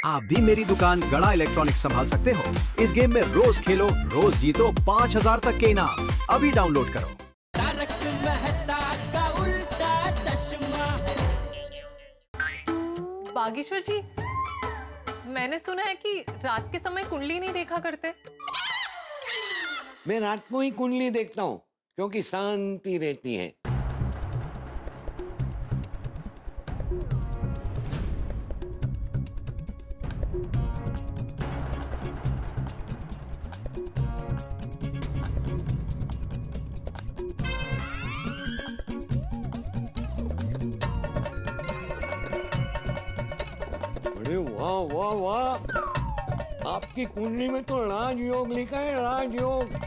आप भी मेरी दुकान गड़ा इलेक्ट्रॉनिक्स संभाल सकते हो। इस गेम में रोज खेलो, रोज जीतो 5000 तक के इनाम। अभी डाउनलोड करो। तारक मेहता का उल्टा चश्मा। बागेश्वर जी, मैंने सुना है कि रात के समय कुंडली नहीं देखा करते। मैं रात को ही कुंडली देखता हूँ क्योंकि शांति रहती है। अरे वाह वाह वाह, आपकी कुंडली में तो राजयोग लिखा है, राजयोग।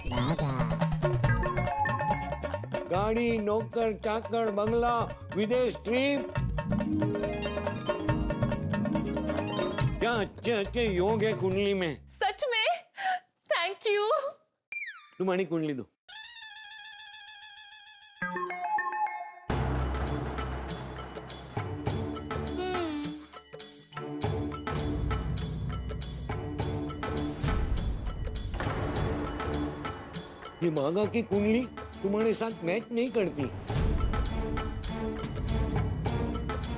गाड़ी, नौकर, चाकर, बंगला, विदेश ट्रिप, क्या अच्छे अच्छे योग है कुंडली में। सच में? Thank you. तुम्हारी कुंडली दो। ये मांगा की कुंडली तुम्हारे साथ मैच नहीं करती।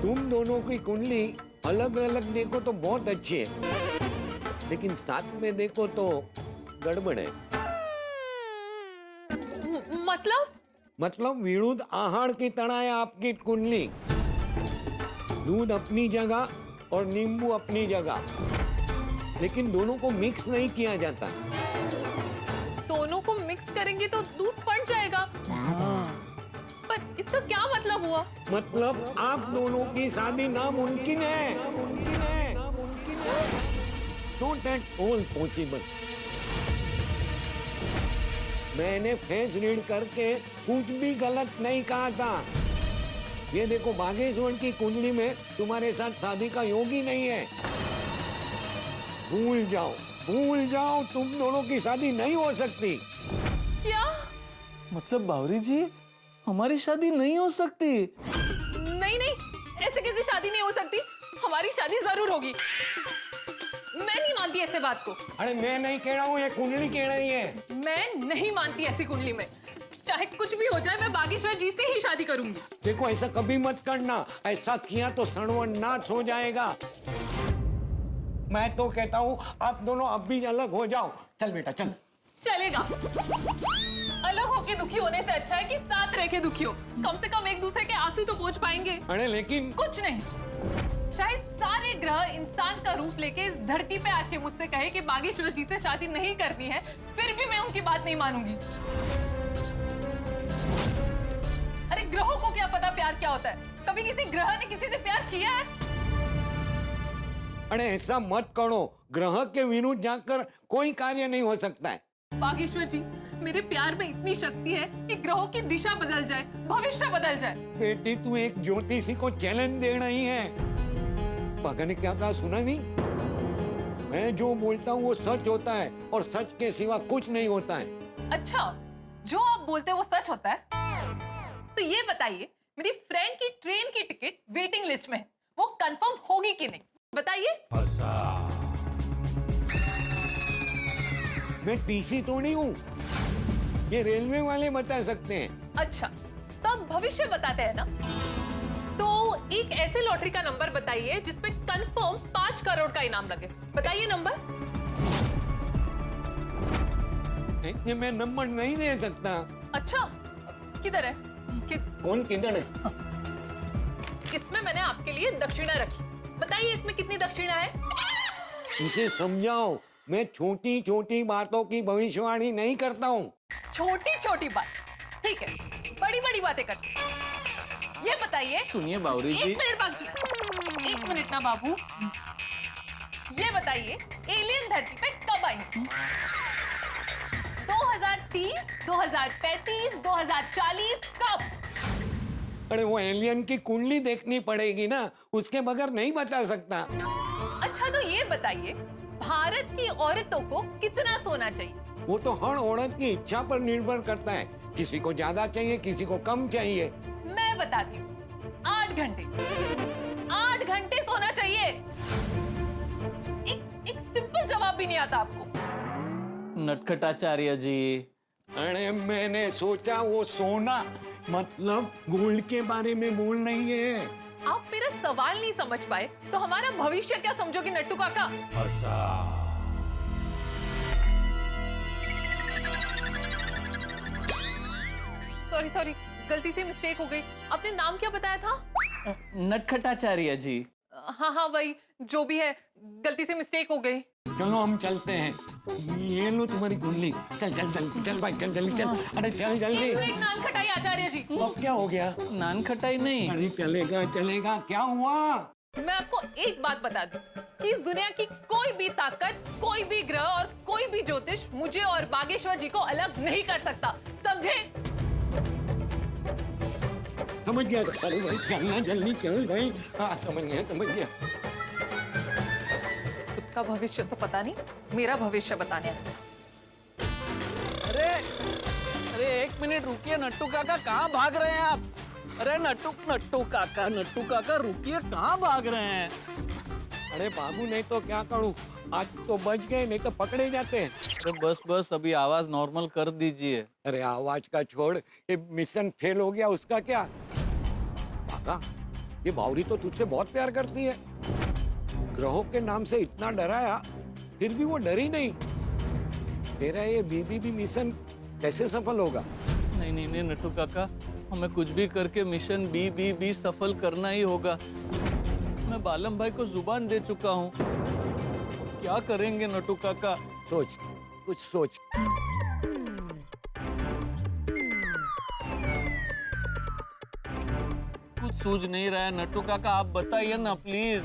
तुम दोनों की कुंडली अलग अलग देखो तो बहुत अच्छी है, लेकिन साथ में देखो तो गड़बड़ है। मतलब विरुद्ध आहार की तरह है आपकी कुंडली। दूध अपनी जगह और नींबू अपनी जगह, लेकिन दोनों को मिक्स नहीं किया जाता। दोनों को मिक्स करेंगे तो दूध फट जाएगा। पर इसका क्या मतलब हुआ? मतलब आप दोनों की शादी नामुमकिन है। Not at all possible। मैंने फेस रीड करके कुछ भी गलत नहीं कहा था। ये देखो, बागेश्वर की कुंडली में तुम्हारे साथ शादी का योग ही नहीं है। भूल जाओ, तुम दोनों की शादी नहीं हो सकती। क्या? मतलब बावरी जी, हमारी शादी नहीं हो सकती? नहीं, ऐसे कैसे शादी नहीं हो सकती? हमारी शादी जरूर होगी। मैं नहीं मानती ऐसे बात को। अरे मैं नहीं कह रहा हूँ, ये कुंडली कह रही है। मैं नहीं मानती ऐसी कुंडली में। चाहे कुछ भी हो जाए, मैं बागेश्वर जी से ही शादी करूंगी। देखो, ऐसा कभी मत करना। ऐसा किया तो सर्वनाश हो जाएगा। मैं तो कहता हूँ आप दोनों अब भी अलग हो जाओ। चल बेटा चल। चलेगा। अलग होके दुखी होने से अच्छा है कि साथ रह के दुखी हो। कम से कम एक दूसरे के आंसू तो पोंछ पाएंगे। अरे लेकिन कुछ नहीं। चाहे सारे ग्रह इंसान का रूप लेके इस धरती पे आके मुझसे कहे कि बागेश्वर जी से शादी नहीं करनी है, फिर भी मैं उनकी बात नहीं मानूंगी। अरे ग्रहों को क्या पता प्यार क्या होता है? कभी किसी ग्रह ने किसी से प्यार किया है? अरे ऐसा मत करो। ग्रह के विरुद्ध जाकर कोई कार्य नहीं हो सकता है। बागेश्वर जी, मेरे प्यार में इतनी शक्ति है कि ग्रहों की दिशा बदल जाए, भविष्य बदल जाए। बेटी, तू एक ज्योतिषी को चैलेंज दे रही है। पागा ने क्या कहा सुना नहीं? मैं जो बोलता हूँ वो सच होता है, और सच के सिवा कुछ नहीं होता है। अच्छा, जो आप बोलते हैं वो सच होता है? तो ये बताइए, मेरी फ्रेंड की ट्रेन की टिकट वेटिंग लिस्ट में है, वो कंफर्म होगी कि नहीं? बताइए। मैं टीसी तो नहीं हूँ, ये रेलवे वाले बता सकते हैं। अच्छा, तो आप भविष्य बताते हैं ना? तो एक ऐसे लॉटरी का नंबर बताइए जिसपे कंफर्म 5 करोड़ का इनाम लगे। बताइए नंबर। ये मैं नंबर नहीं दे सकता। अच्छा, किधर है? कौन किधर है? इसमें मैंने आपके लिए दक्षिणा रखी। बताइए इसमें कितनी दक्षिणा है? इसे समझाओ, मैं छोटी छोटी बातों की भविष्यवाणी नहीं करता हूँ। छोटी छोटी बात ठीक है, बड़ी बड़ी बातें करते हैं। ये बताइए। सुनिए बावरी जी। एक मिनट बाकी, एक मिनट ना बाबू। ये बताइए, एलियन धरती पे कब आएंगे? 2030, 2035, 2040, कब? अरे वो एलियन की कुंडली देखनी पड़ेगी ना, उसके बगैर नहीं बता सकता। अच्छा, तो ये बताइए, भारत की औरतों को कितना सोना चाहिए? वो तो हर औरत की इच्छा पर निर्भर करता है। किसी को ज्यादा चाहिए, किसी को कम चाहिए। मैं बताती हूँ, 8 घंटे। 8 घंटे सोना चाहिए। भी नहीं आता आपको। नटखटाचार्य जी, अरे मैंने सोचा वो सोना मतलब गोल्ड के बारे में बोल रही है। आप मेरा सवाल नहीं समझ पाए तो हमारा भविष्य क्या समझोगे नट्टू काका? सॉरी सॉरी, गलती से मिस्टेक हो गई। आपने नाम क्या बताया था? नटखटाचार्य जी। हाँ हाँ वही, जो भी है, गलती से मिस्टेक हो गई। चलो हम चलते हैं। ये लो तुम्हारी कुंडली। चल चल चल चल भाई, चल जल्दी चल। अरे चल जल्दी। एक नान खटाई आचार्य जी। अब क्या हो गया? नान खटाई नहीं। अरे चलेगा चलेगा, क्या हुआ? मैं आपको एक बात बता दूं कि इस दुनिया की कोई भी ताकत, कोई भी ग्रह और कोई भी ज्योतिष मुझे और बागेश्वर जी को अलग नहीं कर सकता, समझे? समझ गया। अरे भाई चलना, जल्दी चल भाई। हाँ समझ गया समझ गया। सबका भविष्य तो पता नहीं, मेरा भविष्य बताने आया था। अरे अरे एक मिनट रुकिए नट्टू काका, कहाँ भाग रहे हैं आप? अरे नट्टू नट्टू काका रुकिए, कहाँ भाग रहे हैं? अरे बाबू नहीं तो क्या करूं, आज तो बच गए, नहीं तो पकड़े जाते हैं। अरे बस बस, अभी आवाज नॉर्मल कर दीजिए। अरे आवाज का छोड़, ये मिशन फेल हो गया उसका क्या? काका, ये बावरी तो तुझसे बहुत प्यार करती है। ग्रहों के नाम से इतना डराया, फिर भी वो डरी नहीं। तेरा ये बीबी भी मिशन कैसे सफल होगा? नहीं नहीं नहीं नट्टू काका, हमें कुछ भी करके मिशन बी सफल करना ही होगा। मैं बालम भाई को जुबान दे चुका हूँ। क्या करेंगे नट्टू काका? सोच, कुछ सोच। कुछ सूझ नहीं रहा है नट्टू काका, आप बताइए ना प्लीज।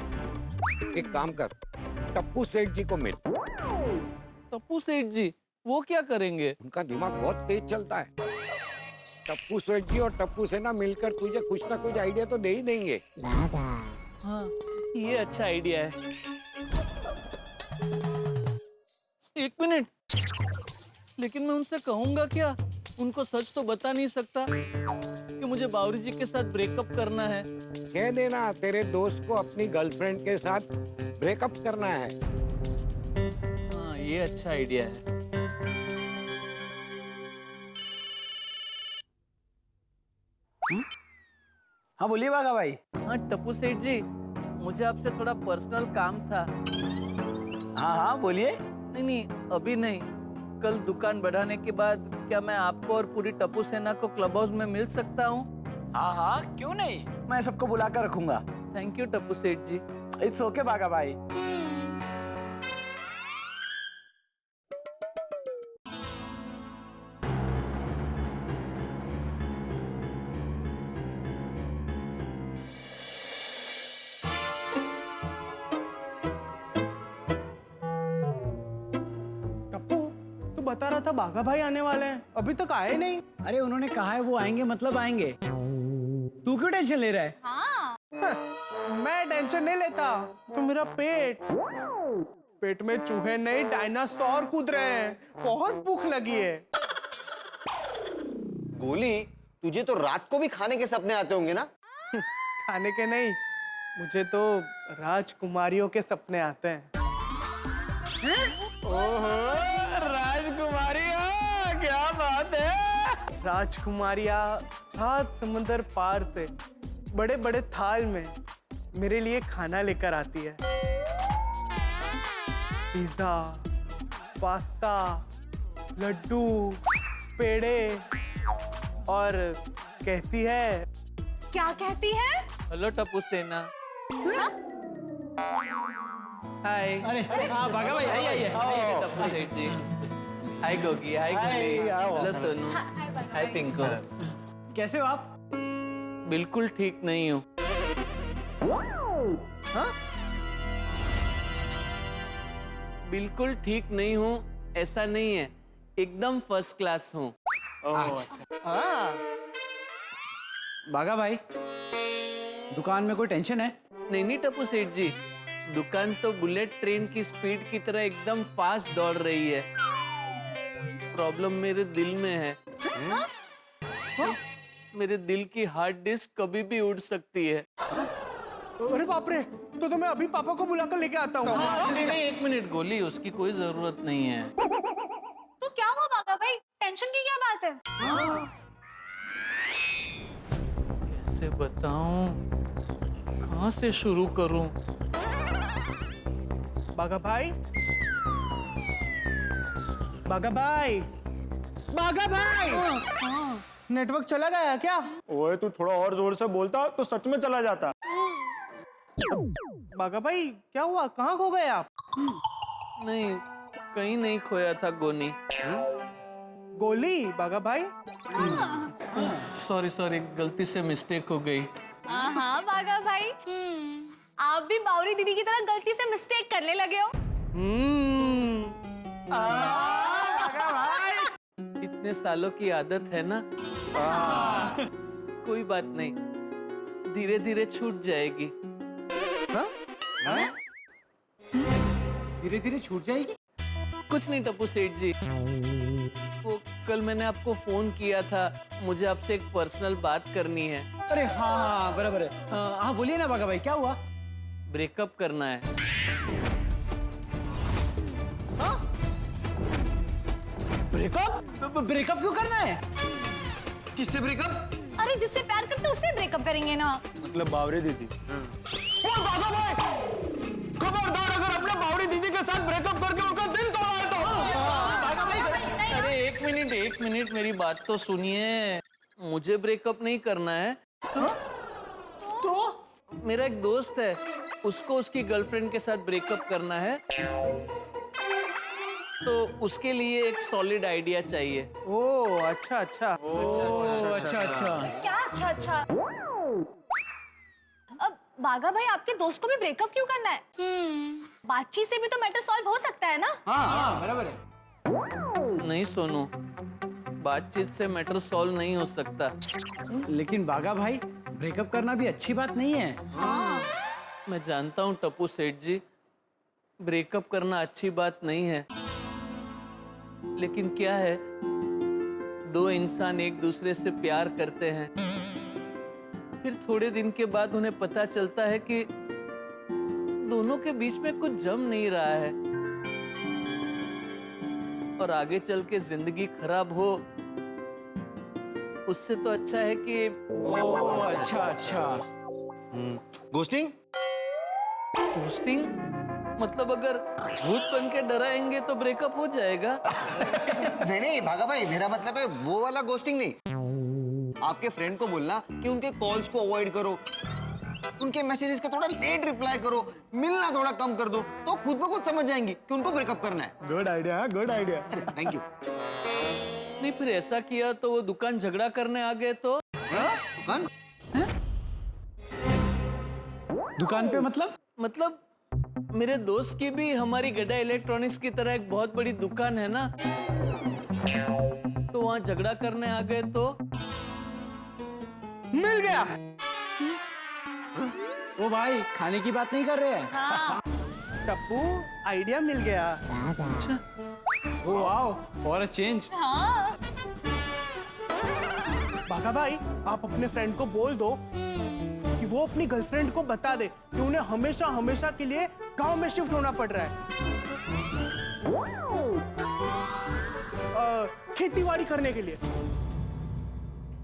एक काम कर, टप्पू सेठ जी को मिल। टप्पू सेठ जी वो क्या करेंगे? उनका दिमाग बहुत तेज चलता है। टप्पू सेठ जी और टप्पू सेना मिलकर तुझे कुछ ना कुछ आइडिया तो दे ही देंगे। हाँ, ये अच्छा आइडिया है। एक मिनट, लेकिन मैं उनसे कहूंगा क्या? उनको सच तो बता नहीं सकता कि मुझे बावरी जी के साथ ब्रेकअप करना है। कह देना तेरे दोस्त को अपनी गर्लफ्रेंड के साथ ब्रेकअप करना है। हाँ, ये अच्छा आइडिया है। हाँ बोलिए बागा भाई। हाँ टप्पू सेठ जी, मुझे आपसे थोड़ा पर्सनल काम था। हाँ हाँ बोलिए। नहीं नहीं, अभी नहीं, कल दुकान बढ़ाने के बाद क्या मैं आपको और पूरी टप्पू सेना को क्लब हाउस में मिल सकता हूँ? हाँ हाँ क्यों नहीं, मैं सबको बुला कर रखूंगा। थैंक यू टप्पू सेठ जी। इट्स ओके बागा भाई। बता रहा था बाघा भाई आने वाले हैं, अभी तक आए नहीं। अरे उन्होंने कहा है वो आएंगे मतलब आएंगे। तू क्यों टेंशन ले रहा है? हाँ। मैं टेंशन नहीं लेता तो मेरा पेट में चूहे नहीं डायनासोर कूद रहे हैं, बहुत भूख लगी है। गोली, तुझे तो रात को भी खाने के सपने आते होंगे ना? खाने के नहीं, मुझे तो राजकुमारियों के सपने आते हैं। ओहो राजकुमारियाँ, क्या बात है। राजकुमारियाँ 7 समंदर पार से बड़े बड़े थाल में मेरे लिए खाना लेकर आती है। पिज्जा, पास्ता, लड्डू, पेड़े, और कहती है। क्या कहती है? हेलो टप्पू सेना। हाय। अरे हाँ बागा भाई आइए टप्पू सेठ जी। हाय गोगी, हाय गोली, हेलो सोनू, हाय पिंकू। कैसे हो आप? बिल्कुल ठीक नहीं हूँ। बिल्कुल ठीक नहीं हूँ ऐसा नहीं है, एकदम फर्स्ट क्लास हूँ। हाँ। बागा भाई, दुकान में कोई टेंशन है? नहीं नहीं टप्पू सेठ जी, दुकान तो बुलेट ट्रेन की स्पीड की तरह एकदम फास्ट दौड़ रही है। प्रॉब्लम मेरे दिल में है। मेरे दिल की हार्ड डिस्क कभी भी उड़ सकती है। अरे बाप रे, तो मैं अभी पापा को बुलाकर लेके आता हूँ। नहीं नहीं, एक मिनट गोली, उसकी कोई जरूरत नहीं है। तो क्या हुआ बागा भाई, टेंशन की क्या बात है? कैसे बताऊं, कहाँ से शुरू करूं? बागा भाई, बागा भाई, बागा भाई, नेटवर्क चला गया क्या? ओए तू थोड़ा और जोर से बोलता तो सच में चला जाता। बागा भाई क्या हुआ, कहाँ खो गए आप? नहीं, कहीं नहीं खोया था गोनी। गोली? बागा भाई सॉरी सॉरी, गलती से मिस्टेक हो गई। हाँ बागा भाई, आप भी बावरी दीदी की तरह गलती से मिस्टेक करने लगे हो। बागा भाई, इतने सालों की आदत है ना। कोई बात नहीं, धीरे धीरे छूट जाएगी। धीरे धीरे छूट जाएगी। कुछ नहीं टप्पू सेठ जी, वो कल मैंने आपको फोन किया था, मुझे आपसे एक पर्सनल बात करनी है। अरे हाँ हाँ बराबर है। हाँ बोलिए ना बागा भाई, क्या हुआ? ब्रेकअप करना है। ब्रेकअप? ब्रेकअप क्यों करना है? किससे ब्रेकअप? अरे जिससे प्यार करते उससे ब्रेकअप करेंगे ना। मतलब बावरी दीदी। खबरदार अगर अपने बावरी दीदी के साथ ब्रेकअप करके उनका दिल तोड़ा है तो। अरे एक मिनट, मेरी बात तो सुनिए। मुझे ब्रेकअप नहीं करना है। तो मेरा एक दोस्त है, उसको उसकी गर्लफ्रेंड के साथ ब्रेकअप करना है, तो उसके लिए एक सॉलिड आइडिया चाहिए। ओह अच्छा अच्छा। अच्छा। क्या अच्छा अच्छा? अब बागा भाई आपके दोस्त को भी ब्रेकअप क्यों करना है? बातचीत से भी तो मैटर सॉल्व हो सकता है ना। हाँ बराबर है। नहीं सोनू, बातचीत से मैटर सॉल्व नहीं हो सकता। लेकिन बागा भाई, ब्रेकअप करना भी अच्छी बात नहीं है। मैं जानता हूँ टप्पू सेठ जी, ब्रेकअप करना अच्छी बात नहीं है, लेकिन क्या है, दो इंसान एक दूसरे से प्यार करते हैं, फिर थोड़े दिन के बाद उन्हें पता चलता है कि दोनों के बीच में कुछ जम नहीं रहा है, और आगे चल के जिंदगी खराब हो, उससे तो अच्छा है कि अच्छा। घोस्टिंग? घोस्टिंग? मतलब अगर भूत बन के डराएंगे तो ब्रेकअप हो जाएगा। नहीं भागा भाई, मेरा मतलब है वो वाला घोस्टिंग नहीं। आपके फ्रेंड को बोलना कि उनके कॉल्स को अवॉइड करो, उनके मैसेजेस का थोड़ा लेट रिप्लाई करो, मिलना थोड़ा कम कर दो, तो खुद ब खुद समझ जाएंगी कि उनको ब्रेकअप करना है। Good idea, good idea. Thank you. नहीं, फिर ऐसा किया तो वो दुकान झगड़ा करने आ गए तो? दुकान? दुकान पे मतलब मेरे दोस्त की भी हमारी गड्ढा इलेक्ट्रॉनिक्स की तरह एक बहुत बड़ी दुकान है ना, तो वहाँ झगड़ा करने आ गए तो? मिल गया। ओ भाई, खाने की बात नहीं कर रहे हैं। हाँ। टप्पू, आइडिया मिल गया। अच्छा, oh wow, for a change. हाँ। बागा भाई, आप अपने फ्रेंड को बोल दो कि वो अपनी गर्लफ्रेंड को बता दे कि उन्हें हमेशा हमेशा के लिए गांव में शिफ्ट होना पड़ रहा है, खेतीबाड़ी करने के लिए।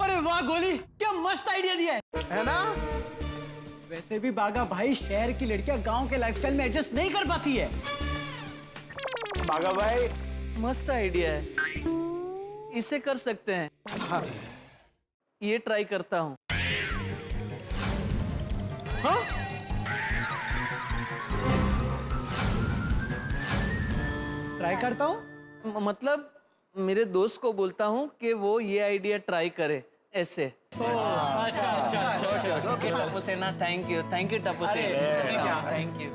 अरे वाह गोली, क्या मस्त आइडिया दिया है ना? वैसे भी बागा भाई, शहर की लड़कियां गांव के लाइफस्टाइल में एडजस्ट नहीं कर पाती है। बागा भाई, मस्त आइडिया है, इसे कर सकते हैं। हाँ। ये ट्राई करता हूँ। हाँ? ट्राई करता हूँ। मतलब मेरे दोस्त को बोलता हूँ कि वो ये आइडिया ट्राई करे, ऐसे। ओके टप्पू सेना, थैंक यू टप्पू सेना, थैंक यू।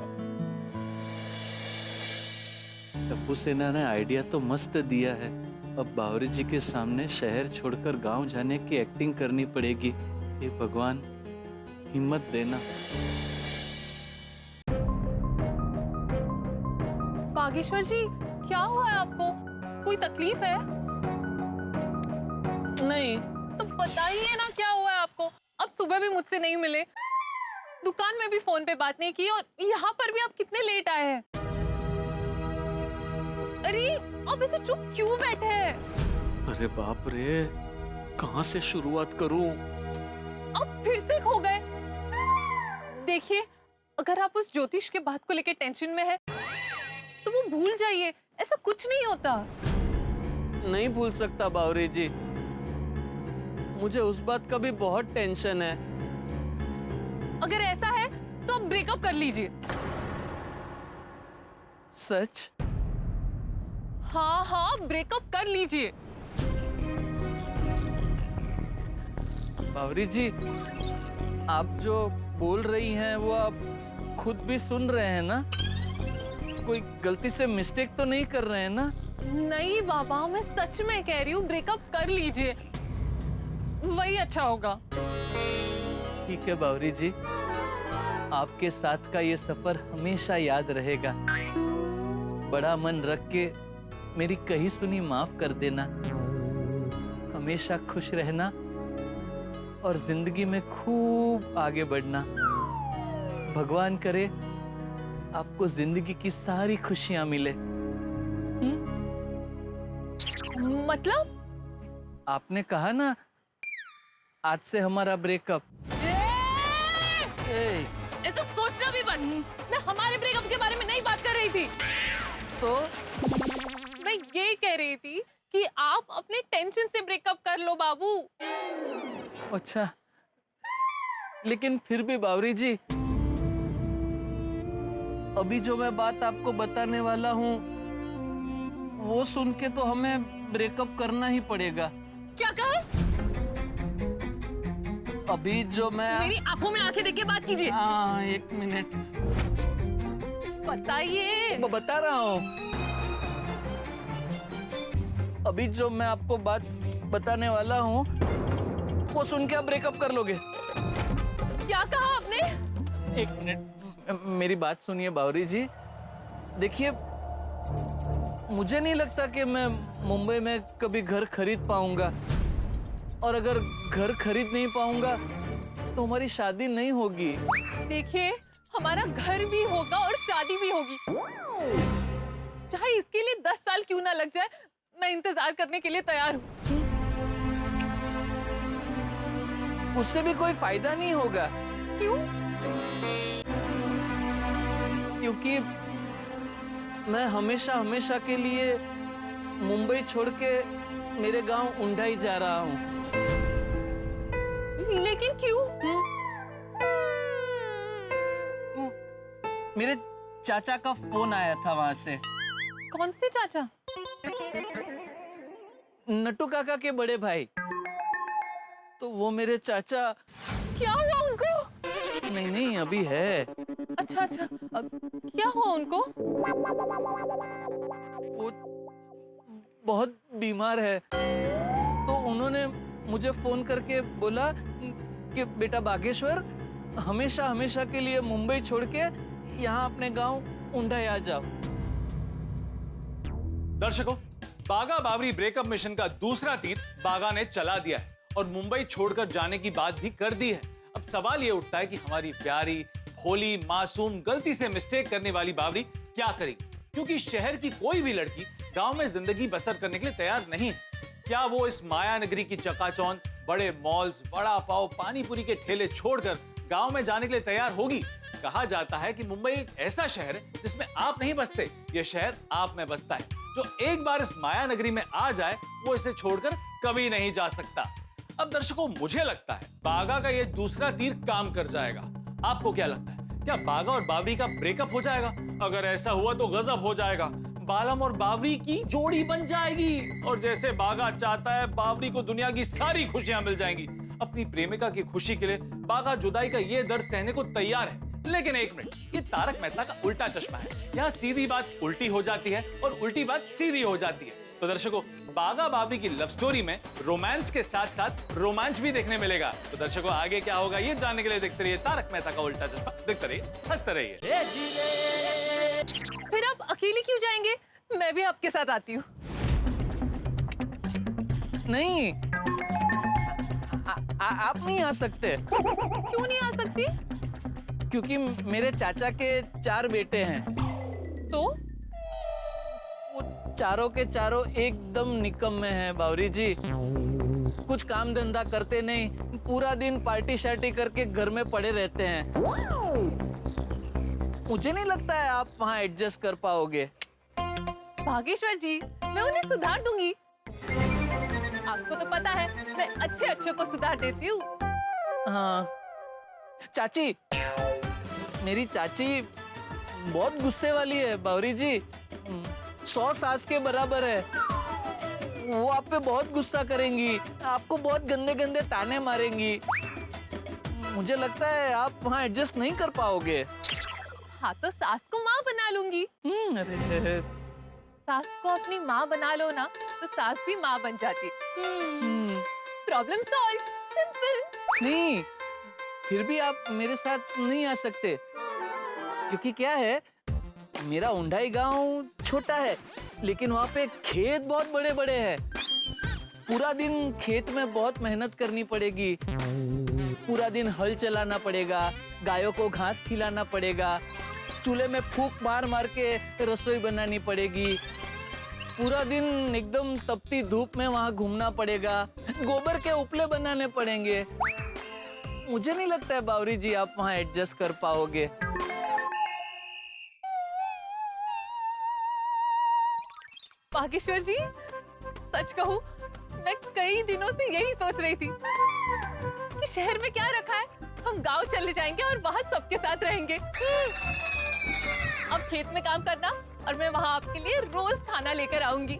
टप्पू सेना ने आइडिया तो मस्त दिया है, अब बावरी जी के सामने शहर छोड़कर गांव जाने की एक्टिंग करनी पड़ेगी। हे भगवान, हिम्मत देना। बागेश्वर जी, क्या हुआ है आपको? कोई तकलीफ है? नहीं। तो बताइए ना क्या हुआ है आपको? अब सुबह भी मुझसे नहीं मिले। दुकान में भी फोन पे बात नहीं की और यहाँ पर भी आप कितने लेट आए हैं। अरे आप ऐसे चुप क्यों बैठे हैं? अरे बाप रे, कहाँ से शुरुआत करूं? आप फिर से खो गए। देखिए, अगर आप उस ज्योतिष के बात को लेकर टेंशन में है तो वो भूल जाइए, ऐसा कुछ नहीं होता। नहीं भूल सकता बावरी जी, मुझे उस बात का भी बहुत टेंशन है। अगर ऐसा है तो आप ब्रेकअप कर लीजिए। सच? हाँ हाँ, ब्रेकअप कर लीजिए। बावरी जी, आप जो बोल रही हैं वो आप खुद भी सुन रहे हैं ना? कोई गलती से मिस्टेक तो नहीं कर रहे हैं ना? नहीं बाबा, मैं सच में कह रही हूँ, ब्रेकअप कर लीजिए, वही अच्छा होगा। ठीक है बावरी जी, आपके साथ का ये सफर हमेशा याद रहेगा। बड़ा मन रख के मेरी कही सुनी माफ कर देना। हमेशा खुश रहना और जिंदगी में खूब आगे बढ़ना। भगवान करे आपको जिंदगी की सारी खुशियां मिले। मतलब? आपने कहा ना आज से हमारा ब्रेकअप। ऐसा सोचना भी बंद। मैं हमारे ब्रेकअप के बारे में नहीं बात कर रही थी। तो मैं ये कह रही थी कि आप अपने टेंशन से ब्रेकअप कर लो बाबू। अच्छा, लेकिन फिर भी बावरी जी, अभी जो मैं बात आपको बताने वाला हूँ वो सुन के तो हमें ब्रेकअप करना ही पड़ेगा। क्या कहा? अभी जो मैं मेरी आंखों में आंखें देख के बात कीजिए। हाँ, एक मिनट बताइए। बता रहा हूँ। अभी जो मैं आपको बात बताने वाला हूँ वो सुन के आप ब्रेकअप कर लोगे। क्या कहा आपने? एक मिनट, मेरी बात सुनिए बावरी जी। देखिए, मुझे नहीं लगता कि मैं मुंबई में कभी घर खरीद पाऊंगा, और अगर घर खरीद नहीं पाऊंगा तो हमारी शादी नहीं होगी। देखिए, हमारा घर भी होगा और शादी भी होगी, चाहे इसके लिए 10 साल क्यों ना लग जाए, मैं इंतजार करने के लिए तैयार हूँ। उससे भी कोई फायदा नहीं होगा। क्यों? क्योंकि मैं हमेशा हमेशा के लिए मुंबई छोड़ के मेरे गांव उंडाई जा रहा हूँ। लेकिन क्यों? मेरे चाचा का फोन आया था वहां से। कौन से चाचा? नट्टू काका के बड़े भाई। तो वो मेरे चाचा। क्या हुआ उनको? नहीं, अभी है। अच्छा अच्छा, क्या हुआ उनको? वो बहुत बीमार है, तो उन्होंने मुझे फोन करके बोला कि बेटा बागेश्वर, हमेशा हमेशा के लिए मुंबई छोड़ के यहाँ अपने गांव उंडाई आ जाओ। दर्शकों, बागा बावरी ब्रेकअप मिशन का दूसरा तीर बागा ने चला दिया है और मुंबई छोड़कर जाने की बात भी कर दी है। अब सवाल ये उठता है कि हमारी प्यारी, भोली, मासूम, गलती से मिस्टेक करने वाली बावरी क्या करेगी? क्योंकि शहर की कोई भी लड़की गांव में जिंदगी बसर करने के लिए तैयार नहीं है। क्या वो इस माया नगरी की चकाचौंध, बड़े मॉल्स, बड़ा पाव, पानी पूरी के ठेले छोड़कर गांव में जाने के लिए तैयार होगी? कहा जाता है कि मुंबई एक ऐसा शहर है जिसमें आप नहीं बसते, ये शहर आप में बसता है। जो एक बार इस माया नगरी में आ जाए वो इसे छोड़कर कभी नहीं जा सकता। अब दर्शकों, मुझे लगता है बागा का ये दूसरा तीर काम कर जाएगा। आपको क्या लगता है? क्या बागा और बावरी का ब्रेकअप हो जाएगा? अगर ऐसा हुआ तो गजब हो जाएगा। बालम और बावरी की जोड़ी बन जाएगी और जैसे बागा चाहता है बावरी को दुनिया की सारी खुशियां मिल जाएंगी। अपनी प्रेमिका की खुशी के लिए बागा जुदाई का ये दर्द सहने को तैयार है। लेकिन एक मिनट, ये तारक मेहता का उल्टा चश्मा है। यहाँ सीधी बात उल्टी हो जाती है और उल्टी बात सीधी हो जाती है। तो दर्शकों, बागा बावरी की लव स्टोरी में रोमांस के साथ साथ रोमांच भी देखने मिलेगा। तो दर्शकों, आगे क्या होगा ये जानने के लिए देखते रहिए तारक मेहता का उल्टा चश्मा। देखते रहिए, हंसते रहिए। फिर आप अकेले क्यों जाएंगे? मैं भी आपके साथ आती हूँ। नहीं, आप नहीं आ सकते। क्यों नहीं आ सकती? क्योंकि मेरे चाचा के 4 बेटे हैं। तो वो चारों के चारों एकदम निकम्मे हैं बावरी जी। कुछ काम धंधा करते नहीं, पूरा दिन पार्टी शार्टी करके घर में पड़े रहते हैं। मुझे नहीं लगता है आप वहाँ एडजस्ट कर पाओगे। भागेश्वर जी, मैं उन्हें सुधार दूंगी। आपको तो पता है मैं अच्छे अच्छे को सुधार देती हूँ। हाँ चाची, मेरी चाची बहुत गुस्से वाली है बावरी जी। 100 सास के बराबर है। वो आप पे बहुत गुस्सा करेंगी, आपको बहुत गंदे गंदे ताने मारेंगी। मुझे लगता है आप वहाँ एडजस्ट नहीं कर पाओगे। हाँ तो सास को माँ बना लूंगी। अरे सास को अपनी माँ बना लो ना तो सास भी माँ बन जाती। Problem solve, simple. नहीं, फिर भी आप मेरे साथ नहीं आ सकते, क्योंकि क्या है, मेरा उंडाई गांव छोटा है, लेकिन वहाँ पे खेत बहुत बड़े बड़े हैं। पूरा दिन खेत में बहुत मेहनत करनी पड़ेगी। पूरा दिन हल चलाना पड़ेगा, गायों को घास खिलाना पड़ेगा, चूल्हे में फूंक मार मार के रसोई बनानी पड़ेगी। पूरा दिन एकदम तपती धूप में वहाँ घूमना पड़ेगा, गोबर के उपले बनाने पड़ेंगे। मुझे नहीं लगता है बावरी जी आप वहाँ एडजस्ट कर पाओगे। भागेश्वर जी, सच कहूँ मैं कई दिनों से यही सोच रही थी कि शहर में क्या रखा है, हम गांव चले जाएंगे और वहाँ सबके साथ रहेंगे। अब खेत में काम करना और मैं वहाँ आपके लिए रोज खाना लेकर आऊंगी।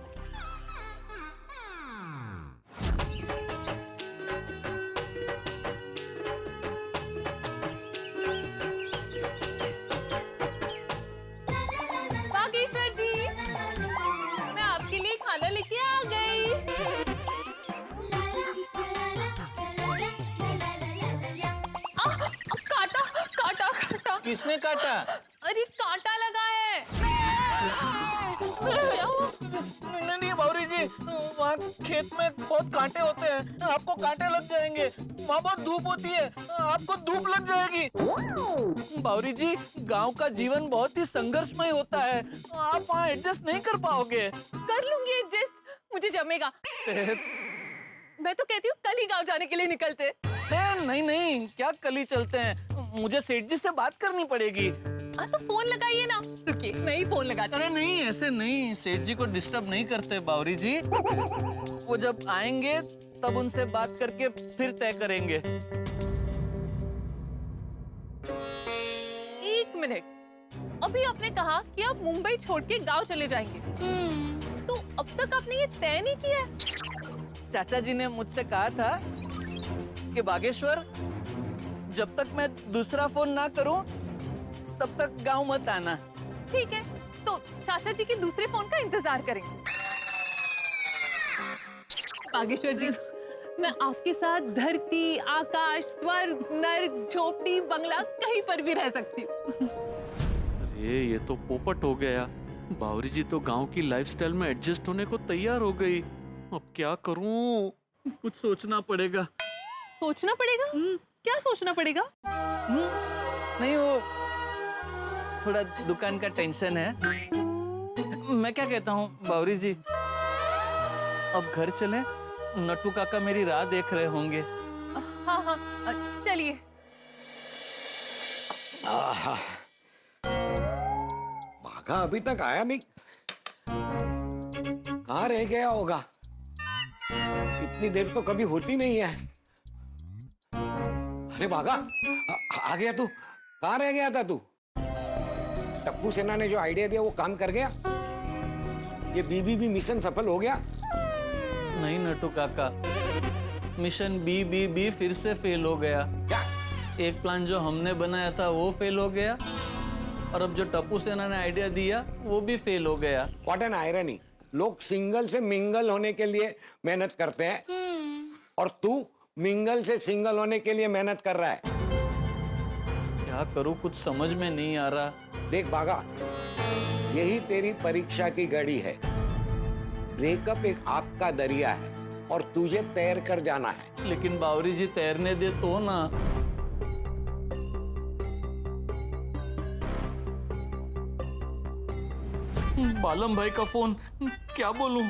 भागेश्वर जी, मैं आपके लिए खाना लेके आ गई। काटा काटा काटा। किसने काटा? अरे कांटा लगा है। क्या हुआ? नहीं बावरी जी, वहाँ खेत में बहुत कांटे होते हैं, आपको कांटे लग जाएंगे। वहाँ बहुत धूप होती है, आपको धूप लग जाएगी। बावरी जी, गांव का जीवन बहुत ही संघर्षमय होता है, आप वहाँ एडजस्ट नहीं कर पाओगे। कर लूंगी एडजस्ट, मुझे जमेगा। मैं तो कहती हूँ कल ही गांव जाने के लिए निकलते। नहीं, क्या कल ही चलते हैं, मुझे सेठ जी से बात करनी पड़ेगी। तो फोन लगाइए ना। रुकिए, मैं ही फोन लगाती हूँ। अरे नहीं, ऐसे नहीं, सेठ जी को डिस्टर्ब नहीं करते बावरी जी। वो जब आएंगे तब उनसे बात करके फिर तय करेंगे। 1 मिनट, अभी आपने कहा कि आप मुंबई छोड़ के गांव चले जाएंगे, तो अब तक आपने ये तय नहीं किया है? चाचा जी ने मुझसे कहा था कि बागेश्वर, जब तक मैं दूसरा फोन ना करूं तब तक गांव मत आना। ठीक है, तो चाचा जी के दूसरे फोन का इंतजार करेंगे। बागेश्वर जी, मैं आपके साथ धरती, आकाश, स्वर्ग, नर्क, झोपड़ी, बंगला कहीं पर भी रह सकती हूँ। अरे ये तो पोपट हो गया। बावरी जी तो गांव की लाइफस्टाइल में एडजस्ट होने को तैयार हो गई। अब क्या करूं? कुछ सोचना पड़ेगा। सोचना पड़ेगा? क्या सोचना पड़ेगा? नहीं, वो थोड़ा दुकान का टेंशन है। मैं क्या कहता हूँ बावरी जी, अब घर चलें, नट्टू काका मेरी राह देख रहे होंगे। हाँ, चलिए। भागा अभी तक आया नहीं, कहाँ रह गया होगा? इतनी देर तो कभी होती नहीं है। अरे भागा, आ गया तू? कहाँ रह गया था तू? टप्पू सेना ने जो आइडिया दिया वो काम कर गया? ये बीबी मिशन सफल हो गया? नहीं नट्टू काका, मिशन बी फिर से फेल हो गया। क्या? एक प्लान जो हमने बनाया था वो फेल हो गया, और अब जो टप्पू सेना ने आइडिया दिया वो भी फेल हो गया। What an irony. लोग सिंगल से मिंगल होने के लिए मेहनत करते हैं, और तू मिंगल से सिंगल होने के लिए मेहनत कर रहा है। क्या करूं, कुछ समझ में नहीं आ रहा। देख बागा, यही तेरी परीक्षा की घड़ी है। ब्रेकअप एक आग का दरिया है और तुझे तैर कर जाना है। लेकिन बावरी जी तैरने दे तो ना। बालम भाई का फोन, क्या बोलूं?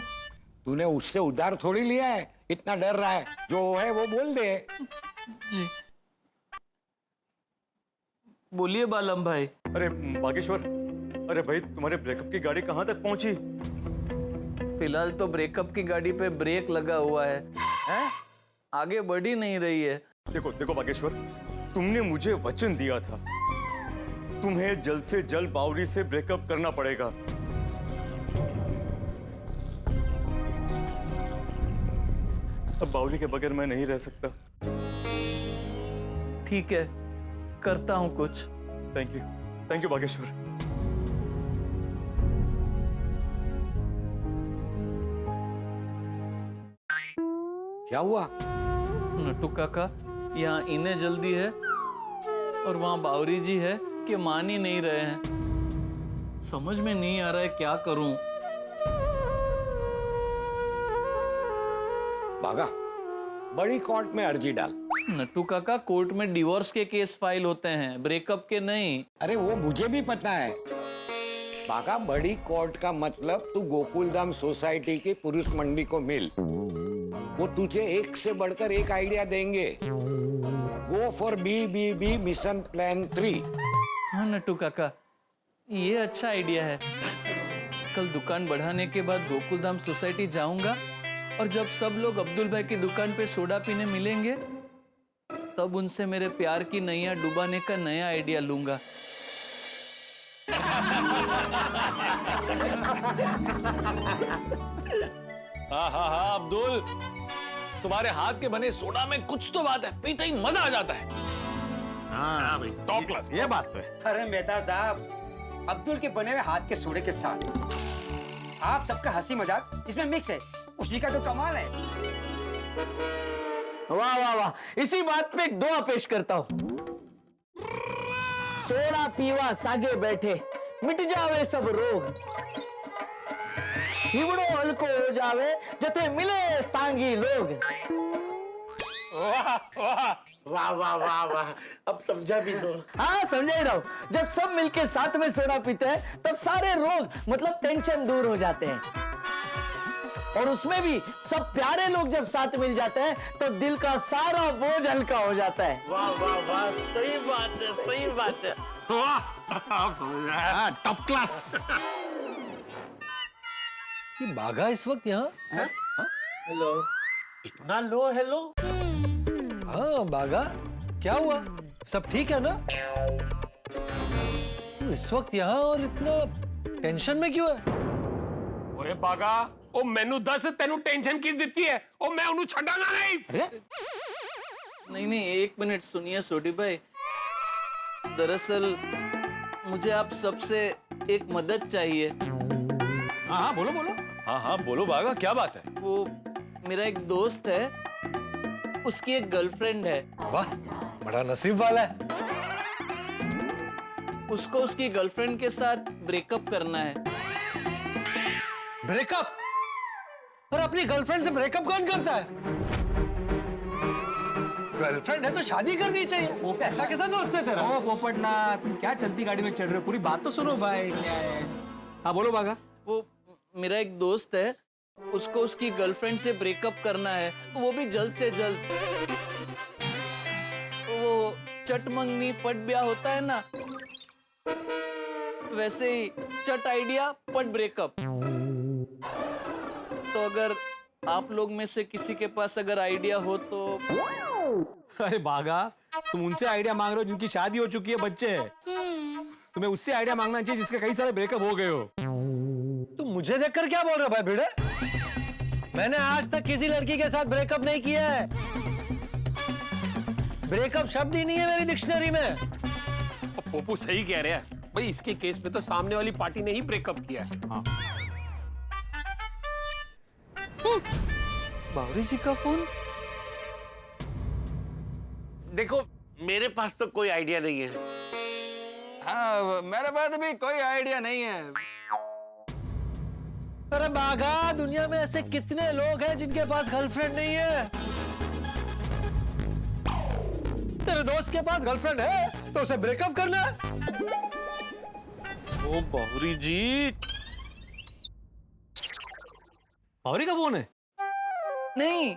तूने उससे उधार थोड़ी लिया है, इतना डर रहा है, जो है वो बोल दे। जी बोलिए बालम भाई। अरे बागेश्वर, अरे भाई तुम्हारे ब्रेकअप की गाड़ी कहाँ तक पहुंची? फिलहाल तो ब्रेकअप की गाड़ी पे ब्रेक लगा हुआ है, आगे बढ़ ही नहीं रही है। देखो देखो बागेश्वर, तुमने मुझे वचन दिया था, तुम्हें जल्द से जल्द बावरी से ब्रेकअप करना पड़ेगा। अब बावरी के बगैर मैं नहीं रह सकता। ठीक है, करता हूँ कुछ। Thank you Bageshwar. क्या हुआ? नट्टू काका, यहाँ इन्हें जल्दी है और वहाँ बावरी जी है कि मान ही नहीं रहे हैं। समझ में नहीं आ रहा है क्या करूं। भागा, बड़ी कोर्ट में अर्जी डाल। नट्टू काका, कोर्ट में डिवोर्स के केस फाइल होते हैं, ब्रेकअप के नहीं। अरे वो मुझे भी पता है। बागा, बड़ी कोर्ट का मतलब तू गोकुलधाम सोसाइटी की पुरुष मंडी को मिल, वो तुझे एक से बढ़कर एक आइडिया देंगे। Go for BBB mission plan 3। हाँ नट्टू काका, ये अच्छा आइडिया है। कल दुकान बढ़ाने के बाद गोकुलधाम सोसाइटी जाऊंगा और जब सब लोग अब्दुल भाई की दुकान पे सोडा पीने मिलेंगे, तब उनसे मेरे प्यार की नैया डुबाने का नया आइडिया लूंगा। हाँ अब्दुल, तुम्हारे हाथ के बने सोडा में कुछ तो बात है, पीते ही मजा आ जाता है। हाँ भाई, टॉप क्लास, ये बात तो है। अरे मेहता साहब, अब्दुल के बने हुए हाथ के सोडे के साथ आप सबका हंसी मजाक इसमें मिक्स है, उसी का तो कमाल है। वाह वाह वाह, इसी बात पे एक दुआ पेश करता हूँ। सोडा पीवा सागे बैठे, मिट जावे सब रोग, हिवड़ो हल्को हो जावे, जथे मिले सांगी लोग। वाह वाह वाह वाह वाह वाह, अब समझा भी तो। हाँ समझा ही रहा हूँ। जब सब मिलके साथ में सोडा पीते हैं तब सारे रोग मतलब टेंशन दूर हो जाते हैं, और उसमें भी सब प्यारे लोग जब साथ मिल जाते हैं तो दिल का सारा बोझ हल्का हो जाता है। वाह वाह वाह, सही बात है, सही बात है। वाह, टॉप क्लास। ये बागा इस वक्त यहाँ? हेलो। इतना लो हेलो? हाँ बागा, क्या हुआ? सब ठीक है ना? तू इस वक्त यहाँ और इतना टेंशन में क्यों है? ओए बागा, ओ मैनू दस तेनू टेंशन किस दित्ती है? ओ मैं उन्हें छड़ाना नहीं। अरे नहीं, एक मिनट सुनिए सोडी भाई। दरअसल मुझे आप सबसे एक मदद चाहिए। हाँ बोलो बोलो। हाँ बोलो बागा, क्या बात है? वो मेरा एक दोस्त है, उसकी एक गर्लफ्रेंड है। वाह, बड़ा नसीब वाला है। उसको उसकी गर्लफ्रेंड के साथ ब्रेकअप करना है। ब्रेकअप? और अपनी गर्लफ्रेंड से ब्रेकअप कौन करता है? गर्लफ्रेंड है तो शादी करनी चाहिए। ऐसा कैसा दोस्त है तेरा? ओ पोपटना, तुम क्या चलती गाड़ी में चढ़ रहे हो? पूरी बात तो सुनो भाई। क्या है? हाँ बोलो बागा। वो मेरा एक दोस्त है, उसको उसकी गर्लफ्रेंड से ब्रेकअप करना है, वो भी जल्द से जल्द। वो चटमंगनी पट ब्याह होता है ना, वैसे ही चट आइडिया पट ब्रेकअप। तो अगर आप लोग में से किसी के पास अगर आइडिया हो तो। अरे बागा, तुम उनसे आइडिया मांग रहे हो जिनकी शादी हो चुकी है, बच्चे हैं। तुम्हें उससे आइडिया मांगना चाहिए जिसके कई सारे ब्रेकअप हो गए हो। तुम मुझे देखकर क्या बोल रहे हो भाई भिड़े? मैंने आज तक किसी लड़की के साथ ब्रेकअप नहीं किया है। ब्रेकअप शब्द ही नहीं है मेरी डिक्शनरी में। पोपू सही कह रहे हैं भाई, इसके केस में तो सामने वाली पार्टी ने ही ब्रेकअप किया है। हाँ। बावरी जी का फोन। देखो, मेरे पास तो कोई आइडिया नहीं है। हाँ, मेरे पास भी कोई आइडिया नहीं है। अरे बागा, दुनिया में ऐसे कितने लोग हैं जिनके पास गर्लफ्रेंड नहीं है? तेरे दोस्त के पास गर्लफ्रेंड है तो उसे ब्रेकअप करना है। ओ बावरी जी, बावरी का फोन है? नहीं,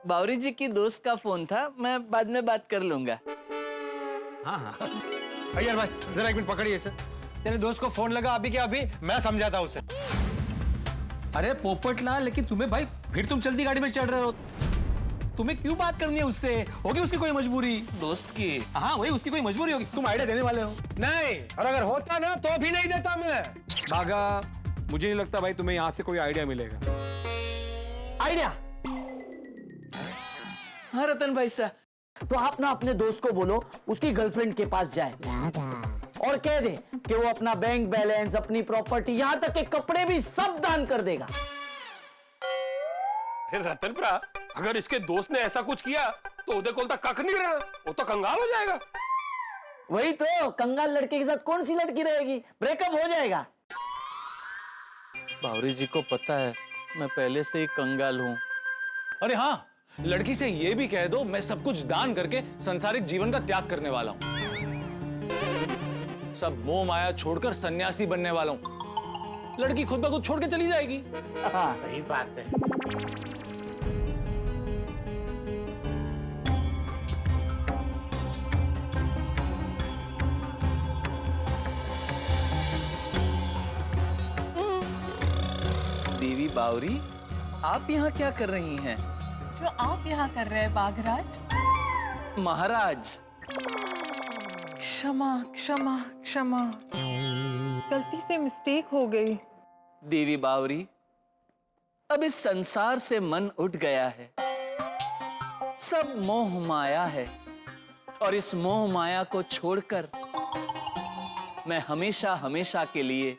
बावरी जी की दोस्त का फोन था, मैं बाद में बात कर लूंगा। हाँ हाँ। अय्यर भाई जरा एक मिनट पकड़िए इसे। तेरे दोस्त को फोन लगा अभी क्या अभी? मैं समझाता उसे। अरे पोपटलाल, लेकिन तुम्हें भाई फिर तुम चलती गाड़ी में चढ़ रहे हो, तुम्हें क्यों बात करनी है उससे? होगी उसकी कोई मजबूरी, दोस्त की। हाँ वही, उसकी कोई मजबूरी होगी, तुम आइडिया देने वाले हो। नहीं, और अगर होता ना तो भी नहीं देता मैं। बागा, मुझे नहीं लगता भाई तुम्हें यहाँ से कोई आइडिया मिलेगा। आइडिया? हाँ रतन भाई साहब, तो आप ना अपने दोस्त को बोलो उसकी गर्लफ्रेंड के पास जाए और कह दे कि वो अपना बैंक बैलेंस, अपनी प्रॉपर्टी, यहाँ तक के कपड़े भी सब दान कर देगा। फिर रतनपुरा, अगर इसके दोस्त ने ऐसा कुछ किया तो उदय कोल तक कख नहीं रहना, वो तो कंगाल हो जाएगा। वही तो, कंगाल लड़के के साथ कौन सी लड़की रहेगी? ब्रेकअप हो जाएगा। बावरी जी को पता है मैं पहले से ही कंगाल हूँ। अरे हाँ, लड़की से ये भी कह दो मैं सब कुछ दान करके सांसारिक जीवन का त्याग करने वाला हूँ, सब मोह माया छोड़कर सन्यासी बनने वाला हूँ। लड़की खुद ब खुद छोड़ के चली जाएगी। हाँ सही बात है। देवी बावरी, आप यहाँ क्या कर रही हैं? जो आप यहाँ कर रहे हैं बाघराज। महाराज, क्षमा क्षमा क्षमा, गलती से मिस्टेक हो गई। देवी बावरी, अब इस संसार से मन उठ गया है, सब मोह माया है, और इस मोह माया को छोड़कर मैं हमेशा हमेशा के लिए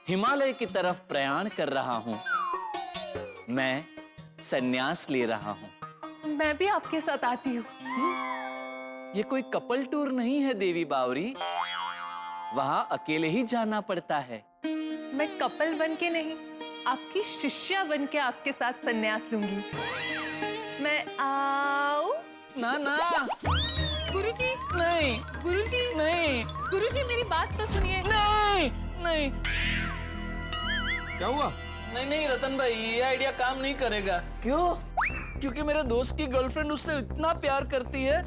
हिमालय की तरफ प्रयाण कर रहा हूं। मैं संन्यास ले रहा हूं। मैं भी आपके साथ आती हूँ। ये कोई कपल टूर नहीं है देवी बावरी, वहां अकेले ही जाना पड़ता है। मैं कपल बन के नहीं, आपकी शिष्या बन के आपके साथ संन्यास लूंगी। मैं आऊं? ना ना गुरुजी नहीं, गुरुजी नहीं, गुरुजी मेरी बात तो सुनिए। नहीं नहीं। क्या हुआ? नहीं नहीं रतन भाई, ये आइडिया काम नहीं करेगा। क्यों? क्योंकि मेरे दोस्त की गर्लफ्रेंड उससे इतना प्यार करती है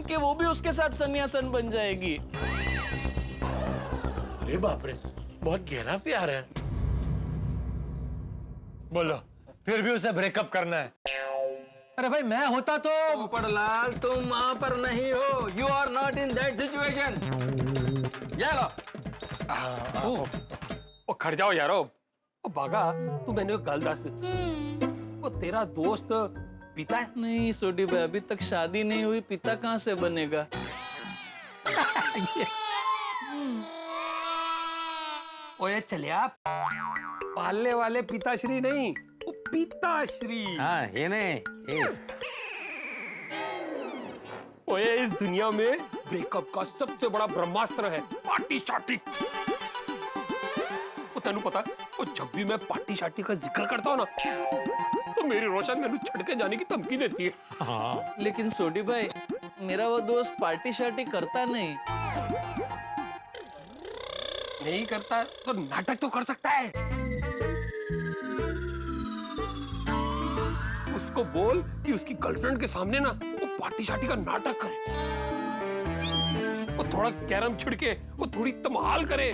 कि वो भी उसके साथ सन्यासन बन जाएगी। अरे बाप रे, बहुत गहरा प्यार है। बोलो, फिर भी उसे ब्रेकअप करना है? अरे भाई मैं होता तो। पोपटलाल, तुम वहां पर नहीं हो। You are not in that situation. ये लो। ओ खड़ जाओ यारो। ओ बागा, तू मैंने एक गल दस, वो तेरा दोस्त पिता है? नहीं सोडी भाई, अभी तक शादी नहीं हुई, पिता कहाँ से बनेगा? ओए चलिया, पालने वाले पिताश्री नहीं, वो पिताश्री। हाँ ये नहीं ये। ओए इस दुनिया में ब्रेकअप का सबसे बड़ा ब्रह्मास्त्र है पार्टी शार्टी। तेनू पता, वो जब भी मैं पार्टी शार्टी का जिक्र करता हूँ ना, तो मेरी रोशन मैंने छड़ के जाने की धमकी देती है। हाँ। लेकिन सोडी भाई, मेरा वो दोस्त पार्टी शार्टी करता नहीं। नहीं करता तो नाटक तो कर सकता है। उसको बोल कि उसकी गर्लफ्रेंड के सामने ना वो पार्टी शार्टी का नाटक करे, वो थोड़ा कैरम छिड़के, वो थोड़ी धमाल करे,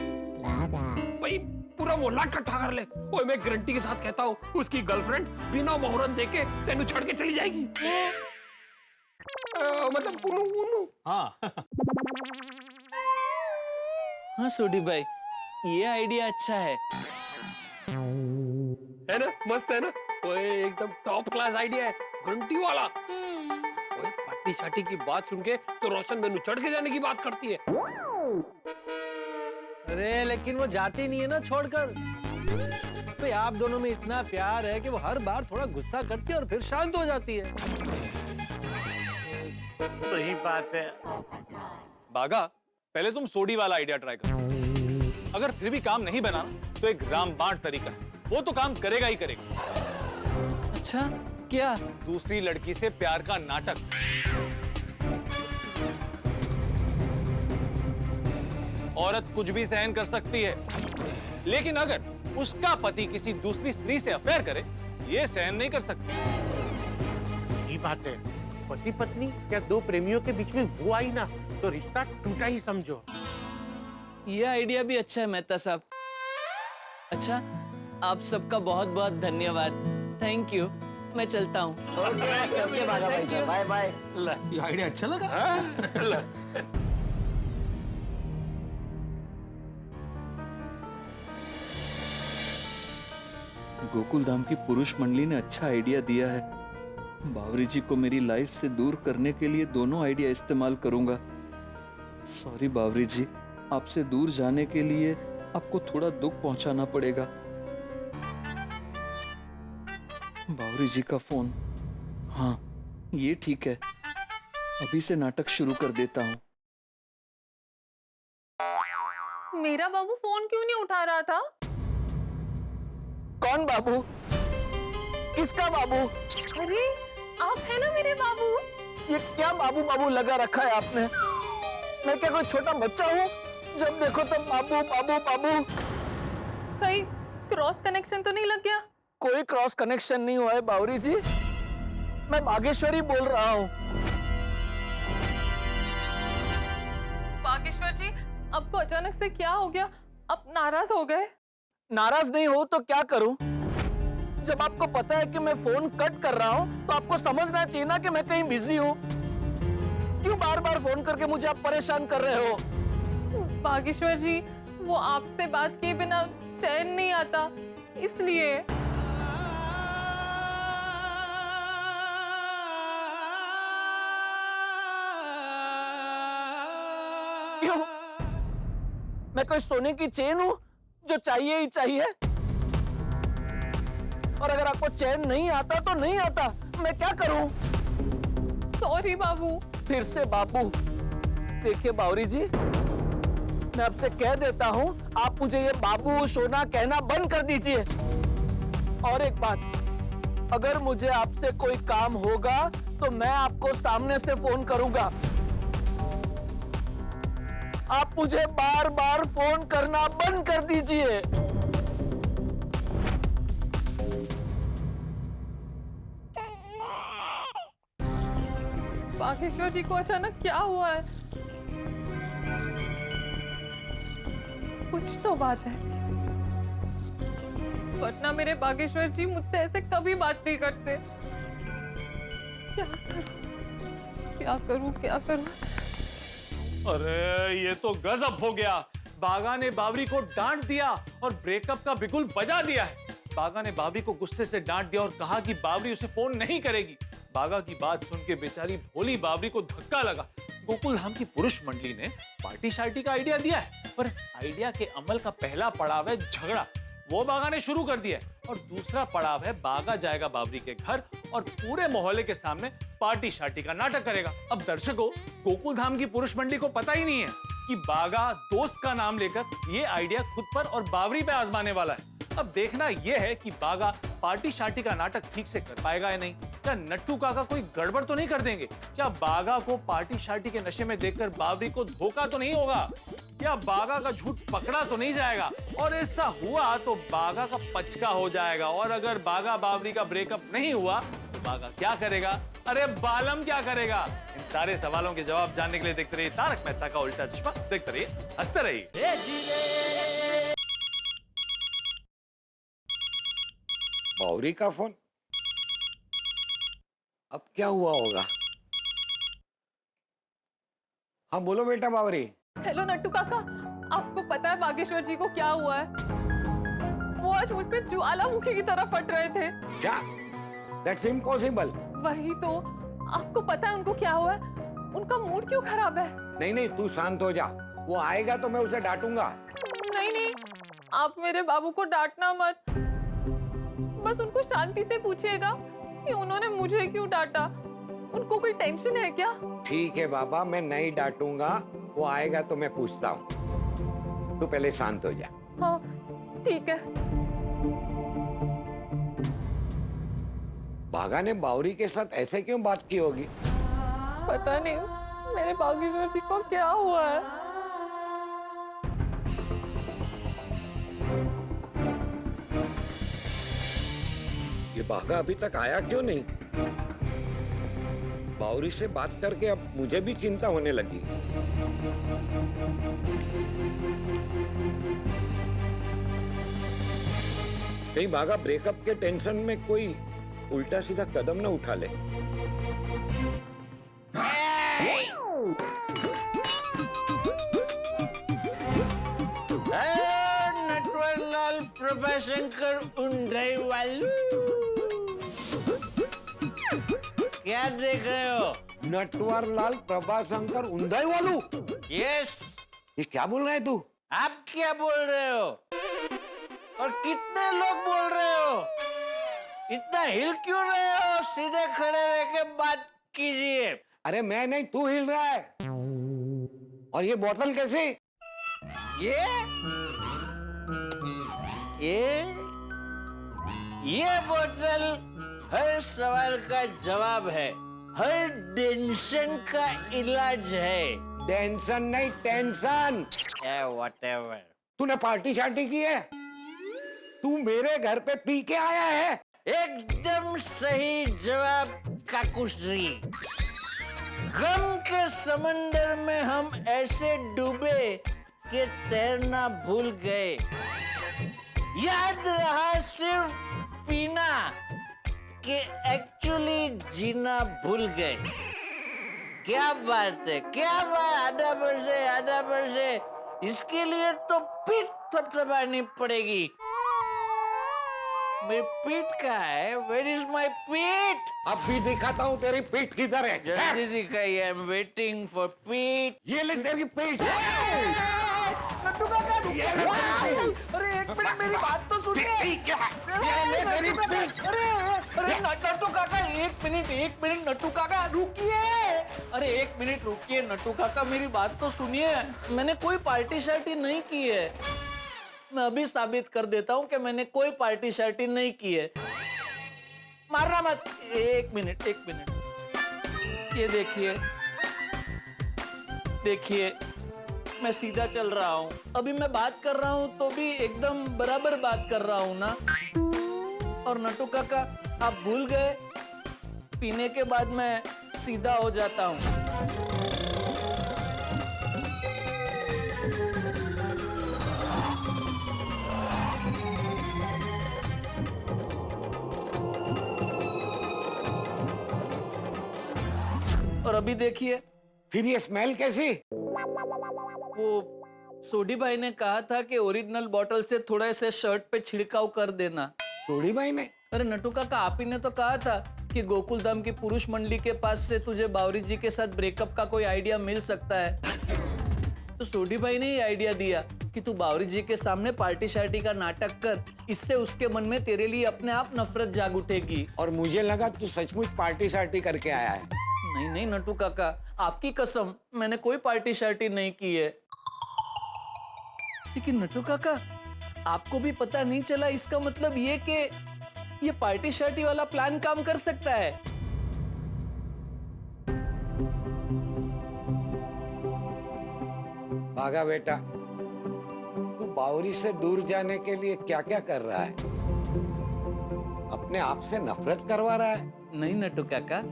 भाई पूरा मोहल्ला इकट्ठा कर ले। ओए मैं गारंटी के साथ कहता हूँ, उसकी गर्लफ्रेंड बिना मुहूर्त देके तेनू छड़ के चली जाएगी। मतलब उनु उनु। हाँ हाँ सोडी भाई, ये आइडिया अच्छा है ना? मस्त है ना? ओए एकदम टॉप क्लास आइडिया है, गारंटी वाला। ओए पार्टी शार्टी की बात सुन के तो रोशन मेनू चढ़ के जाने की बात करती है। अरे लेकिन वो जाती नहीं है ना छोड़कर। भाई आप दोनों में इतना प्यार है कि वो हर बार थोड़ा गुस्सा करती है और फिर शांत हो जाती है। सही बात है। बागा, पहले तुम सोडी वाला आइडिया ट्राई करो। अगर फिर भी काम नहीं बना तो एक रामबाण तरीका है, वो तो काम करेगा ही करेगा। अच्छा क्या? दूसरी लड़की से प्यार का नाटक। औरत कुछ भी सहन कर सकती है, लेकिन अगर उसका पति किसी दूसरी स्त्री से अफेयर करे, ये सहन नहीं कर सकती। ये बात है, पति पत्नी या दो प्रेमियों के बीच में वो आई ना तो रिश्ता टूटा ही समझो। ये आइडिया भी अच्छा है मेहता साहब। अच्छा, आप सबका बहुत बहुत धन्यवाद। थैंक यू, मैं चलता हूँ। Bye bye. ये आइडिया अच्छा लगा। गोकुल धाम की पुरुष मंडली ने अच्छा आइडिया दिया है। बावरी जी को मेरी लाइफ से दूर करने के लिए दोनों आइडिया इस्तेमाल करूंगा। सॉरी बावरी जी, आपसे दूर जाने के लिए आपको थोड़ा दुख पहुंचाना पड़ेगा। बावरी जी का फोन। हाँ, ये ठीक है, अभी से नाटक शुरू कर देता हूँ। मेरा बाबू फोन क्यों नहीं उठा रहा था? कौन बाबू? किसका बाबू? अरे आप है ना मेरे बाबू। ये क्या बाबू बाबू लगा रखा है आपने? मैं क्या कोई छोटा बच्चा हूँ? जब देखो तब बाबू बाबू बाबू। कहीं क्रॉस कनेक्शन तो नहीं लग गया? कोई क्रॉस कनेक्शन नहीं हुआ है बावरी जी। मैं बागेश्वरी बोल रहा हूँ। बागेश्वर जी, आपको अचानक से क्या हो गया? आप नाराज हो गए? नाराज नहीं हो तो क्या करूं? जब आपको पता है कि मैं फोन कट कर रहा हूं, तो आपको समझना चाहिए ना कि मैं कहीं बिजी हूं। क्यों बार बार फोन करके मुझे आप परेशान कर रहे हो? बागेश्वर जी, वो आपसे बात किए बिना चैन नहीं आता, इसलिए। क्यों? मैं कोई सोने की चेन हूं जो चाहिए ही चाहिए? और अगर आपको चैन नहीं आता तो नहीं आता, मैं क्या करूं? सॉरी बाबू। फिर से बाबू। देखिए बावरी जी, मैं आपसे कह देता हूं, आप मुझे ये बाबू सोना कहना बंद कर दीजिए। और एक बात, अगर मुझे आपसे कोई काम होगा तो मैं आपको सामने से फोन करूंगा। आप मुझे बार बार फोन करना बंद कर दीजिए। बागेश्वर जी को अचानक क्या हुआ है? कुछ तो बात है, वरना मेरे बागेश्वर जी मुझसे ऐसे कभी बात नहीं करते। क्या करूं, क्या करूं, क्या करूं? अरे ये तो गजब हो गया। बागा ने बावरी को डांट दिया और ब्रेकअप का बिगुल बजा दिया है। बागा ने बावरी को गुस्से से डांट दिया और कहा कि बावरी उसे फोन नहीं करेगी। बागा की बात सुन के बेचारी भोली बावरी को धक्का लगा। गोकुल धाम की पुरुष मंडली ने पार्टी शार्टी का आइडिया दिया है, पर इस आइडिया के अमल का पहला पड़ाव है झगड़ा। वो बागा ने शुरू कर दिया है और दूसरा पड़ाव है बागा जाएगा बावरी के घर और पूरे मोहल्ले के सामने पार्टी शार्टी का नाटक करेगा। अब दर्शकों, गोकुल धाम की पुरुष मंडली को पता ही नहीं है कि बागा दोस्त का नाम लेकर ये आइडिया खुद पर और बावरी पे आजमाने वाला है। अब देखना यह है कि बागा पार्टी शार्टी का नाटक ठीक से कर पाएगा या नहीं। क्या नट्टू काका कोई गड़बड़ तो नहीं कर देंगे? क्या बागा को पार्टी शार्टी के नशे में देखकर बावरी को धोखा तो नहीं होगा? क्या बागा का झूठ पकड़ा तो नहीं जाएगा? और ऐसा हुआ तो बागा का पचका हो जाएगा। और अगर बागा बावरी का ब्रेकअप नहीं हुआ तो बागा क्या करेगा? अरे बालम क्या करेगा? इन सारे सवालों के जवाब जानने के लिए देखते रहिए तारक मेहता का उल्टा चश्मा। देखते रहिए, हंसते रहिए। बावरी का फोन। अब क्या हुआ होगा? हाँ बोलो बेटा बावरी। हेलो नट्टू काका, आपको पता है बागेश्वर जी को क्या हुआ है? वो आज मुझ पे ज्वालामुखी की तरह फट रहे थे। क्या? That's impossible। वही तो, आपको पता है उनको क्या हुआ है? उनका मूड क्यों खराब है? नहीं नहीं, तू शांत हो जा। वो आएगा तो मैं उसे डांटूंगा। नहीं नहीं, आप मेरे बाबू को डांटना मत। बस उनको शांति से पूछिएगा कि उन्होंने मुझे क्यों डांटा। उनको कोई टेंशन है क्या? ठीक है बाबा, मैं नहीं डांटूंगा। वो आएगा तो मैं पूछता हूँ। तू पहले शांत हो जा। हाँ ठीक है। बागा ने बावरी के साथ ऐसे क्यों बात की होगी? पता नहीं मेरे बागेश्वर जी को क्या हुआ है। बागा अभी तक आया क्यों नहीं? बावरी से बात करके अब मुझे भी चिंता होने लगी। कहीं बागा ब्रेकअप के टेंशन में कोई उल्टा सीधा कदम न उठा ले। नटवरलाल प्रभाशंकर उंडई वालू, क्या देख रहे हो? नटवरलाल प्रभाशंकर उंडई वालू? यस। ये क्या बोल रहा है तू? आप क्या बोल रहे हो? और कितने लोग बोल रहे हो? इतना हिल क्यों रहे हो? सीधे खड़े रह के बात कीजिए। अरे मैं नहीं, तू हिल रहा है। और ये बोतल कैसे? ये बोतल हर सवाल का जवाब है, हर टेंशन का इलाज है। टेंशन नहीं, टेंशन। व्हाटएवर। तूने पार्टी शार्टी की है? तू मेरे घर पे पी के आया है? एकदम सही जवाब काकुश्री। गम के समंदर में हम ऐसे डूबे कि तैरना भूल गए। याद रहा सिर्फ पीना, कि एक्चुअली जीना भूल गए। क्या बात है, क्या बात। आधा बरसे इसके लिए तो पीठ थपथपानी पड़ेगी। मेरी पीठ कहाँ है? Where is my पीठ? अब भी दिखाता हूँ तेरी पीठ किधर है। जल्दी दिखाइए, I'm waiting for पीठ। ये ले तेरी पीठ। नट्टू काका, अरे एक मिनट मेरी बात तो सुनिए। अरे नट्टू काका, एक मिनट नट्टू काका रुकिए। अरे एक मिनट रुकिए नट्टू काका, मेरी बात तो सुनिए। मैंने कोई पार्टी शार्टी नहीं की है। मैं अभी साबित कर देता हूँ कि मैंने कोई पार्टी शार्टी नहीं की है। मारना मत। एक मिनट। ये देखिए मैं सीधा चल रहा हूँ। अभी मैं बात कर रहा हूँ तो भी एकदम बराबर बात कर रहा हूँ ना। और नट्टू काका आप भूल गए, पीने के बाद मैं सीधा हो जाता हूँ। और अभी देखिए। फिर ये स्मेल कैसी? वो सोडी भाई ने कहा था कि ओरिजिनल बोतल से थोड़ा से शर्ट पे छिड़काव कर देना। सोडी भाई ने? अरे नट्टू काका, आप ही ने तो कहा था कि गोकुल धाम की पुरुष मंडली के पास से तुझे बावरी जी के साथ ब्रेकअप का कोई आइडिया मिल सकता है। तो सोडी भाई ने ही आइडिया दिया कि तू बावरी जी के सामने पार्टी शार्टी का नाटक कर, इससे उसके मन में तेरे लिए अपने आप नफरत जाग उठेगी। और मुझे लगा तू सचमुच पार्टी शार्टी करके आया है। नहीं नट्टू काका, आपकी कसम, मैंने कोई पार्टी शार्टी नहीं की है। लेकिन नट्टू काका, आपको भी पता नहीं चला, इसका मतलब ये कि ये पार्टी शार्टी वाला प्लान काम कर सकता है। भागा बेटा, तू बावरी से दूर जाने के लिए क्या क्या कर रहा है? अपने आप से नफरत करवा रहा है? नहीं नट्टू काका,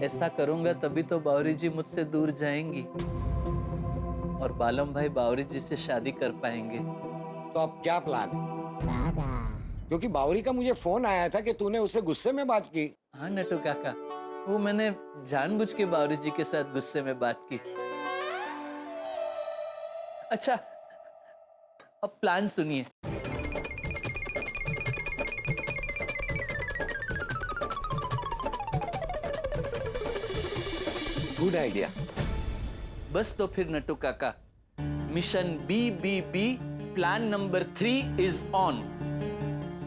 ऐसा करूंगा तभी तो बावरी जी मुझसे दूर जाएंगी और बालम भाई बावरी जी से शादी कर पाएंगे। तो अब क्या प्लान है? क्योंकि बावरी का मुझे फोन आया था कि तूने उससे गुस्से में बात की। हाँ नट्टू काका, वो मैंने जानबूझ के बावरी जी के साथ गुस्से में बात की। अच्छा, अब प्लान सुनिए। Good idea. बस तो फिर नट्टू काका, mission BBB plan number 3 is on.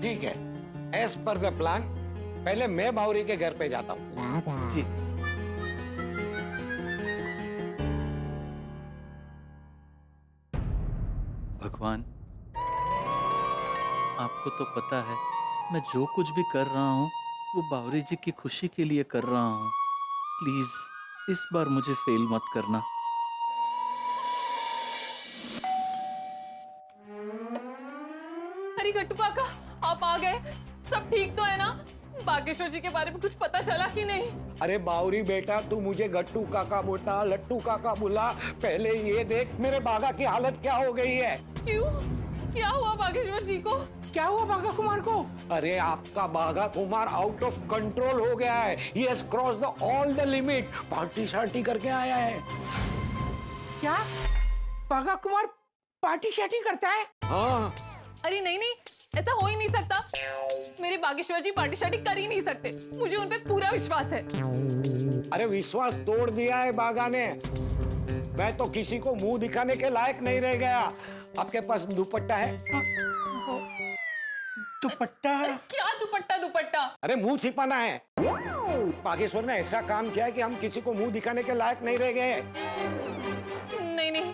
ठीक है, एज पर द प्लान पहले मैं बावरी के घर पे जाता हूँ। जी। भगवान, आपको तो पता है मैं जो कुछ भी कर रहा हूँ वो बावरी जी की खुशी के लिए कर रहा हूँ। प्लीज इस बार मुझे फेल मत करना। अरे गट्टू काका, आप आ गए। सब ठीक तो है ना? बागेश्वर जी के बारे में कुछ पता चला कि नहीं? अरे बावरी बेटा, तू मुझे गट्टू काका बोला, लट्टू काका बोला, पहले ये देख मेरे बागा की हालत क्या हो गई है। क्यों? क्या हुआ बागेश्वर जी को? क्या हुआ बागा कुमार को? अरे आपका बागा कुमार आउट ऑफ कंट्रोल हो गया है। He has crossed all the limit। Party शार्टी करके आया है। क्या बागा कुमार पार्टी शार्टी करता है? हाँ। अरे नहीं नहीं, ऐसा हो ही नहीं सकता। मेरे बागेश्वर जी पार्टी शार्टी कर ही नहीं सकते। मुझे उन पे पूरा विश्वास है। अरे विश्वास तोड़ दिया है बागा ने। मैं तो किसी को मुंह दिखाने के लायक नहीं रह गया। आपके पास दुपट्टा है? दुपट्टा? क्या दुपट्टा दुपट्टा? अरे मुंह छिपाना है। बागेश्वर ने ऐसा काम किया है कि हम किसी को मुंह दिखाने के लायक नहीं रह गए। नहीं नहीं,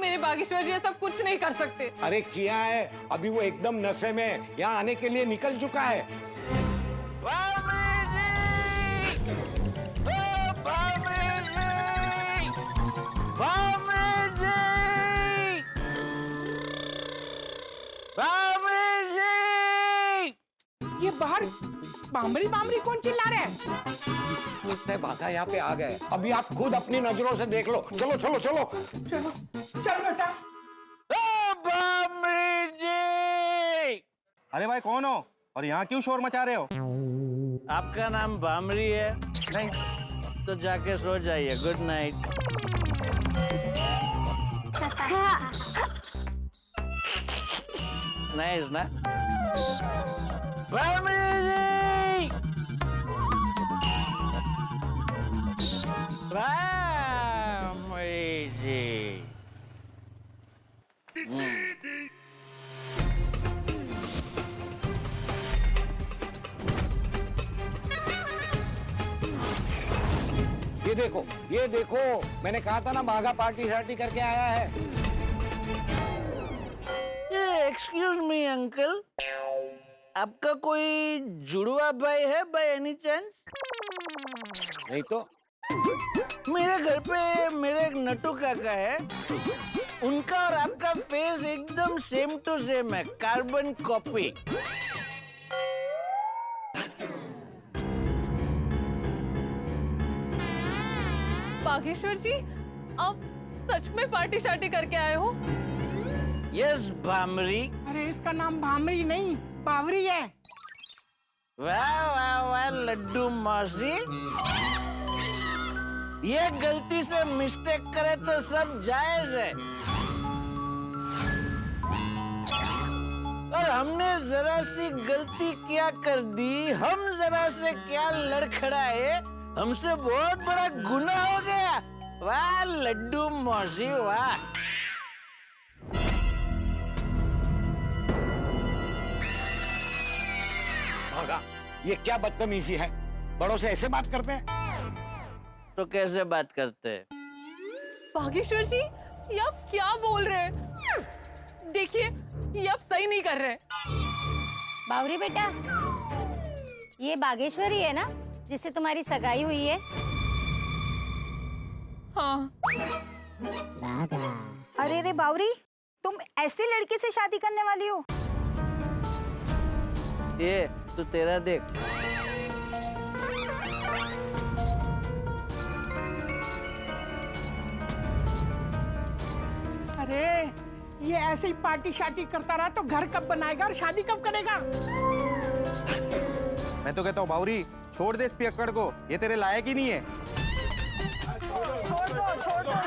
मेरे बागेश्वर जी ऐसा कुछ नहीं कर सकते। अरे किया है। अभी वो एकदम नशे में यहाँ आने के लिए निकल चुका है। ये बाहर बामरी बामरी कौन चिल्ला रहा है? लगता है बागा यहाँ पे आ गए। अभी आप खुद अपनी नजरों से देख लो। चलो चलो चलो चलो चल बेटा। बामरी जी! अरे भाई कौन हो और यहाँ क्यों शोर मचा रहे हो? आपका नाम बामरी है? नहीं। तो जाके सो जाइए। Good night. नाइस ना? बामरी जी! बामरी जी! ये देखो, मैंने कहा था ना बागा पार्टी शार्टी करके आया है। एक्सक्यूज मी अंकल, आपका कोई जुड़वा भाई है बाय एनी चांस? नहीं तो। मेरे घर पे मेरे एक नटू काका है, उनका और आपका फेस एकदम सेम टू सेम है, कार्बन कॉपी। बागेश्वर जी, आप सच में पार्टी शार्टी करके आए हो? यस बामरी। अरे इसका नाम बामरी नहीं बावरी है। वाह वाह वाह लड्डू मौसी, ये गलती से मिस्टेक करे तो सब जायज है, और हमने जरा सी गलती क्या कर दी, हम जरा से क्या लड़खड़ाए, हमसे बहुत बड़ा गुनाह हो गया। वाह लड्डू मौसी वाह। बागा, ये क्या बदतमीजी है? बड़ों से ऐसे बात करते हैं? तो कैसे बात करते हैं? बागेश्वर जी, ये आप क्या बोल रहे हैं? देखिए, ये आप सही नहीं कर रहे। बावरी बेटा, ये बागेश्वरी है ना जिससे तुम्हारी सगाई हुई है? हाँ। अरे रे बावरी, तुम ऐसे लड़के से शादी करने वाली हो? ये तू तेरा देख। अरे ये ऐसे ही पार्टी शार्टी करता रहा तो घर कब बनाएगा और शादी कब करेगा? मैं तो कहता हूँ बावरी, छोड़ दे इस पियक्कड़ को, ये तेरे लायक ही नहीं है। छोड़ दो।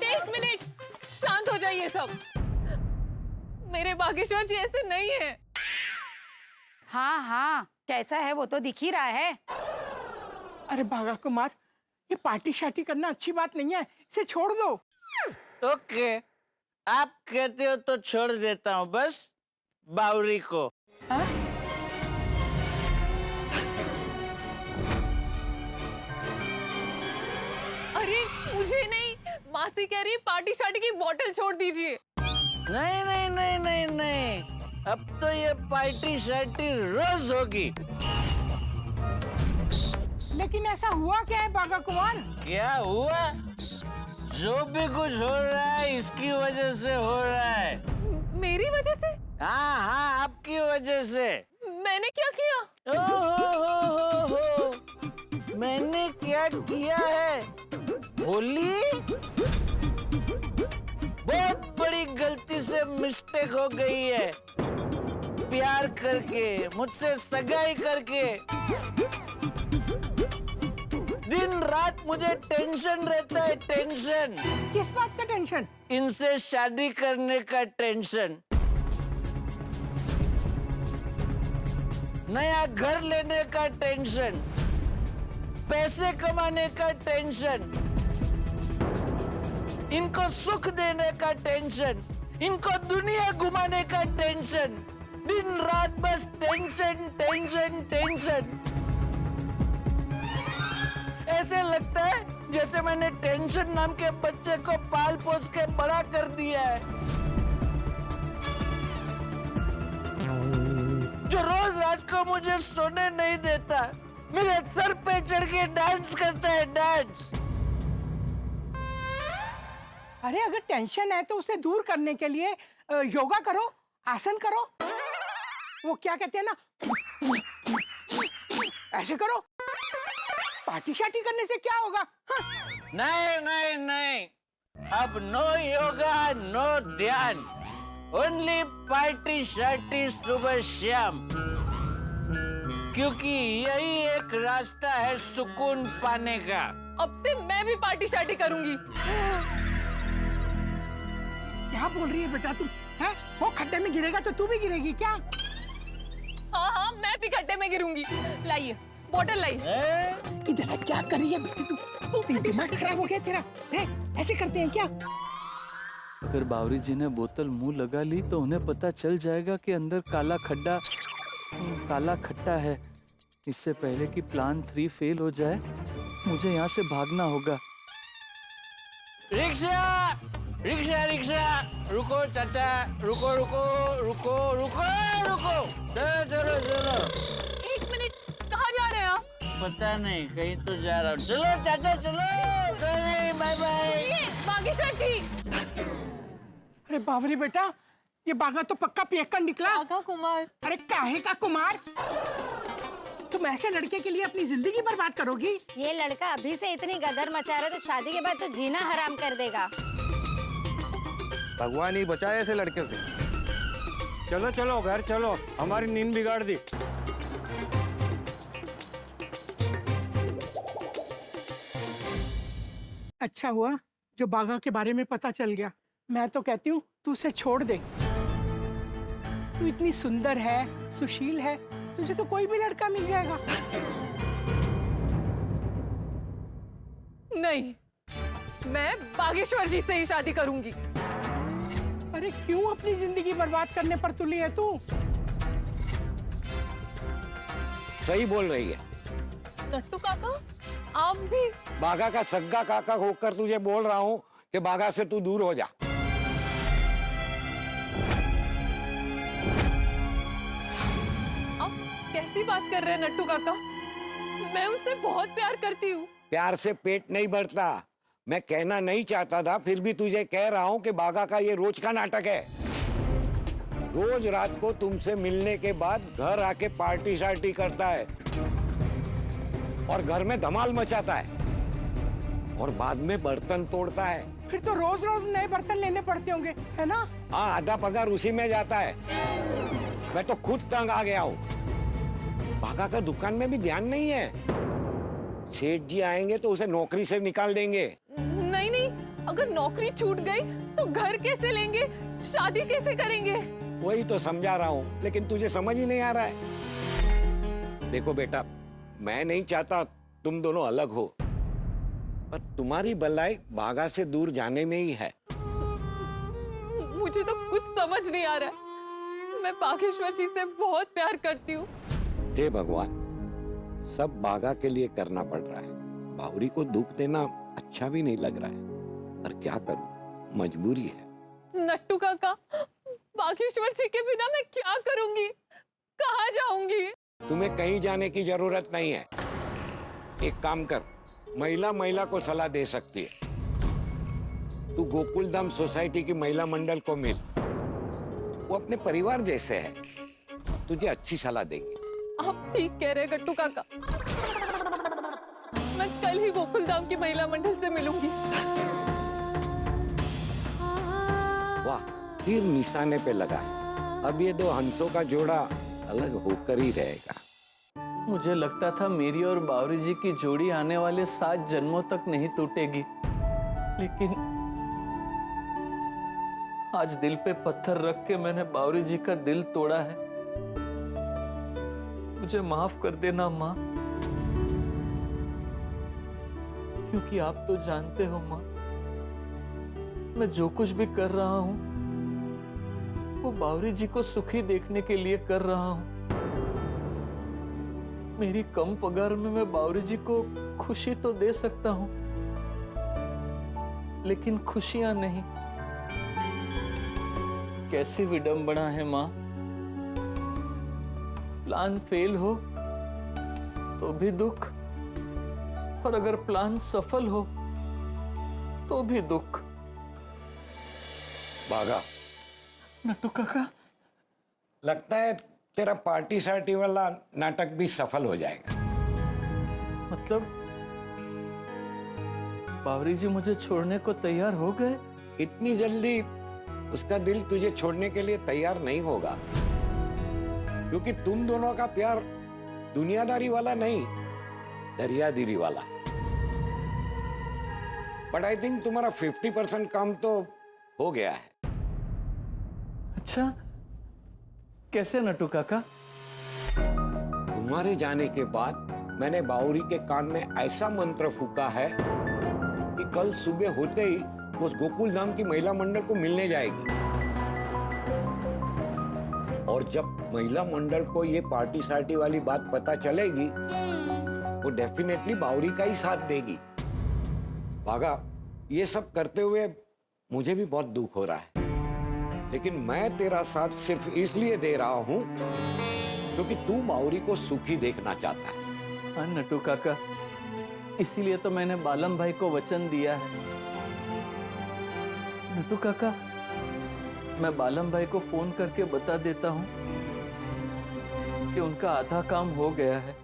एक मिनट, शांत हो जाइए सब। मेरे बागेश्वर जी ऐसे नहीं है। हाँ हाँ, कैसा है वो तो दिख ही रहा है। अरे बागा कुमार, ये पार्टी शार्टी करना अच्छी बात नहीं है, इसे छोड़ दो। ओके, आप कहते हो तो छोड़ देता हूँ, बस बावरी को। अरे मुझे नहीं, मासी कह रही है पार्टी शार्टी की बोतल छोड़ दीजिए। नहीं नहीं नहीं नहीं नहीं, अब तो ये पार्टी शार्टी रोज होगी। लेकिन ऐसा हुआ क्या है बागा कुमार? क्या हुआ? जो भी कुछ हो रहा है इसकी वजह से हो रहा है। मेरी वजह से? हाँ हाँ, आपकी वजह से। मैंने क्या किया? हो। मैंने क्या किया है? होली? बहुत बड़ी गलती से मिस्टेक हो गई है। प्यार करके, मुझसे सगाई करके दिन रात मुझे टेंशन रहता है, टेंशन। किस बात का टेंशन? इनसे शादी करने का टेंशन, नया घर लेने का टेंशन, पैसे कमाने का टेंशन, इनको सुख देने का टेंशन, इनको दुनिया घुमाने का टेंशन। दिन रात बस टेंशन टेंशन टेंशन। ऐसे लगता है जैसे मैंने टेंशन नाम के बच्चे को पाल पोस के बड़ा कर दिया है, जो रोज रात को मुझे सोने नहीं देता, मेरे सर पे चढ़ के डांस करता है, डांस। अरे अगर टेंशन है तो उसे दूर करने के लिए योगा करो, आसन करो, वो क्या कहते हैं ना, ऐसे करो। पार्टी शार्टी करने से क्या होगा? हाँ। नहीं नहीं नहीं, अब नो योगा नो ध्यान, ओनली पार्टी शार्टी सुबह शाम, क्योंकि यही एक रास्ता है सुकून पाने का। अब से मैं भी पार्टी शार्टी करूंगी। क्या बोल रही है बेटा तू? है? वो खड्डे में गिरेगा तो तू भी गिरेगी क्या? हाँ हाँ, मैं भी खड्डे में गिरूंगी। लाइए बोतल लाइए। इधर क्या कर रही है बेटी तू? दिमाग खराब हो गया तेरा? ऐसे करते हैं क्या? अगर बावरी जी ने बोतल मुंह लगा ली तो उन्हें पता चल जाएगा कि अंदर काला खट्टा है। इससे पहले कि प्लान 3 फेल हो जाए, मुझे यहाँ से भागना होगा। रिक्शा रिक्शा रिक्शा, रुको चाचा, रुको रुको रुको रुको रुको, चलो चलो चलो। 1 मिनट, कहाँ जा रहे हैं आप? पता नहीं, कहीं तो जा रहा हूँ। चलो चाचा चलो, बाय बाय। बागेश्वर जी। अरे बावरी बेटा, ये बागा तो पक्का पियक्कड़ निकला। बागा कुमार। अरे काहे का कुमार? तुम ऐसे लड़के के लिए अपनी जिंदगी बर्बाद करोगी? ये लड़का अभी से इतनी गदर मचा रहा है तो शादी के बाद तो जीना हराम कर देगा। भगवान ही बचाए ऐसे लड़के से। चलो चलो घर चलो, हमारी नींद बिगाड़ दी। अच्छा हुआ जो बागा के बारे में पता चल गया। मैं तो कहती हूँ तू उसे छोड़ दे। तू इतनी सुंदर है, सुशील है, तुझे तो कोई भी लड़का मिल जाएगा। नहीं, मैं बागेश्वर जी से ही शादी करूंगी। अरे क्यों अपनी जिंदगी बर्बाद करने पर तुली है तू? सही बोल रही है। नट्टू काका, आप भी? बागा का सग्गा काका होकर तुझे बोल रहा हूँ कि बागा से तू दूर हो जा। आप कैसी बात कर रहे हैं नट्टू काका? मैं उनसे बहुत प्यार करती हूँ। प्यार से पेट नहीं भरता। मैं कहना नहीं चाहता था, फिर भी तुझे कह रहा हूँ कि बागा का ये रोज का नाटक है। रोज रात को तुमसे मिलने के बाद घर आके पार्टी शार्टी करता है और घर में धमाल मचाता है और बाद में बर्तन तोड़ता है। फिर तो रोज रोज नए बर्तन लेने पड़ते होंगे, है ना? हाँ, आधा पगार उसी में जाता है। मैं तो खुद तंग आ गया हूँ। बागा का दुकान में भी ध्यान नहीं है। सेठ जी आएंगे तो उसे नौकरी से निकाल देंगे। नहीं नहीं, अगर नौकरी छूट गई तो घर कैसे लेंगे, शादी कैसे करेंगे? वही तो समझा रहा हूँ, लेकिन तुझे समझ ही नहीं आ रहा है। देखो बेटा, मैं नहीं चाहता तुम दोनों अलग हो, पर तुम्हारी भलाई बागा से दूर जाने में ही है। मुझे तो कुछ समझ नहीं आ रहा है। मैं बागेश्वर जी से बहुत प्यार करती हूँ। हे भगवान, सब बागा के लिए करना पड़ रहा है। बावरी को दुख देना अच्छा भी नहीं लग रहा है, पर क्या करूं, मजबूरी है। नट्टू काका, बागेश्वर जी के बिना मैं क्या करूंगी, कहाँ जाऊंगी? तुम्हें कहीं जाने की जरूरत नहीं है। एक काम कर, महिला महिला को सलाह दे सकती है। तू गोकुलधाम सोसाइटी की महिला मंडल को मिल, वो अपने परिवार जैसे है, तुझे अच्छी सलाह देंगे। आप ठीक कह रहे गट्टू काका, मैं कल ही गोकुलधाम की महिला मंडल से मिलूंगी। वाह, तीर निशाने पे लगा। अब ये दो हंसों का जोड़ा अलग होकर ही रहेगा। मुझे लगता था मेरी और बावरी जी की जोड़ी आने वाले 7 जन्मों तक नहीं टूटेगी, लेकिन आज दिल पे पत्थर रख के मैंने बावरी जी का दिल तोड़ा है। मुझे माफ कर देना माँ, क्योंकि आप तो जानते हो माँ, मैं जो कुछ भी कर रहा हूं वो बावरी जी को सुखी देखने के लिए कर रहा हूं। मेरी कम पगार में मैं बावरी जी को खुशी तो दे सकता हूं, लेकिन खुशियां नहीं। कैसी विडंबना है मां, प्लान फेल हो तो भी दुख, और अगर प्लान सफल हो तो भी दुख। बागा, नट्टू काका, लगता है तेरा पार्टी सार्टी वाला नाटक भी सफल हो जाएगा। मतलब बावरी जी मुझे छोड़ने को तैयार हो गए? इतनी जल्दी उसका दिल तुझे छोड़ने के लिए तैयार नहीं होगा, क्योंकि तुम दोनों का प्यार दुनियादारी वाला नहीं, दरियादिली वाला। बट आई थिंक तुम्हारा 50% काम तो हो गया है। अच्छा, कैसे नट्टू काका? तुम्हारे जाने के बाद मैंने बावरी के कान में ऐसा मंत्र फूका है कि कल सुबह होते ही वो उस गोकुलधाम की महिला मंडल को मिलने जाएगी, और जब महिला मंडल को ये पार्टी सार्टी वाली बात पता चलेगी, वो डेफिनेटली बावरी का ही साथ देगी। भागा, ये सब करते हुए मुझे भी बहुत दुख हो रहा है, लेकिन मैं तेरा साथ सिर्फ इसलिए दे रहा हूं क्योंकि तू बावरी को सुखी देखना चाहता है। हाँ नट्टू काका, इसीलिए तो मैंने बालम भाई को वचन दिया है। नट्टू काका, मैं बालम भाई को फोन करके बता देता हूँ कि उनका आधा काम हो गया है।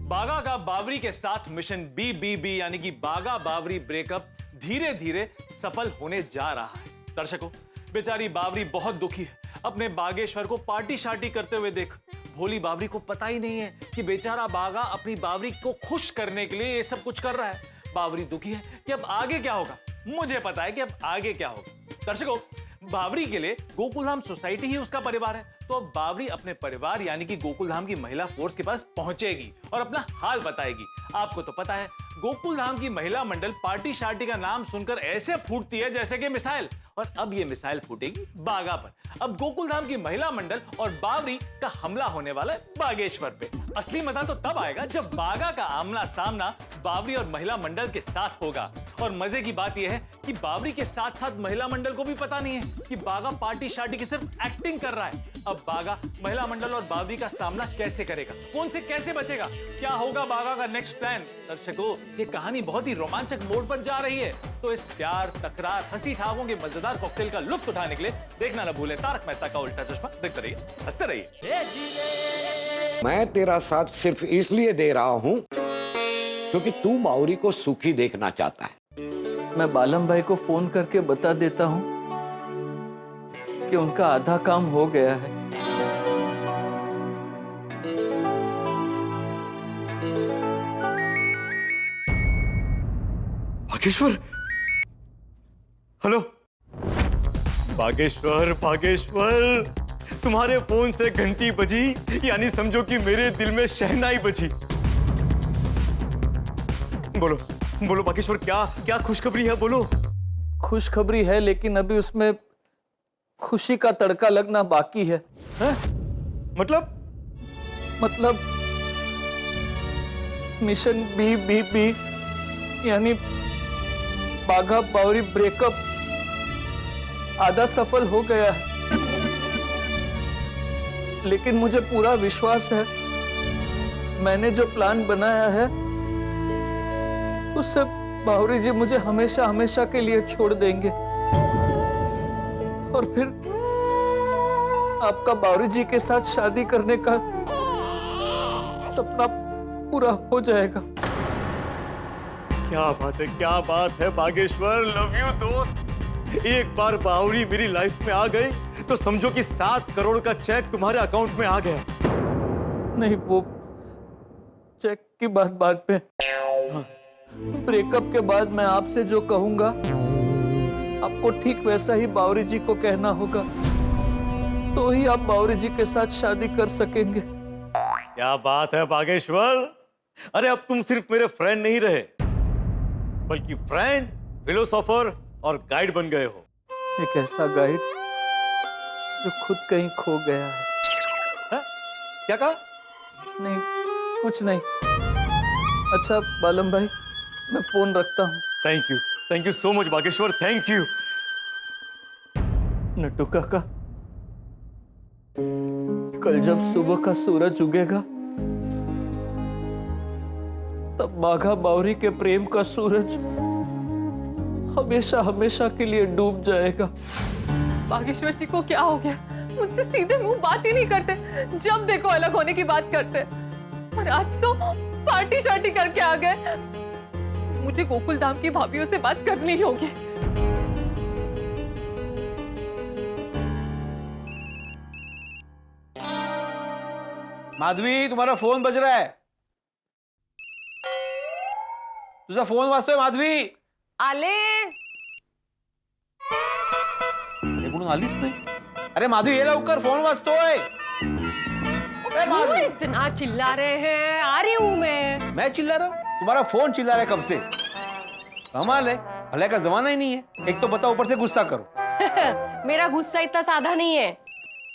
बागा का बावरी के साथ मिशन BBB यानी कि बागा बावरी ब्रेकअप धीरे धीरे सफल होने जा रहा है। दर्शकों, बेचारी बावरी बहुत दुखी है अपने बागेश्वर को पार्टी शार्टी करते हुए देख। भोली बावरी को पता ही नहीं है कि बेचारा बागा अपनी बावरी को खुश करने के लिए ये सब कुछ कर रहा है। बावरी दुखी है कि अब आगे क्या होगा। मुझे पता है कि अब आगे क्या होगा। दर्शकों, बावरी के लिए गोकुलधाम सोसाइटी ही उसका परिवार है, तो अब बावरी अपने परिवार यानी कि गोकुलधाम की महिला फोर्स के पास पहुंचेगी और अपना हाल बताएगी। आपको तो पता है, गोकुलधाम की महिला मंडल पार्टी शार्टी का नाम सुनकर ऐसे फूटती है जैसे कि मिसाइल, और अब ये मिसाइल फूटेगी बागा पर। अब गोकुलधाम की महिला मंडल और बावरी का हमला होने वाला है बागेश्वर पे। असली मजा तो तब आएगा जब बागा का आमना सामना बावरी और महिला मंडल के साथ होगा। और मजे की बात यह है कि बावरी के साथ साथ महिला मंडल को भी पता नहीं है कि बागा पार्टी शार्टी की सिर्फ एक्टिंग कर रहा है। अब बागा महिला मंडल और बावरी का सामना कैसे करेगा, कौन से कैसे बचेगा, क्या होगा बागा का नेक्स्ट प्लान? दर्शकों, ये कहानी बहुत ही रोमांचक मोड़ पर जा रही है, तो इस प्यार, तकरार, हंसी ठाकों के मजेदार कॉकटेल का लुत्फ उठाने के लिए देखना न भूलें तारक मेहता का उल्टा चश्मा। देखते रहिए, हंसते रहिए। मैं तेरा साथ सिर्फ इसलिए दे रहा हूं क्योंकि तू बावरी को सुखी देखना चाहता है। मैं बालम भाई को फोन करके बता देता हूँ कि उनका आधा काम हो गया है। बागेश्वर, हेलो बागेश्वर, बागेश्वर, तुम्हारे फोन से घंटी बजी, यानी समझो कि मेरे दिल में शहनाई बजी। बोलो बोलो बागेश्वर, क्या क्या खुशखबरी है, बोलो। खुशखबरी है, लेकिन अभी उसमें खुशी का तड़का लगना बाकी है। मतलब मिशन BBB यानी बागा बावरी ब्रेकअप आधा सफल हो गया है, लेकिन मुझे पूरा विश्वास है मैंने जो प्लान बनाया है उससे बावरी जी मुझे हमेशा हमेशा के लिए छोड़ देंगे और फिर आपका बावरी जी के साथ शादी करने का सपना पूरा हो जाएगा। क्या बात है बागेश्वर, लव यू दोस्त। एक बार बावरी मेरी लाइफ में आ गई तो समझो कि 7 करोड़ का चेक तुम्हारे अकाउंट में आ गया। नहीं, वो चेक की बात बाद में। ब्रेकअप के बाद मैं आपसे जो कहूंगा आपको ठीक वैसा ही बावरी जी को कहना होगा, तो ही आप बावरी जी के साथ शादी कर सकेंगे। क्या बात है बागेश्वर, अरे अब तुम सिर्फ मेरे फ्रेंड नहीं रहे बल्कि फ्रेंड, फिलोसोफर और गाइड बन गए हो। एक ऐसा गाइड जो खुद कहीं खो गया है। क्या कहा? नहीं, कुछ नहीं। अच्छा बालम भाई, मैं फोन रखता हूँ। Thank you so much Bageshwar, thank you. Nattu काका, कल जब सुबह का सूरज उगेगा तब बाघा बावरी के प्रेम का सूरज हमेशा हमेशा के लिए डूब जाएगा। बागेश्वर जी को क्या हो गया? मुझसे सीधे मुंह बात ही नहीं करते, जब देखो अलग होने की बात करते। और आज तो पार्टी शार्टी करके आ गए। मुझे गोकुल धाम की भाभीयों से बात करनी ही होगी। माधवी, तुम्हारा फोन बज रहा है। तुझा फोन वाजतोय माधवी। आले। म्हणून आलीच नाही। अरे माधवी, ये लवकर, फोन वाजतोय। क्यों इतना चिल्ला रहे हैं? आ रही हूं मैं चिल्ला रहा हूँ? तुम्हारा फोन चिल्ला रहा है कब से। कमाल है, भले का जमाना ही नहीं है। एक तो बताओ, ऊपर से गुस्सा करो। मेरा गुस्सा इतना सादा नहीं है।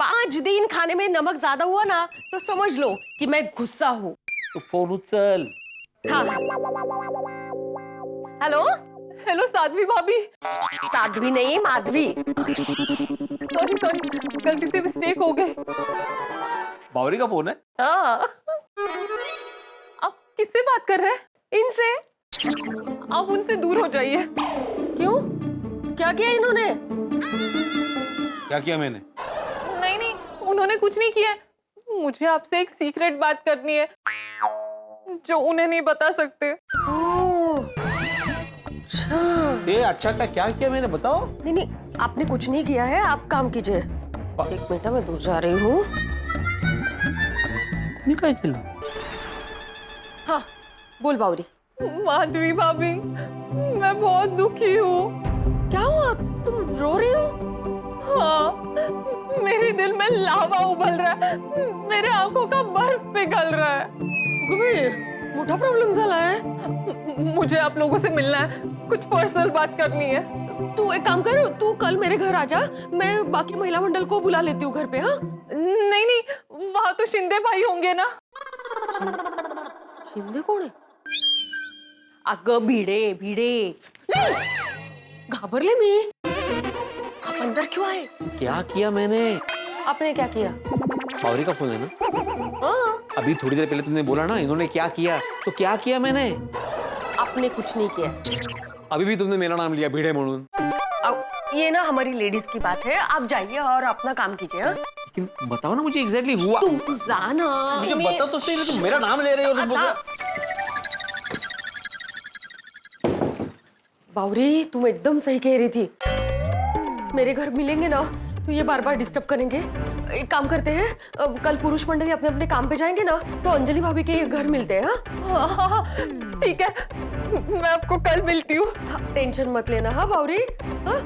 5 दिन खाने में नमक ज्यादा हुआ ना तो समझ लो कि मैं गुस्सा हूँ। तो फोन उचल। हाँ। हेलो हेलो साध्वी भाभी। साध्वी नहीं, माधवी। सॉरी, गलती से मिस्टेक हो गई। बावरी का फोन है? हाँ। आप किससे बात कर रहे हैं? इनसे। आप उनसे दूर हो जाइए। क्यों? क्या किया इन्होंने? क्या किया मैंने? नहीं, उन्होंने कुछ नहीं किया। मुझे आपसे एक सीक्रेट बात करनी है जो उन्हें नहीं बता सकते। अच्छा, क्या किया मैंने, बताओ। नहीं, आपने कुछ नहीं किया है। आप काम कीजिए। 1 मिनट, मैं दूर जा रही हूँ। हाँ, बोल बावरी। माधवी भाभी, मैं बहुत दुखी हूँ। क्या हुआ? तुम रो रही हो? हाँ, मेरे दिल में लावा उबल रहा है। मेरे आंखों का बर्फ पिघल रहा है। मोटा प्रॉब्लम झाला है। मुझे आप लोगों से मिलना है, कुछ पर्सनल बात करनी है। तू एक काम कर, तू कल मेरे घर आ जा। मैं बाकी महिला मंडल को बुला लेती हूँ घर पे। हाँ? नहीं, वहाँ तो शिंदे भाई होंगे ना। शिंदे कौन है? अगं भिडे। घाबरले मी। आप अंदर क्यों आए? क्या किया मैंने? आपने क्या किया? बावरी का फोन है ना? हाँ। अभी थोड़ी देर पहले तुमने बोला ना इन्होंने क्या किया, तो क्या किया मैंने? आपने कुछ नहीं किया। अभी भी तुमने मेरा नाम लिया भिड़े म्हणून। ये ना हमारी लेडीज की बात है। आप जाइए और अपना काम कीजिए। हाँ? लेकिन बताओ ना मुझे एग्जैक्टली हुआ। तुम जाना। मुझे बताओ तो सही, तुम मेरा नाम ले रहे हो। बावरी, तुम एकदम सही कह रही थी। मेरे घर मिलेंगे ना तो ये बार बार डिस्टर्ब करेंगे। एक काम करते हैं, कल पुरुष मंडली अपने अपने काम पे जाएंगे ना तो अंजलि भाभी के घर मिलते हैं। हाँ, ठीक है, मैं आपको कल मिलती हूँ। टेंशन मत लेना। हाँ बावरी? हाँ?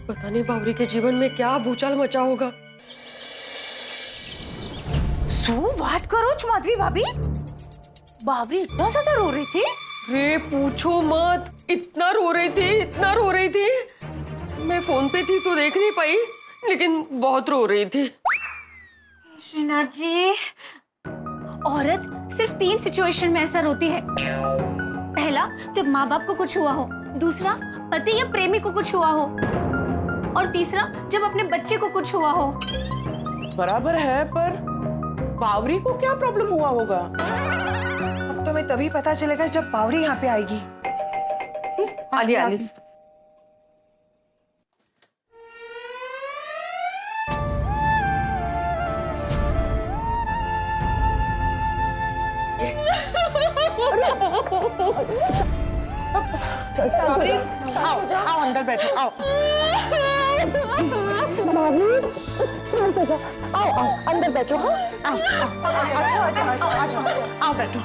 पता नहीं बावरी के जीवन में क्या भूचाल मचा होगा। बात करो माधवी भाभी। बावरी इतना ज्यादा रो रही थी? रे पूछो मत, इतना रो रही थी। मैं फोन पे थी तो देख नहीं पाई, लेकिन बहुत रो रही थी। श्रीनाथ जी, औरत सिर्फ 3 सिचुएशन में ऐसा रोती है। पहला, जब माँ बाप को कुछ हुआ हो। दूसरा, पति या प्रेमी को कुछ हुआ हो। और तीसरा, जब अपने बच्चे को कुछ हुआ हो। बराबर है, पर बावरी को क्या प्रॉब्लम हुआ होगा? अब तो हमें तभी पता चलेगा जब बावरी यहाँ पे आएगी। आलिए आलिए। बावरी, आओ आओ अंदर बैठो, आओ। आओ आओ अंदर बैठो। आओ आओ बैठो।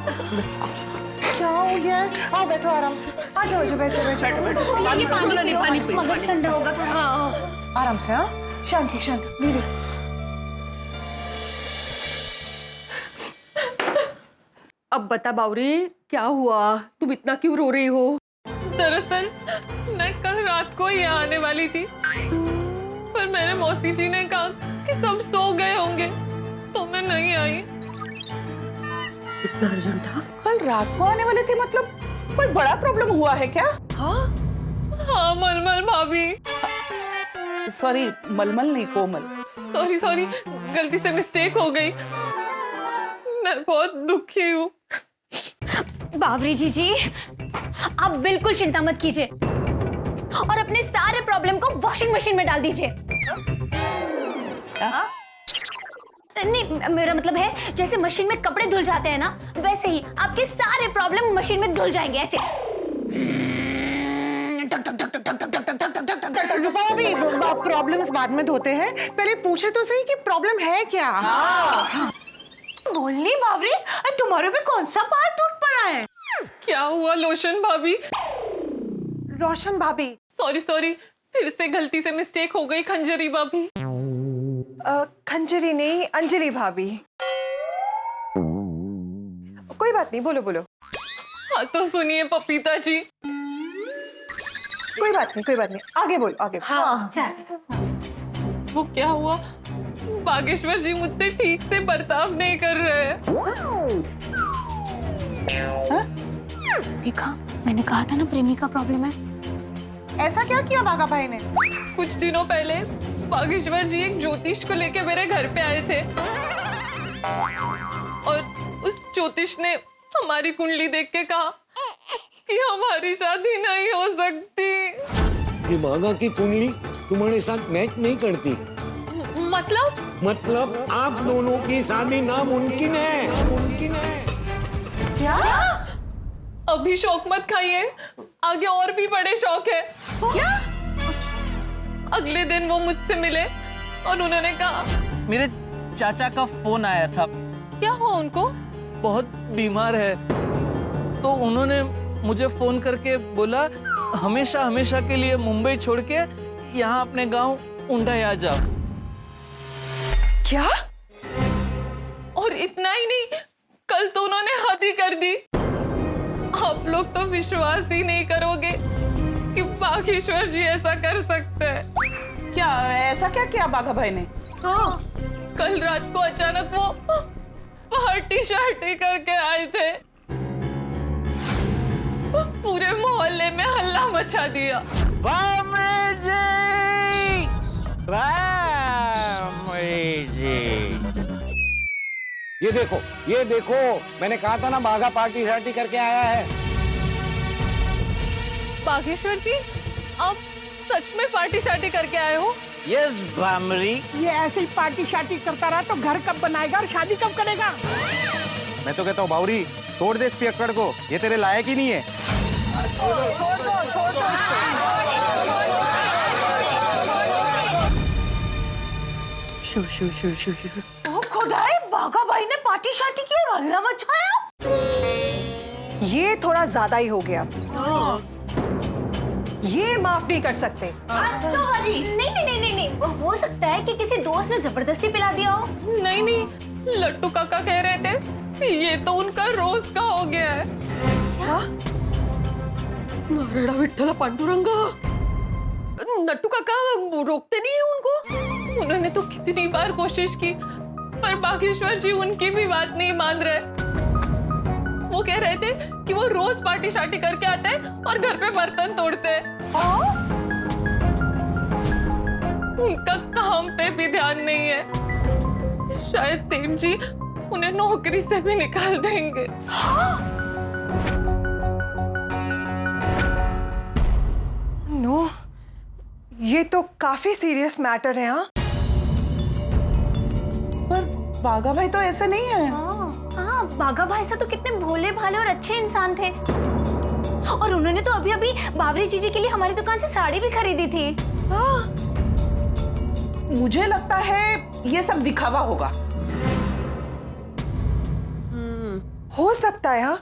क्या हो गया है? आओ बैठो आराम से। आ जाओ बैठो बैठो बैठो। पानी मगज ठंडा होगा थोड़ा। आराम से। हाँ शांति शांति धीरे। अब बता बावरी, क्या हुआ? तुम इतना क्यों रो रही हो? दरअसल मैं कल रात को यहाँ आने वाली थी, पर मेरे मौसी जी ने कहा कि सब सो गए होंगे, तो मैं नहीं आई। इतना अर्जेंट था? कल रात को आने वाले थे मतलब कोई बड़ा प्रॉब्लम हुआ है क्या? हाँ हाँ मलमल भाभी। सॉरी मलमल नहीं कोमल। सॉरी सॉरी, गलती से मिस्टेक हो गई। मैं बहुत दुखी हूँ। बावरी जी आप बिल्कुल चिंता मत कीजिए और अपने सारे प्रॉब्लम को वॉशिंग मशीन में डाल दीजिए। नहीं मेरा मतलब है जैसे मशीन में कपड़े धुल जाते हैं ना, वैसे ही आपके सारे प्रॉब्लम मशीन में धुल जाएंगे ऐसे। प्रॉब्लम्स बाद में धोते हैं, पहले पूछे तो सही कि प्रॉब्लम है क्या। हाँ। बोलनी बावरी, तुम्हारे पे कौन सा पार्ट टूट पड़ा है? क्या हुआ लोशन भाभी? रोशन भाभी। सॉरी सॉरी, फिर से गलती से मिस्टेक हो गई। खंजरी भाभी। खंजरी नहीं अंजलि भाभी। कोई बात नहीं, बोलो बोलो। हाँ तो सुनिए पपीता जी। कोई बात नहीं आगे बोलो आगे। हाँ वो क्या हुआ, बागेश्वर जी मुझसे ठीक से बर्ताव नहीं कर रहे हैं। देखा, मैंने कहा था ना प्रेमी का प्रॉब्लम है। ऐसा क्या किया बागा भाई ने? कुछ दिनों पहले बागेश्वर जी एक ज्योतिष को लेके मेरे घर पे आए थे और उस ज्योतिष ने हमारी कुंडली देख के कहा कि हमारी शादी नहीं हो सकती। ये बागा की कुंडली तुम्हारे साथ मैच नहीं करती। मतलब आप दोनों की शादी नामुमकिन है। क्या? अभी शौक मत खाइए, आगे और भी बड़े शौक है। क्या? अगले दिन वो मुझसे मिले और उन्होंने कहा। मेरे चाचा का फोन आया था। क्या हुआ उनको? बहुत बीमार है, तो उन्होंने मुझे फोन करके बोला हमेशा हमेशा के लिए मुंबई छोड़ के यहाँ अपने गांव उंडाई आ जाओ। क्या? और इतना ही नहीं, कल तो उन्होंने हद ही कर दी। आप लोग तो विश्वास ही नहीं करोगे कि बागेश्वर जी ऐसा कर सकते हैं। क्या ऐसा क्या किया बागा भाई ने? हाँ, कल रात को अचानक वो पार्टी शार्टी करके आए थे, पूरे मोहल्ले में हल्ला मचा दिया। ये देखो मैंने कहा था ना बागा पार्टी शार्टी करके आया है। बागेश्वर जी, आप सच में पार्टी शार्टी करके आए हो? यस भामरी। ये ऐसे ही पार्टी शार्टी करता रहा तो घर कब बनाएगा और शादी कब करेगा? मैं तो कहता हूँ बावरी, छोड़ दे इस पियक्कड़ को, ये तेरे लायक ही नहीं है। छोड़ दो। ओ खुदाई, बागा भाई ने पार्टी शार्टी की और हल्ला मचाया। ये थोड़ा ज्यादा ही हो गया। ये माफ नहीं कर सकते। नहीं, हो सकता है कि किसी दोस्त ने जबरदस्ती पिला दिया हो। नहीं, लट्टू काका कह रहे थे कि ये तो उनका रोज का हो गया है। नारायणा विठ्ठला पांडुरंगा, नट्टू काका रोकते नहीं है उनको। उन्होंने तो कितनी बार कोशिश की, पर बागेश्वर जी उनकी भी बात नहीं मान रहे। वो कह रहे थे कि वो रोज पार्टी शार्टी करके आते हैं और घर पे बर्तन तोड़ते हैं। उनका काम पे भी ध्यान नहीं है। शायद सेठ जी उन्हें नौकरी से भी निकाल देंगे। नो, ये तो काफी सीरियस मैटर है। हाँ, पर बागा भाई तो ऐसा नहीं है। हाँ, बागा भाई से तो कितने भोले भाले और अच्छे इंसान थे, और उन्होंने तो अभी अभी बावरी जीजी के लिए हमारी दुकान से साड़ी भी खरीदी थी। हाँ, मुझे लगता है ये सब दिखावा होगा। हो सकता है। हाँ,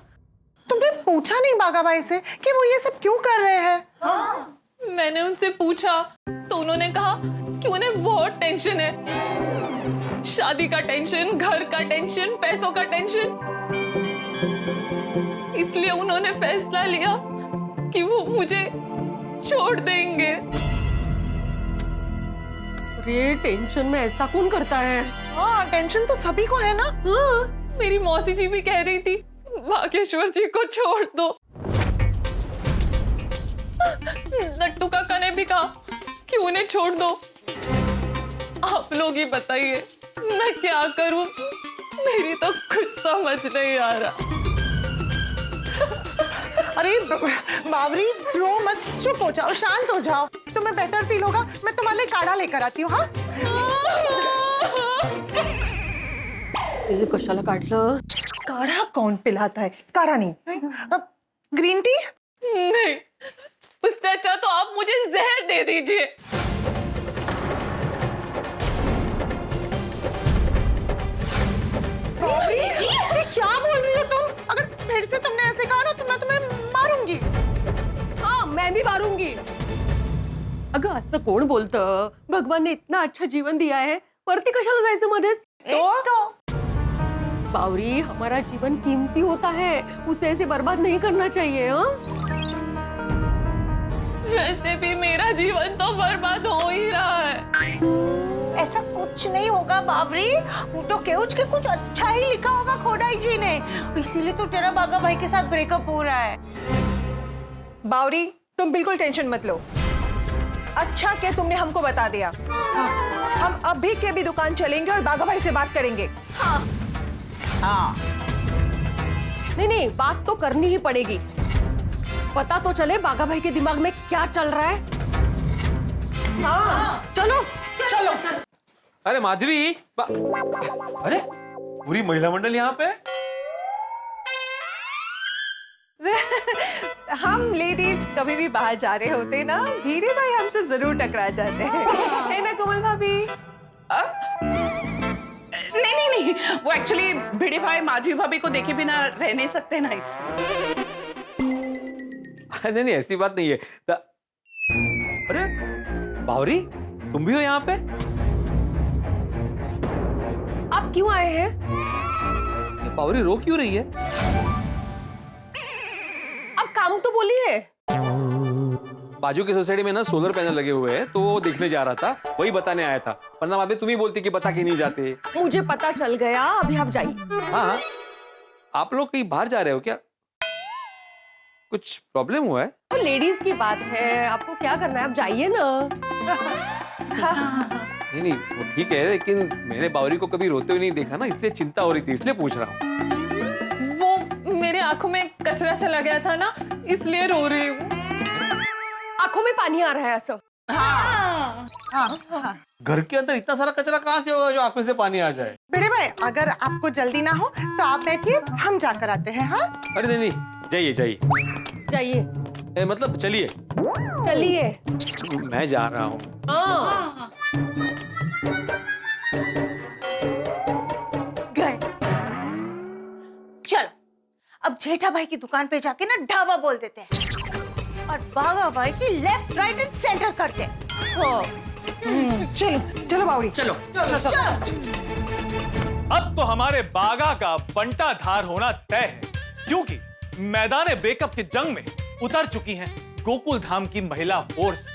तुमने पूछा नहीं बागा भाई से कि वो ये सब क्यों कर रहे हैं? हाँ, मैंने उनसे पूछा तो उन्होंने कहा कि उन्हें बहुत टेंशन है, शादी का टेंशन, घर का टेंशन, पैसों का टेंशन। इसलिए उन्होंने फैसला लिया कि वो मुझे छोड़ देंगे। अरे टेंशन में ऐसा कौन करता है? हाँ, टेंशन तो सभी को है ना। हाँ, मेरी मौसी जी भी कह रही थी भागेश्वर जी को छोड़ दो। नट्टू काका ने भी कहा कि उन्हें छोड़ दो। आप लोग ही बताइए मैं क्या करूं, मेरी तो कुछ समझ नहीं आ रहा। अरे बावरी, रो मत, चुप हो जाओ, शांत हो जाओ। तुम्हें बेटर फील होगा, मैं तुम्हारे लिए काढ़ा लेकर आती हूँ। हाँ, हे कशाला काढलं? काढ़ा कौन पिलाता है? काढ़ा नहीं, ग्रीन टी? नहीं, उससे अच्छा तो आप मुझे जहर दे दीजिए। जी, ये क्या बोल रही हो तुम? अगर फिर से तुमने ऐसे कहा ना तो मैं तुम्हें मारूंगी। हाँ, मैं भी मारूंगी। अगं असं कोण बोलतं? भगवानने इतना अच्छा जीवन दिया है, वरती कशाला जायचं मध्येच? तो बावरी, हमारा जीवन कीमती होता है, उसे ऐसे बर्बाद नहीं करना चाहिए। हाँ, वैसे भी मेरा जीवन तो बर्बाद हो ही रहा है। ऐसा कुछ नहीं होगा बावरी, वो तो केउच के कुछ अच्छा ही लिखा होगा खोडाई जी ने, इसीलिए तो तेरा बागा भाई के साथ ब्रेकअप हो रहा है। बावरी, तुम बिल्कुल टेंशन मत लो। अच्छा क्या तुमने हमको बता दिया। हम अभी के भी दुकान चलेंगे और बागा भाई से बात करेंगे। हाँ। हाँ। नहीं नहीं, बात तो करनी ही पड़ेगी। पता तो चले बागा भाई के दिमाग में क्या चल रहा है। हाँ, चलो चलो। अरे माधवी, अरे पूरी महिला मंडल यहाँ पे? हम लेडीज कभी भी बाहर जा रहे होते ना, भीड़े भाई हमसे जरूर टकरा जाते हैं, है ना कोमल भाभी? नहीं नहीं, वो एक्चुअली भिड़े भाई माधवी भाभी को देखे बिना रह नहीं सकते ना, इसलिए। नहीं नहीं, ऐसी बात नहीं है। अरे बावरी, तुम भी हो यहाँ पे? आप क्यों आए हैं? बावरी रो क्यों रही है? आप काम तो बोलिए। बाजू की सोसाइटी में ना सोलर पैनल लगे हुए हैं, तो वो देखने जा रहा था, वही बताने आया था। वरना बाद में तुम ही बोलती कि बता के नहीं जाते। मुझे पता चल गया, अभी आप जाइए। हाँ, आप लोग कहीं बाहर जा रहे हो क्या? कुछ प्रॉब्लम हुआ है? तो लेडीज की बात है, आपको क्या करना है, आप जाइए ना। नहीं नहीं, वो ठीक है, लेकिन मैंने बावरी को कभी रोते हुए नहीं देखा ना, इसलिए चिंता हो रही थी, इसलिए पूछ रहा हूँ। वो मेरे आंखों में कचरा चला गया था ना, इसलिए रो रही हूँ। आंखों में पानी आ रहा है ऐसा। हाँ, हाँ, हाँ। घर के अंदर इतना सारा कचरा कहाँ से होगा जो आंख में से पानी आ जाए? भिड़े भाई, अगर आपको जल्दी ना हो तो आप बैठिए, हम जाकर आते हैं। हाँ, अरे नहीं नहीं, जाइए जाइए जाइए। मतलब चलिए चलिए, मैं जा रहा हूँ। हाँ। गए। चल, अब जेठा भाई की दुकान पे जाके ना ढाबा बोल देते हैं और बागा भाई की लेफ्ट राइट एंड सेंटर करते हैं। हाँ। चलो चलो बावरी, चलो चलो चलो। अब तो हमारे बागा का बंटा धार होना तय है, क्योंकि मैदान ब्रेकअप की जंग में उतर चुकी हैं गोकुल धाम की महिला फोर्स।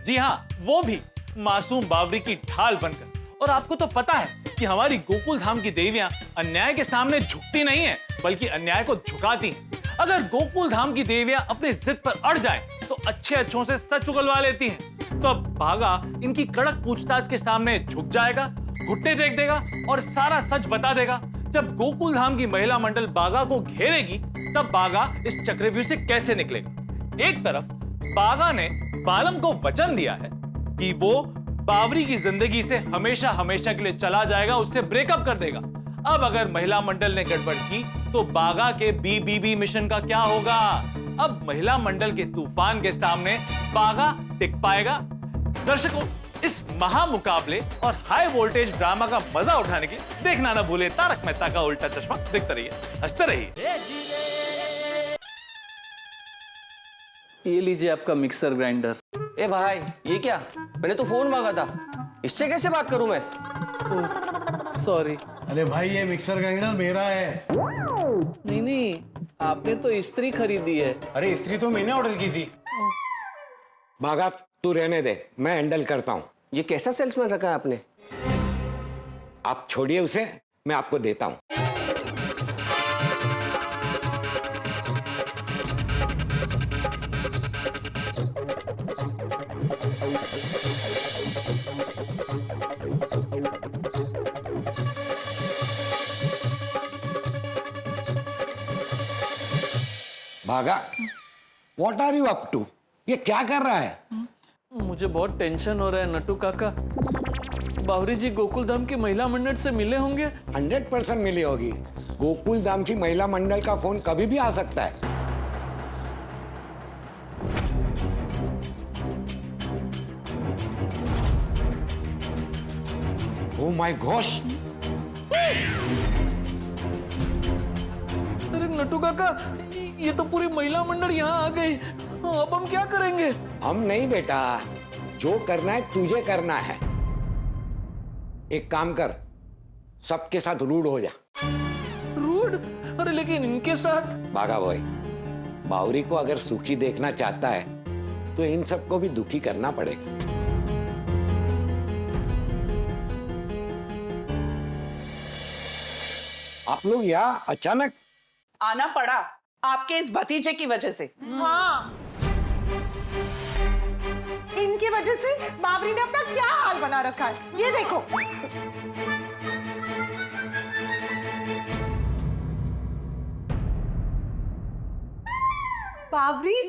जी हाँ, वो भी मासूम बावरी की ढाल बनकर। और आपको तो पता है कि हमारी गोकुल धाम की देवियां अन्याय के सामने झुकती नहीं है, बल्कि अन्याय को झुकाती हैं। अगर गोकुल धाम की देवियां अपनी जिद पर अड़ जाएं, तो अच्छे अच्छों से सच उगलवा लेती हैं। तो अब बागा इनकी कड़क पूछताछ के सामने झुक जाएगा, घुटने टेक देगा और सारा सच बता देगा। जब गोकुल धाम की महिला मंडल बागा को घेरेगी, तब बागा इस चक्रव्यूह से कैसे निकलेगा? एक तरफ बागा ने बालम को वचन दिया है कि वो बावरी की जिंदगी से हमेशा हमेशा के लिए चला जाएगा, उससे ब्रेकअप कर देगा। अब अगर महिला मंडल ने गड़बड़ की तो बागा के बीबीबी मिशन का क्या होगा? अब महिला मंडल के तूफान के सामने बागा टिक पाएगा? दर्शकों, इस महामुकाबले और हाई वोल्टेज ड्रामा का मजा उठाने के लिए देखना ना भूले तारक मेहता का उल्टा चश्मा। देखते रहिए, हंसते रहिए। ये लीजिए आपका मिक्सर ग्राइंडर। ए भाई, ये क्या? मैंने तो फोन मांगा था, इससे कैसे बात करूं मैं? सॉरी। अरे भाई, ये मिक्सर ग्राइंडर मेरा है। नहीं नहीं, आपने तो इस्त्री खरीदी है। अरे इस्त्री तो मैंने ऑर्डर की थी। बागा तू रहने दे, मैं हैंडल करता हूं। ये कैसा सेल्समैन रखा है आपने? आप छोड़िए उसे, मैं आपको देता हूं। बागा, what are you up to? ये क्या कर रहा है? मुझे बहुत टेंशन हो रहा है नटू काका। बावरी जी गोकुल धाम की महिला मंडल से मिले होंगे? 100% मिली होगी। गोकुल धाम की महिला मंडल का फोन कभी भी आ सकता है। Oh my gosh! अरे नटू काका, ये तो पूरी महिला मंडल यहाँ आ गई। अब हम क्या करेंगे? हम नहीं बेटा, जो करना है तुझे करना है। एक काम कर, सबके साथ रूड हो जा। रूड? अरे लेकिन इनके साथ? बागा भाई, बावरी को अगर सुखी देखना चाहता है तो इन सबको भी दुखी करना पड़ेगा। आप लोग यहाँ अचानक आना पड़ा आपके इस भतीजे की वजह से। हाँ, इनकी वजह से बाबरी ने अपना क्या हाल बना रखा है, ये देखो। बाबरी,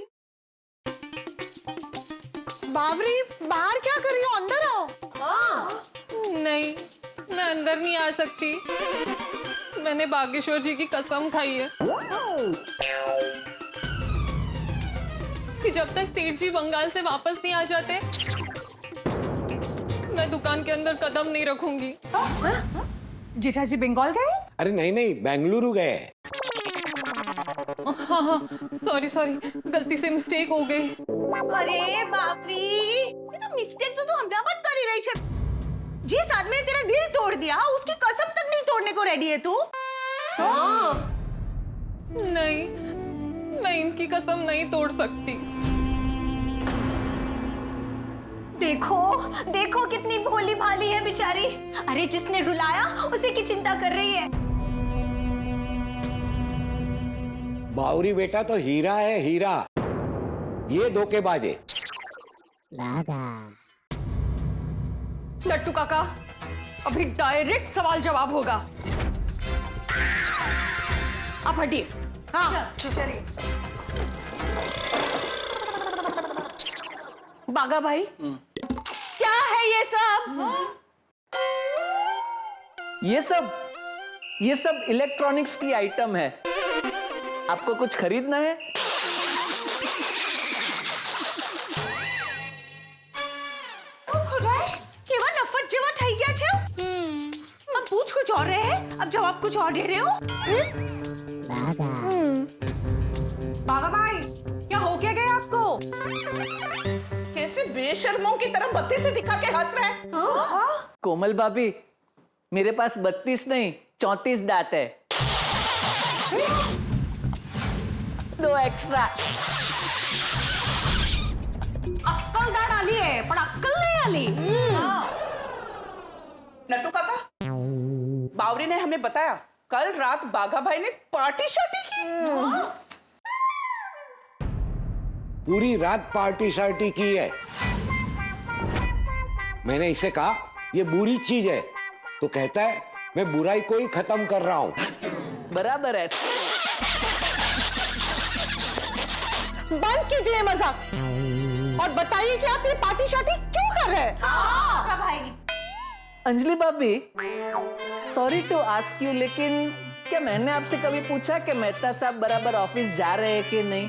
बाबरी बाहर क्या कर रही हो? अंदर आओ। हाँ। नहीं, मैं अंदर नहीं आ सकती। मैंने बागेश्वर जी की कसम खाई है कि जब तक सेठ जी बंगाल से वापस नहीं आ जाते, मैं दुकान के अंदर कदम नहीं रखूंगी। जेठा जी बंगाल गए? अरे नहीं नहीं, बेंगलुरु गए। हाँ हाँ, सॉरी सॉरी, गलती से मिस्टेक हो गई। अरे बापरी, ये तो मिस्टेक तो हमरा बन कर ही रही है। जिस आदमी ने तेरा दिल तोड़ दिया, उसकी कसम तक नहीं तोड़ने को रेडी है तू? नहीं, मैं इनकी कसम नहीं तोड़ सकती। देखो देखो कितनी भोली भाली है बेचारी। अरे जिसने रुलाया उसी की चिंता कर रही है। बावरी बेटा तो हीरा है, हीरा। ये धोखेबाज है। लट्टू काका, अभी डायरेक्ट सवाल जवाब होगा। आप हटिए। हाँ, चलिए। बागा भाई, क्या है ये सब? ये सब इलेक्ट्रॉनिक्स की आइटम है। आपको कुछ खरीदना है? हम पूछ कुछ और रहे हैं, अब जवाब कुछ और दे रहे हो। बागा भाई, क्या हो क्या गया आपको? कैसे बेशर्मों की तरह बत्ती से दिखा के हंस रहे हैं? कोमल भाभी, मेरे पास 32 नहीं 34 दांत है। 2 एक्स्ट्रा। अक्कल दाढ़ आली है, पर अक्कल नहीं आली। नट्टू काका, बावरी ने हमें बताया कल रात बाघा भाई ने पार्टी शार्टी की। पूरी रात पार्टी शार्टी की है। मैंने इसे कहा ये बुरी चीज है, तो कहता है मैं बुराई को ही खत्म कर रहा हूं। बराबर है। बंद कीजिए मजाक। और बताइए कि आप ये पार्टी शार्टी क्यों कर रहे हैं? हाँ भाई। अंजलि भाभी, सॉरी टू आस्क यू, लेकिन क्या मैंने आपसे कभी पूछा कि मेहता साहब बराबर ऑफिस जा रहे हैं कि नहीं?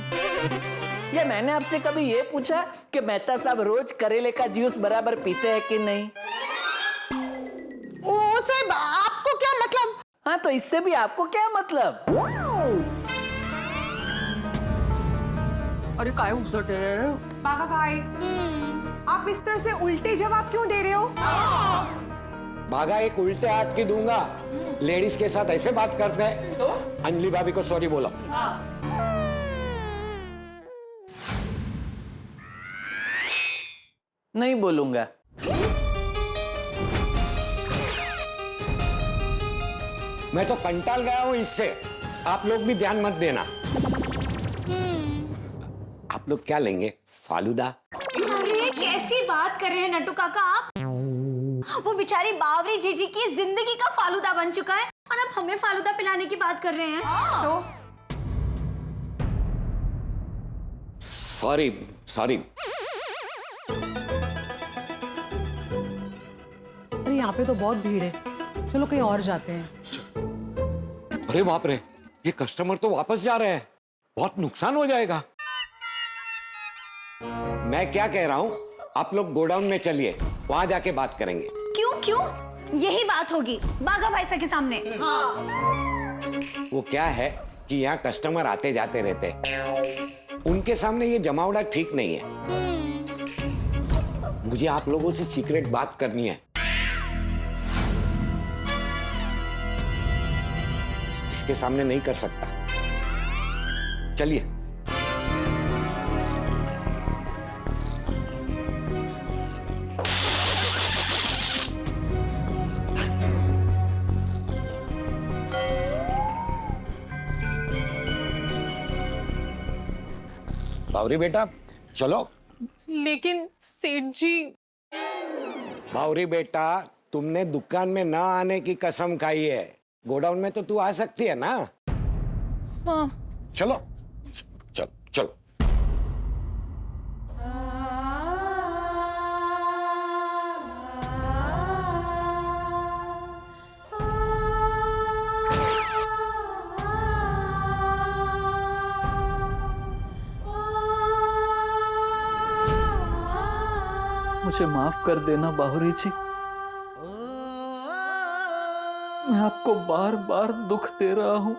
या मैंने आपसे कभी ये पूछा कि मेहता साहब रोज करेले का जूस बराबर पीते हैं कि नहीं? ओ साहब, आपको क्या मतलब? हाँ, तो इससे भी आपको क्या मतलब? अरे काय उद्धट है। बागा भाई, आप इस तरह से उल्टे जवाब क्यों दे रहे हो? भागा एक उल्टे हाथ की दूंगा। लेडीज के साथ ऐसे बात करते हैं तो? अंजलि भाभी को सॉरी बोलो। नहीं बोलूंगा। मैं तो कंटाल गया हूं इससे। आप लोग भी ध्यान मत देना। आप लोग क्या लेंगे? फालूदा? अरे कैसी बात कर रहे हैं नट्टू काका आप? वो बेचारी बावरी जीजी की जिंदगी का फालूदा बन चुका है और अब हमें फालूदा पिलाने की बात कर रहे हैं। तो सॉरी सॉरी। अरे यहाँ पे तो बहुत भीड़ है, चलो कहीं और जाते हैं। अरे बाप रे, ये कस्टमर तो वापस जा रहे हैं, बहुत नुकसान हो जाएगा। मैं क्या कह रहा हूं, आप लोग गोडाउन में चलिए, वहां जाके बात करेंगे। क्यों? यही बात होगी बागा भाई साहब के सामने। वो क्या है कि यहाँ कस्टमर आते जाते रहते हैं, उनके सामने ये जमावड़ा ठीक नहीं है। मुझे आप लोगों से सीक्रेट बात करनी है। इसके सामने नहीं कर सकता। चलिए। बावरी बेटा चलो। लेकिन सेठ जी। बावरी बेटा, तुमने दुकान में ना आने की कसम खाई है, गोडाउन में तो तू आ सकती है ना? हाँ। चलो चलो चलो। मुझे माफ कर देना बाहुरी जी, मैं आपको बार बार दुख दे रहा हूं।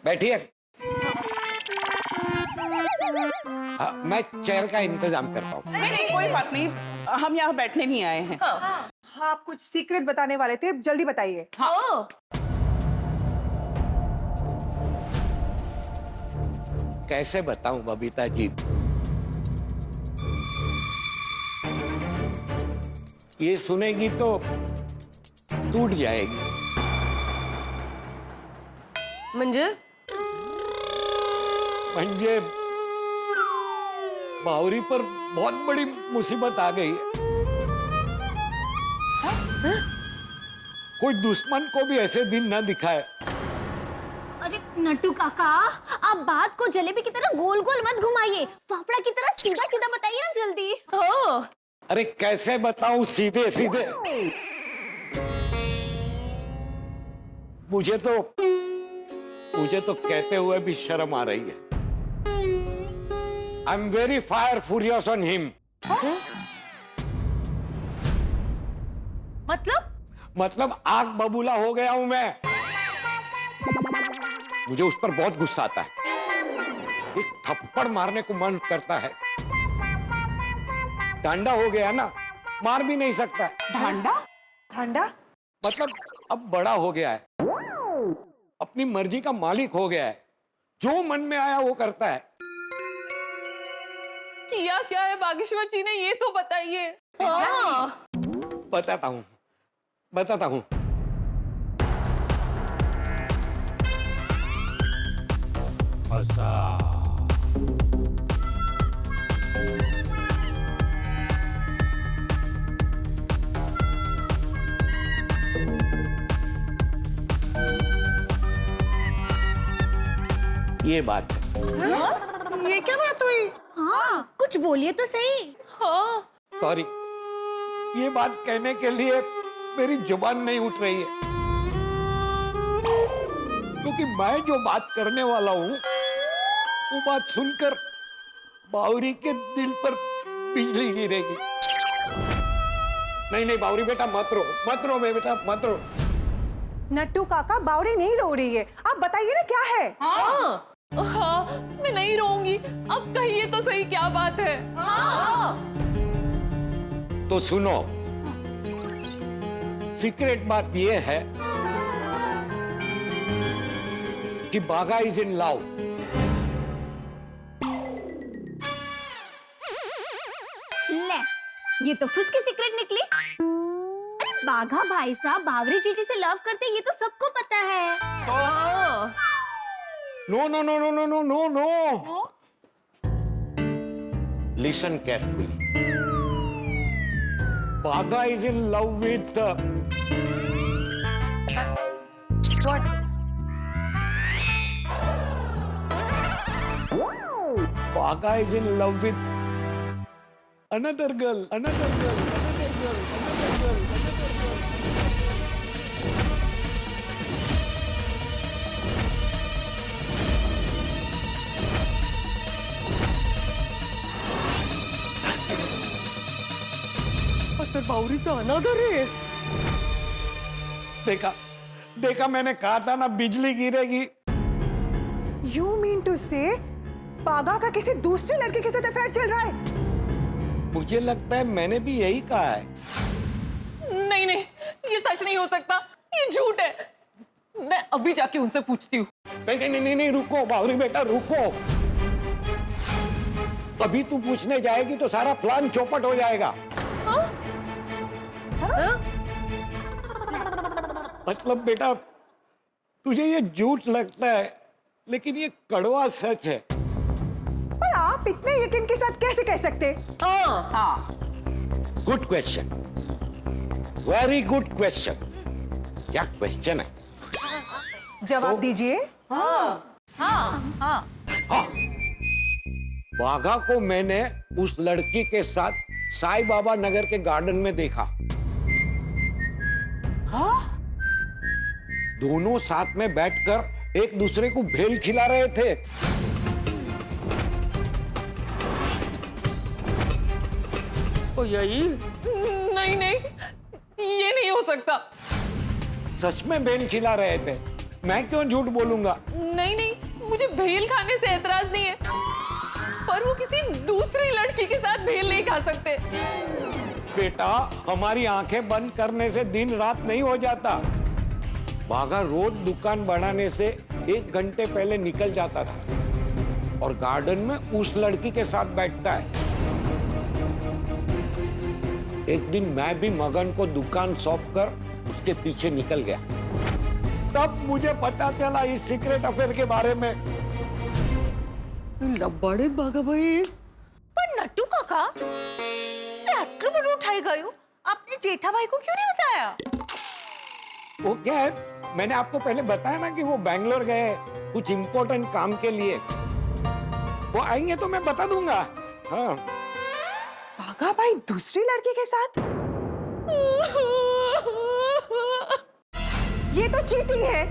बैठिए। मैं चेयर का इंतजाम करता हूँ। नहीं, कोई बात नहीं, हम यहाँ बैठने नहीं आए हैं। हाँ, आप कुछ सीक्रेट बताने वाले थे, जल्दी बताइए। हाँ। कैसे बताऊं बबीता जी? ये सुनेगी तो टूट जाएगी। म्हणजे बावरी पर बहुत बड़ी मुसीबत आ गई है। कोई दुश्मन को भी ऐसे दिन ना दिखाए। अरे नट्टू काका, आप बात को जलेबी की तरह गोल गोल मत घुमाइए, फाफड़ा की तरह सीधा सीधा बताइए ना जल्दी। हो। अरे कैसे बताऊं सीधे सीधे? मुझे तो कहते हुए भी शर्म आ रही है। I am very fire furious on him. मतलब आग बबूला हो गया हूं मैं। मुझे उस पर बहुत गुस्सा आता है। एक थप्पड़ मारने को मन करता है। डांडा हो गया ना, मार भी नहीं सकता। डांडा? मतलब अब बड़ा हो गया है, अपनी मर्जी का मालिक हो गया है, जो मन में आया वो करता है। किया क्या है बागेश्वर जी ने, ये तो बताइए। हाँ। बताता हूँ। ये बात है। ये क्या बात हुई? हाँ, कुछ बोलिए तो सही। हाँ। सॉरी, ये बात कहने के लिए मेरी जुबान नहीं उठ रही है, क्योंकि मैं जो बात करने वाला हूं वो बात सुनकर बावरी के दिल पर बिजली गिरेगी। नहीं नहीं बावरी बेटा मत रो बेटा मत रो। नट्टू काका, बावरी नहीं रो रही है, आप बताइए ना क्या है? हाँ, मैं नहीं रोऊंगी। अब कहिए तो सही क्या बात है? तो सुनो, सीक्रेट बात यह है कि बागा इज इन लव। ले, ये तो फुसकी सीक्रेट निकली। अरे बाघा भाई साहब बावरी जीजी से लव करते, ये तो सबको पता है। हाँ। No no no no no no no no, listen carefully. Baga is in love with What? Baga is in love with another girl, another girl, another girl, another girl, another girl. तर बावरीचा अनादर आहे। देखा मैंने कहा था ना बिजली गिरेगी। You mean to say बागा का किसी दूसरे लड़के के साथ अफेयर चल रहा है? मुझे लगता है मैंने भी यही कहा है। नहीं नहीं, ये सच नहीं हो सकता, ये झूठ है। मैं अभी जाके उनसे पूछती हूँ। नहीं नहीं नहीं नहीं, रुको बावरी बेटा रुको। अभी तू पूछने जाएगी तो सारा प्लान चौपट हो जाएगा। मतलब बेटा तुझे ये झूठ लगता है, लेकिन ये कड़वा सच है। पर आप इतने यकीन के साथ कैसे कह सकते? हाँ। Good question, very good question. क्या क्वेश्चन है? जवाब दीजिए। हाँ हाँ हाँ। बाघा को मैंने उस लड़की के साथ साई बाबा नगर के गार्डन में देखा। हाँ? दोनों साथ में बैठकर एक दूसरे को भेल खिला रहे थे। ओ यही? नहीं नहीं, ये नहीं हो सकता। सच में भेल खिला रहे थे, मैं क्यों झूठ बोलूंगा? नहीं नहीं, मुझे भेल खाने से एतराज नहीं है, पर वो किसी दूसरी लड़की के साथ भेल नहीं खा सकते। बेटा हमारी आंखें बंद करने से दिन रात नहीं हो जाता। बाघा रोज दुकान बढ़ाने से 1 घंटे पहले निकल जाता था और गार्डन में उस लड़की के साथ बैठता है। एक दिन मैं भी मगन को दुकान सौंप कर उसके पीछे निकल गया। तब मुझे पता चला इस सीक्रेट अफेयर के बारे में। लब्बाड़े बागा भाई। पर नट्टू काका, आटલું બધું ઉઠાઈ ગયું, आपने जेठा भाई को क्यों नहीं बताया? वो क्या है, मैंने आपको पहले बताया ना कि वो बैंगलोर गए कुछ इम्पोर्टेंट काम के लिए। वो आएंगे तो मैं बता दूंगा। हाँ। बागा भाई दूसरी लड़की के साथ? ये तो चीटिंग है।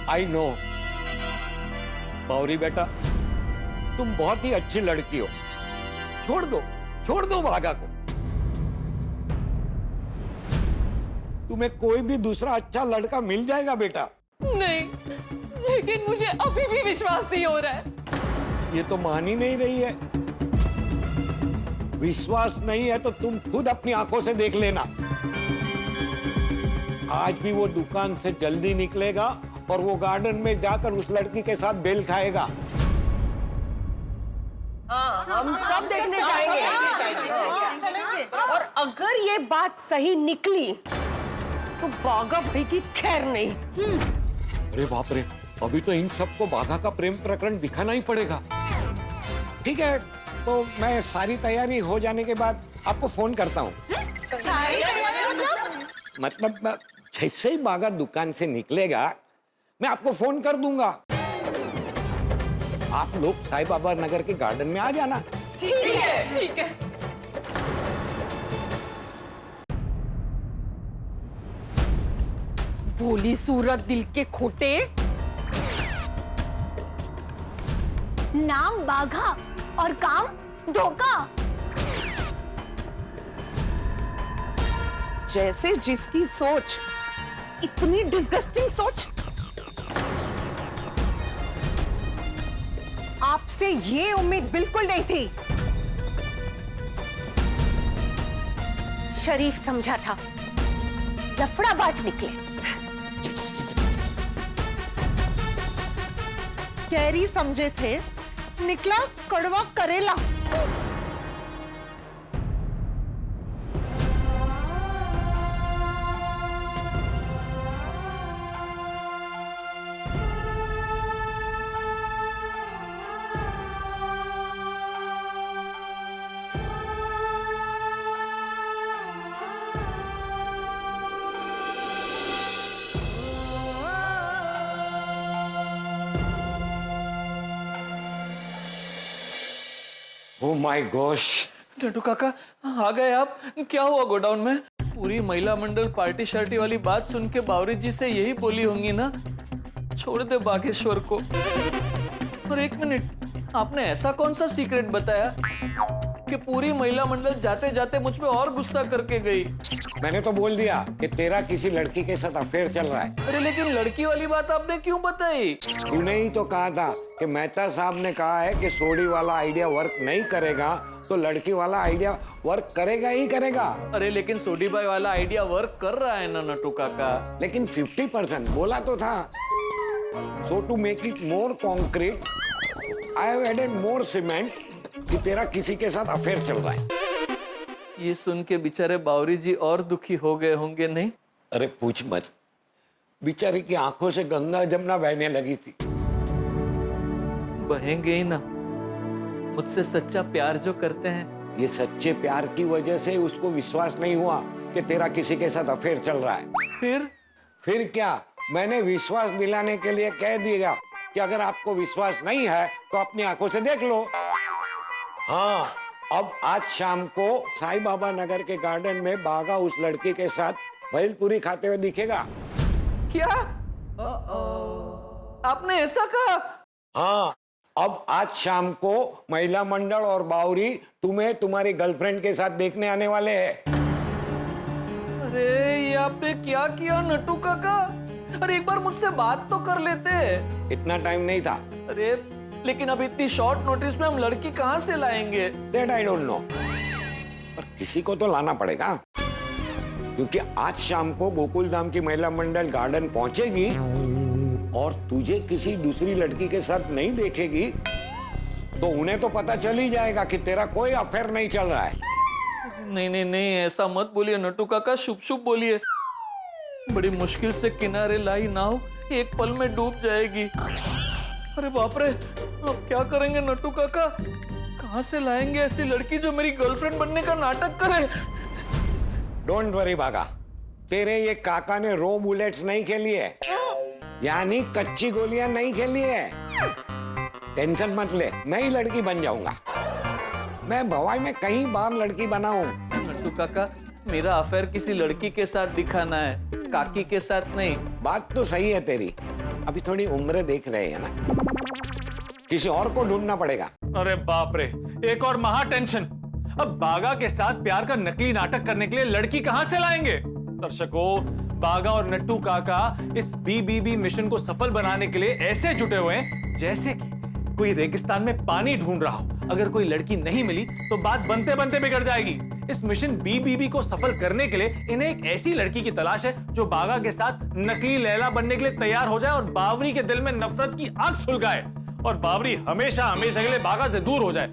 आई नो बावरी बेटा, तुम बहुत ही अच्छी लड़की हो। छोड़ दो बागा को। तुम्हें कोई भी दूसरा अच्छा लड़का मिल जाएगा बेटा। नहीं, लेकिन मुझे अभी भी विश्वास नहीं हो रहा है। ये तो मान ही नहीं रही है। विश्वास नहीं है तो तुम खुद अपनी आंखों से देख लेना। आज भी वो दुकान से जल्दी निकलेगा और वो गार्डन में जाकर उस लड़की के साथ बेल खाएगा। हम सब देखने जाएंगे। और अगर ये बात सही निकली तो बागा भाई की खैर नहीं। अरे बाप रे, अभी तो इन सबको बाघा का प्रेम प्रकरण दिखाना ही पड़ेगा। ठीक है, तो मैं सारी तैयारी हो जाने के बाद आपको फोन करता हूँ। मतलब जैसे ही बाघा दुकान से निकलेगा मैं आपको फोन कर दूंगा। आप लोग साईं बाबा नगर के गार्डन में आ जाना। ठीक है। भोली सूरत दिल के खोटे। नाम बाघा और काम धोखा। जैसे जिसकी सोच, इतनी डिस्गस्टिंग सोच। आपसे ये उम्मीद बिल्कुल नहीं थी। शरीफ समझा था, लफड़ाबाज निकले। कैरी समझे थे, निकला कड़वा करेला। Oh my gosh. नट्टू काका आ गए आप? क्या हुआ गोडाउन में? पूरी महिला मंडल पार्टी शार्टी वाली बात सुन के बावरी जी से यही बोली होंगी ना, छोड़ दे बागेश्वर को। और एक मिनट, आपने ऐसा कौन सा सीक्रेट बताया कि पूरी महिला मंडल जाते जाते मुझ पे और गुस्सा करके गई? मैंने तो बोल दिया कि तेरा किसी लड़की के साथ अफेयर चल रहा है। अरे लेकिन लड़की वाली बात आपने क्यों बताई? तूने ही तो कहा था कि मेहता साहब ने कहा है कि सोडी वाला आइडिया वर्क नहीं करेगा तो लड़की वाला आइडिया वर्क करेगा ही करेगा। अरे लेकिन सोडी बाई वाला आइडिया वर्क कर रहा है ना नट्टू काका। लेकिन 50% बोला तो था। So to make it more concrete I have added more cement कि तेरा किसी के साथ अफेयर चल रहा है। ये सुन के बेचारे बावरी जी और दुखी हो गए होंगे नहीं? अरे पूछ मत, बेचारी की आंखों से गंगा जमुना बहने लगी थी। बहेंगे ही ना, मुझसे सच्चा प्यार जो करते हैं। ये सच्चे प्यार की वजह से उसको विश्वास नहीं हुआ कि तेरा किसी के साथ अफेयर चल रहा है। फिर क्या, मैंने विश्वास दिलाने के लिए कह दिया कि अगर आपको विश्वास नहीं है तो अपनी आंखों से देख लो। हाँ, अब आज शाम को साईं बाबा नगर के गार्डन में बागा उस लड़की के साथ भेलपुरी खाते हुए दिखेगा। क्या? आपने ऐसा कहा? हाँ, अब आज शाम को महिला मंडल और बावरी तुम्हें तुम्हारी गर्लफ्रेंड के साथ देखने आने वाले हैं। अरे ये आपने क्या किया नट्टू काका? अरे एक बार मुझसे बात तो कर लेते। इतना टाइम नहीं था। अरे लेकिन अब इतनी शॉर्ट नोटिस में हम लड़की कहाँ से लाएंगे? That I don't know। पर किसी को तो लाना पड़ेगा, क्योंकि आज शाम को गोकुल धाम की महिला मंडल गार्डन पहुंचेगी और तुझे किसी दूसरी लड़की के साथ नहीं देखेगी तो उन्हें तो पता चल ही जाएगा कि तेरा कोई अफेयर नहीं चल रहा है। नहीं नहीं नहीं, ऐसा मत बोलिए नट्टू काका, शुभ शुभ बोलिए। बड़ी मुश्किल से किनारे लाई नाव एक पल में डूब जाएगी। अरे बाप रे, अब क्या करेंगे नट्टू काका? कहाँ से लाएंगे ऐसी लड़की जो मेरी गर्लफ्रेंड बनने का नाटक करे? डोंट वरी बागा, तेरे ये काका ने रो बुलेट्स नहीं खेली है, यानी कच्ची गोलियां नहीं खेली है। टेंशन मत ले, मैं ही लड़की बन जाऊंगा। मैं भवाई में कई बार लड़की बना हूं। नट्टू काका, मेरा अफेयर किसी लड़की के साथ दिखाना है, काकी के साथ नहीं। बात तो सही है तेरी, अभी थोड़ी उम्र देख रहे हैं ना, किसी और को ढूंढना पड़ेगा। अरे बाप रे, एक और महा टेंशन। अब बागा के साथ प्यार का नकली नाटक करने के लिए लड़की कहां से लाएंगे? दर्शकों, बागा और नट्टू काका इस बीबीबी मिशन को सफल बनाने के लिए ऐसे जुटे हुए हैं जैसे कि कोई रेगिस्तान में पानी ढूंढ रहा हो। अगर कोई लड़की नहीं मिली तो बात बनते बनते बिगड़ जाएगी। इस मिशन बीबीबी को सफल करने के लिए इन्हें एक ऐसी लड़की की तलाश है जो बागा के साथ नकली लैला बनने के लिए तैयार हो जाए और बावरी के दिल में नफरत की आग सुलगाए और बावरी हमेशा हमेशा के लिए बागा से दूर हो जाए।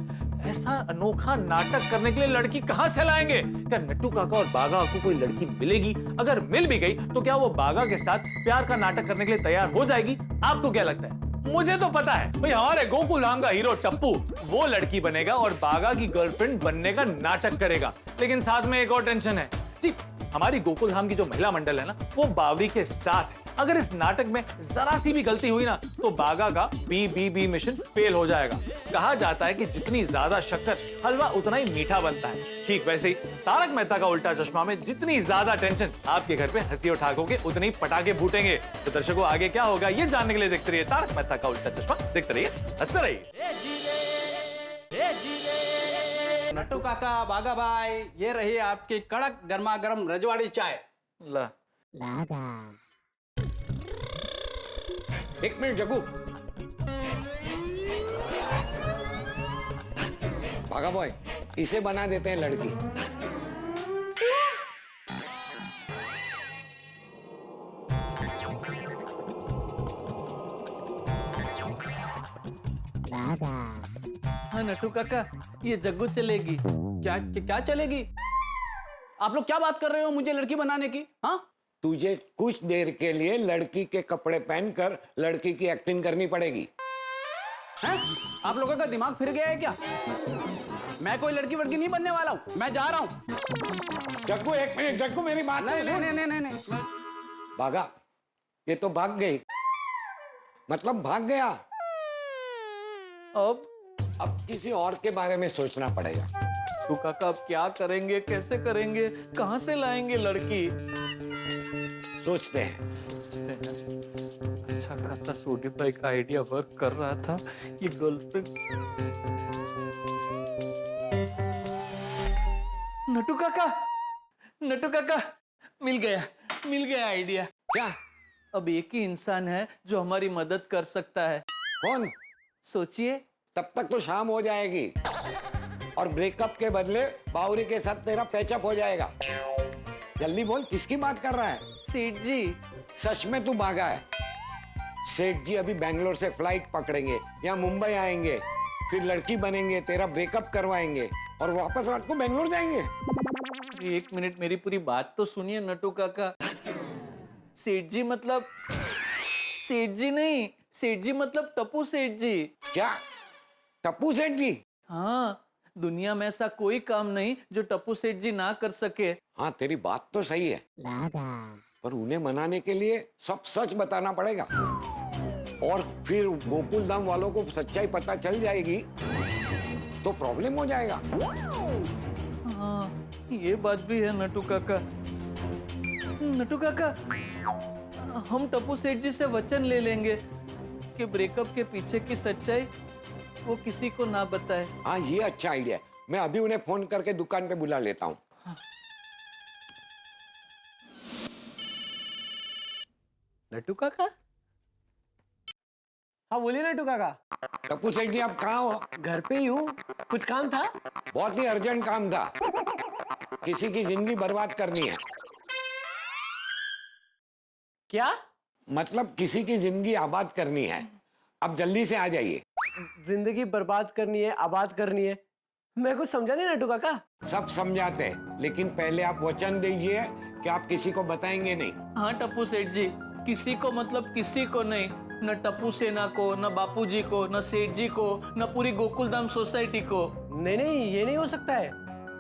ऐसा अनोखा नाटक करने के लिए लड़की कहां से लाएंगे? क्या नट्टू काका और बागा को कोई लड़की मिलेगी? अगर मिल भी गई तो क्या वो बागा के साथ प्यार का नाटक करने के लिए तैयार हो जाएगी? आपको क्या लगता है? मुझे तो पता है भाई, हमारे गोकुल धाम का हीरो टप्पू वो लड़की बनेगा और बागा की गर्लफ्रेंड बनने का नाटक करेगा। लेकिन साथ में एक और टेंशन है जी, हमारी गोकुल धाम की जो महिला मंडल है ना, वो बावरी के साथ है। अगर इस नाटक में जरा सी भी गलती हुई ना, तो बागा का बी मिशन फेल हो जाएगा। कहा जाता है कि जितनी ज्यादा शक्कर, हलवा उतना ही मीठा बनता है। ठीक वैसे ही तारक मेहता का उल्टा चश्मा में जितनी ज्यादा टेंशन आपके घर पे हंसी उठाओगे, उतने ही पटाखे फूटेंगे। तो दर्शकों, आगे क्या होगा ये जानने के लिए देखते रहिए तारक मेहता का उल्टा चश्मा। देखते रहिए, हंसते रहिए। नट्टू काका, बागा भाई, ये रही आपकी कड़क गर्मा गर्म रजवाड़ी चाय। ला एक मिनट जग्गू, भागा बॉय, इसे बना देते हैं लड़की। हाँ नट्टू काका, ये जग्गू चलेगी। क्या चलेगी? आप लोग क्या बात कर रहे हो मुझे लड़की बनाने की? हाँ, तुझे कुछ देर के लिए लड़की के कपड़े पहनकर लड़की की एक्टिंग करनी पड़ेगी। हैं? आप लोगों का दिमाग फिर गया है क्या? मैं कोई लड़की वड़की नहीं बनने वाला हूँ, मैं जा रहा हूँ। जग्गू एक मिनट, जग्गू मेरी बात नहीं। भागा, ये तो भाग गई, मतलब भाग गया। अब किसी और के बारे में सोचना पड़ेगा। तो काका अब क्या करेंगे, कैसे करेंगे, कहां से लाएंगे लड़की? सोचते हैं। अच्छा खासा सोडी भाई का आइडिया वर्क कर रहा था। ये गर्लफ्रेंड नट्टू काका मिल गया आइडिया। क्या? अब एक ही इंसान है जो हमारी मदद कर सकता है। कौन? सोचिए। तब तक तो शाम हो जाएगी और ब्रेकअप के बदले बावरी के साथ तेरा पैचअप हो जाएगा। जल्दी बोल, किसकी बात कर रहा है? सेठ जी। सच में तू भागा है? सेठ जी अभी बेंगलोर से फ्लाइट पकड़ेंगे या मुंबई आएंगे, फिर लड़की बनेंगे, तेरा ब्रेकअप करवाएंगे और वापस रात को बेंगलोर जाएंगे। एक मिनट, मेरी पूरी बात तो सुनिए नट्टू काका। सेठ जी मतलब सेठ जी नहीं, सेठ जी मतलब टप्पू सेठ जी। क्या? टप्पू सेठ जी? हाँ, दुनिया में ऐसा कोई काम नहीं जो टप्पू सेठ जी ना कर सके। हाँ, तेरी बात तो सही है, पर उन्हें मनाने के लिए सब सच बताना पड़ेगा और फिर गोकुल धाम वालों को सच्चाई पता चल जाएगी तो प्रॉब्लम हो जाएगा। हाँ, ये बात भी है नट्टू काका। नट्टू काका, हम टप्पू सेठ जी से वचन ले लेंगे कि ब्रेकअप के पीछे की सच्चाई वो किसी को ना बताए। हाँ, ये अच्छा आइडिया है। मैं अभी उन्हें फोन करके दुकान पे बुला लेता हूँ। नट्टू काका? हाँ बोलिए नट्टू काका। टप्पू सेठ जी, आप कहाँ हो? घर पे ही हूँ। कुछ काम था? बहुत ही अर्जेंट काम था, किसी की जिंदगी बर्बाद करनी है। क्या? मतलब किसी की जिंदगी आबाद करनी है। अब जल्दी से आ जाइए। जिंदगी बर्बाद करनी है, आबाद करनी है? मैं कुछ समझा नहीं नट्टू काका। सब समझाते हैं, लेकिन पहले आप वचन दीजिए कि आप किसी को बताएंगे नहीं। हाँ टप्पू सेठ जी, किसी को मतलब किसी को नहीं। न टप्पू सेना को, न बापूजी को, न सेठ जी को, न पूरी गोकुलधाम सोसाइटी को। नहीं, ये नहीं हो सकता है।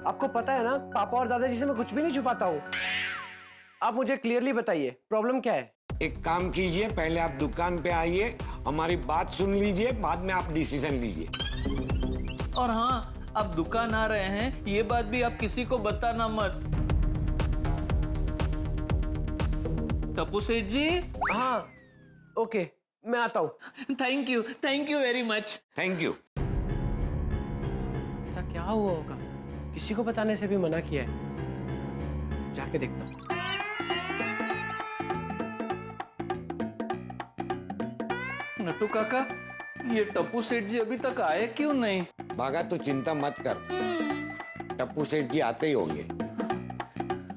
आपको पता है ना, पापा और दादाजी से मैं कुछ भी नहीं छुपाता हूँ। आप मुझे क्लियरली बताइए, प्रॉब्लम क्या है? एक काम कीजिए, पहले आप दुकान पे आइए, हमारी बात सुन लीजिए, बाद में आप डिसीजन लीजिए। और हाँ, आप दुकान आ रहे हैं, ये बात भी आप किसी को बताना मत। टप्पू सेठ जी? हाँ, ओके, मैं आता हूँ। Thank you very much. Thank you. ऐसा क्या हुआ होगा? किसी को बताने से भी मना किया है। जाके देखता हूँ। नट्टू काका, ये टप्पू सेठ जी अभी तक आए क्यों नहीं? भागा, तू चिंता मत कर, टप्पू सेठ जी आते ही होंगे।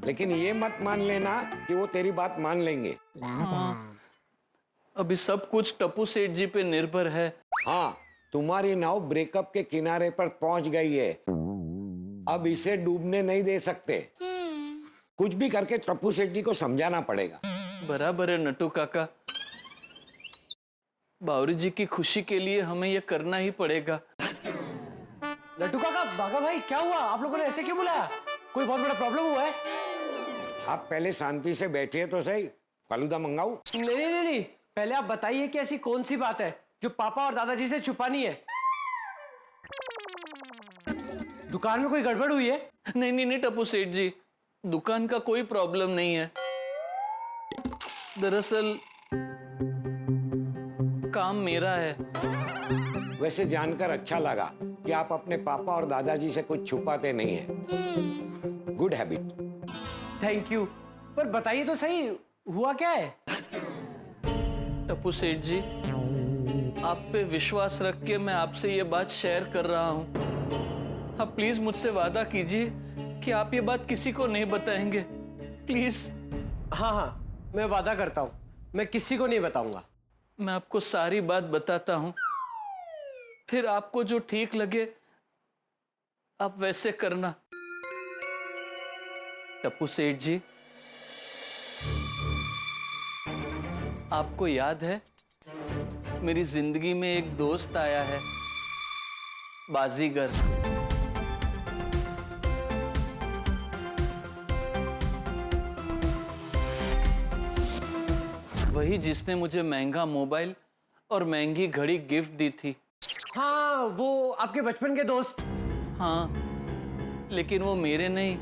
लेकिन ये मत मान लेना कि वो तेरी बात मान लेंगे। अभी सब कुछ टप्पू सेठ जी पे निर्भर है। हाँ, तुम्हारी नाव ब्रेकअप के किनारे पर पहुंच गई है, अब इसे डूबने नहीं दे सकते। कुछ भी करके टप्पू सेठ जी को समझाना पड़ेगा। बराबर है नट्टू काका, बावरी जी की खुशी के लिए हमें यह करना ही पड़ेगा। नट्टू काका, बागा भाई, क्या हुआ? आप लोगों ने ऐसे क्यों बुलाया? कोई बहुत बड़ा प्रॉब्लम हुआ है? आप पहले शांति से बैठिए तो सही। फालूदा मंगाऊं? नहीं, पहले आप बताइए कि ऐसी कौन सी बात है जो पापा और दादाजी से छुपानी है। दुकान में कोई गड़बड़ हुई है? नहीं टप्पू सेठ जी, दुकान का कोई प्रॉब्लम नहीं है। दरअसल काम मेरा है। वैसे जानकर अच्छा लगा कि आप अपने पापा और दादाजी से कुछ छुपाते नहीं हैं। Good habit. थैंक यू, पर बताइए तो सही, हुआ क्या है? टप्पू सेठ जी, आप पे विश्वास रख के मैं आपसे ये बात शेयर कर रहा हूँ। आप प्लीज मुझसे वादा कीजिए कि आप ये बात किसी को नहीं बताएंगे, प्लीज। हाँ, मैं वादा करता हूँ, मैं किसी को नहीं बताऊंगा। मैं आपको सारी बात बताता हूँ, फिर आपको जो ठीक लगे आप वैसे करना। टप्पू सेठ जी, आपको याद है मेरी जिंदगी में एक दोस्त आया है, बाजीगर। वही जिसने मुझे महंगा मोबाइल और महंगी घड़ी गिफ्ट दी थी। हाँ, वो आपके बचपन के दोस्त। हाँ, लेकिन वो मेरे नहीं,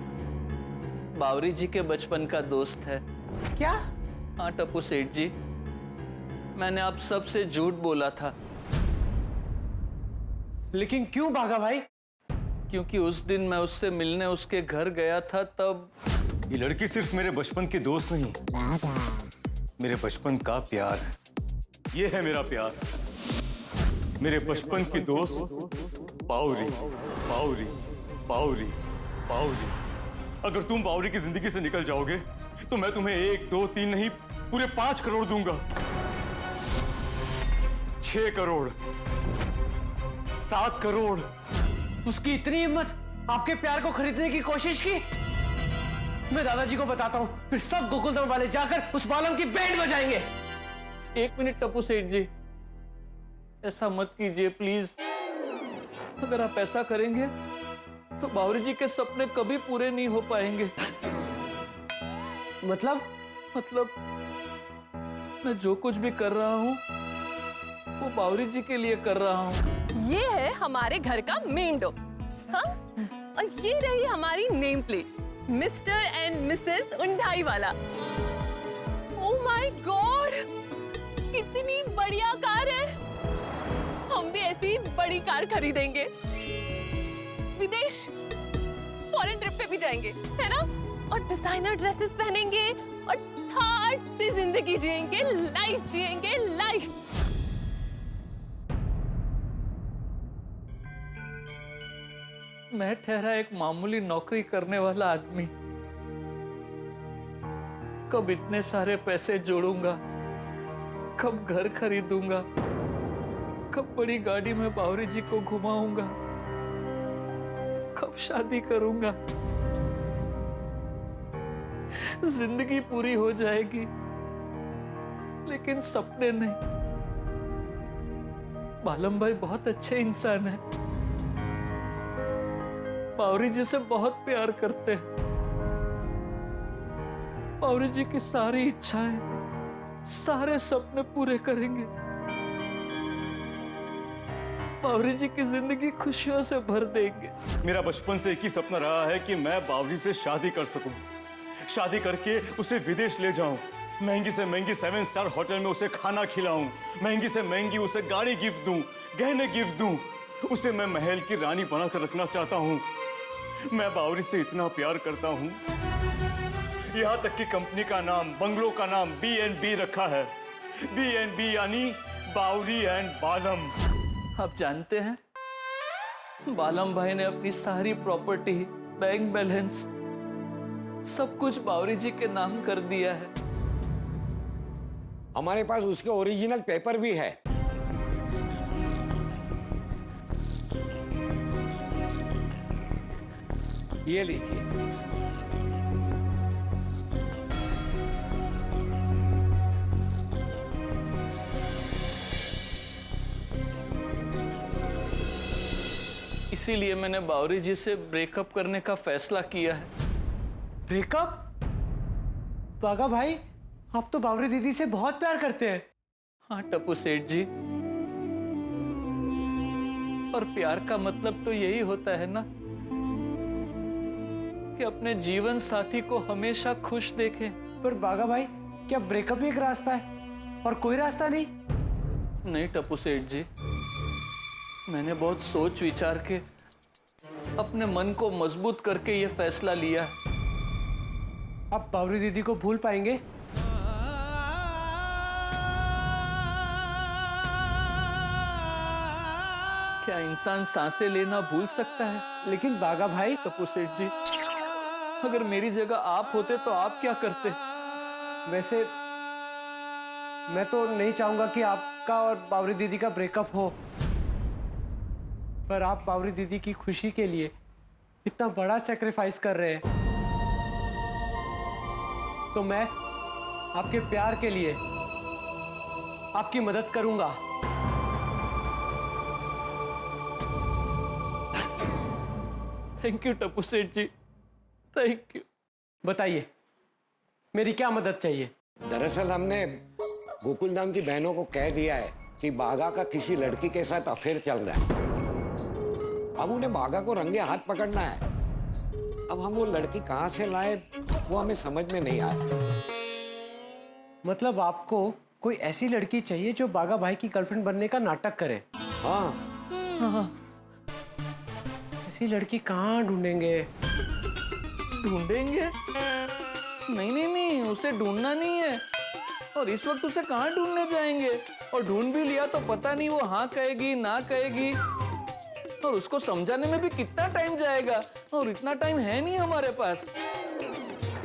बावरी जी के बचपन का दोस्त है। क्या? हाँ टप्पू सेठ जी, मैंने आप सबसे झूठ बोला था। लेकिन क्यों भागा भाई? क्योंकि उस दिन मैं उससे मिलने उसके घर गया था, तब। ये लड़की सिर्फ मेरे बचपन की दोस्त नहीं, मेरे बचपन का प्यार है। ये है मेरा प्यार, मेरे बचपन की दोस्त बावरी, बावरी, बावरी, बावरी। अगर तुम बावरी की जिंदगी से निकल जाओगे तो मैं तुम्हें 1, 2, 3 नहीं, पूरे 5 करोड़ दूंगा। 6 करोड़, 7 करोड़। उसकी इतनी हिम्मत, आपके प्यार को खरीदने की कोशिश की? मैं दादाजी को बताता हूँ, फिर सब गोकुलधाम वाले जाकर उस बालम की बैंड बजाएंगे। 1 मिनट टप्पू सेठ जी, ऐसा मत कीजिए प्लीज। अगर आप ऐसा करेंगे तो बावरी जी के सपने कभी पूरे नहीं हो पाएंगे। मतलब मैं जो कुछ भी कर रहा हूँ वो बावरी जी के लिए कर रहा हूँ। ये है हमारे घर का मेन डोर, हाँ? और ये रही हमारी name plate, mister and misses Hyundai वाला। ओह माय गॉड, कितनी बढ़िया कार है। हम भी ऐसी बड़ी कार खरीदेंगे, विदेश फॉरेन ट्रिप पे भी जाएंगे, है ना? और डिजाइनर ड्रेसेस पहनेंगे और ठाट सी जिंदगी जिएंगे, लाइफ जिएंगे, लाइफ। मैं ठहरा एक मामूली नौकरी करने वाला आदमी, कब इतने सारे पैसे जोड़ूंगा, कब घर खरीदूंगा, कब बड़ी गाड़ी में बावरी जी को घुमाऊंगा, कब शादी करूंगा। जिंदगी पूरी हो जाएगी लेकिन सपने नहीं। बालम भाई बहुत अच्छे इंसान हैं, बावरी जी से बहुत प्यार करते हैं। बावरी जी की सारी इच्छाएं, सारे सपने पूरे करेंगे। बावरी जी की जिंदगी खुशियों से भर देंगे। मेरा बचपन से एक ही सपना रहा है कि मैं बावरी से शादी कर सकूं, शादी करके उसे विदेश ले जाऊं, महंगी से महंगी 7 स्टार होटल में उसे खाना खिलाऊं, महंगी से महंगी उसे गाड़ी गिफ्ट दूं, गहने गिफ्ट दूं, उसे मैं महल की रानी बनाकर रखना चाहता हूं। मैं बावरी से इतना प्यार करता हूं, यहां तक कि कंपनी का नाम, बंगलों का नाम B&B रखा है। B&B यानी बावरी एंड बालम। आप जानते हैं, बालम भाई ने अपनी सारी प्रॉपर्टी, बैंक बैलेंस, सब कुछ बावरी जी के नाम कर दिया है। हमारे पास उसके ओरिजिनल पेपर भी है। ये लीजिए। इसीलिए मैंने बावरी जी से ब्रेकअप करने का फैसला किया है। ब्रेकअप? बागा भाई, आप तो बावरी दीदी से बहुत प्यार करते हैं। हाँ टप्पू सेठ जी, और प्यार का मतलब तो यही होता है ना कि अपने जीवन साथी को हमेशा खुश देखें। पर बागा भाई, क्या ब्रेकअप ही एक रास्ता है और कोई रास्ता नहीं? नहीं टप्पू सेठ जी, मैंने बहुत सोच विचार के अपने मन को मजबूत करके ये फैसला लिया। आप बावरी दीदी को भूल पाएंगे? क्या इंसान सांसें लेना भूल सकता है? लेकिन बागा भाई, टप्पू सेठ जी, अगर मेरी जगह आप होते तो आप क्या करते? वैसे मैं तो नहीं चाहूंगा कि आपका और बावरी दीदी का ब्रेकअप हो, पर आप बावरी दीदी की खुशी के लिए इतना बड़ा सैक्रिफाइस कर रहे हैं, तो मैं आपके प्यार के लिए आपकी मदद करूंगा। थैंक यू टप्पू सेठ जी, थैंक यू। बताइए, मेरी क्या मदद चाहिए? दरअसल हमने गोकुल धाम की बहनों को कह दिया है कि बागा का किसी लड़की के साथ अफेयर चल रहा है। अब उन्हें बागा को रंगे हाथ पकड़ना है। अब हम वो लड़की कहाँ से लाए वो हमें समझ में नहीं आ रहा। मतलब आपको कोई ऐसी लड़की चाहिए जो बागा भाई की गर्लफ्रेंड बनने का नाटक करे? हाँ। ऐसी लड़की कहाँ ढूंढेंगे? ढूंढेंगे? नहीं नहीं नहीं, उसे ढूंढना नहीं है। और इस वक्त उसे कहाँ ढूंढने जाएंगे? और ढूंढ भी लिया तो पता नहीं वो हाँ कहेगी ना कहेगी, और उसको समझाने में भी कितना टाइम जाएगा, और इतना टाइम है नहीं हमारे पास।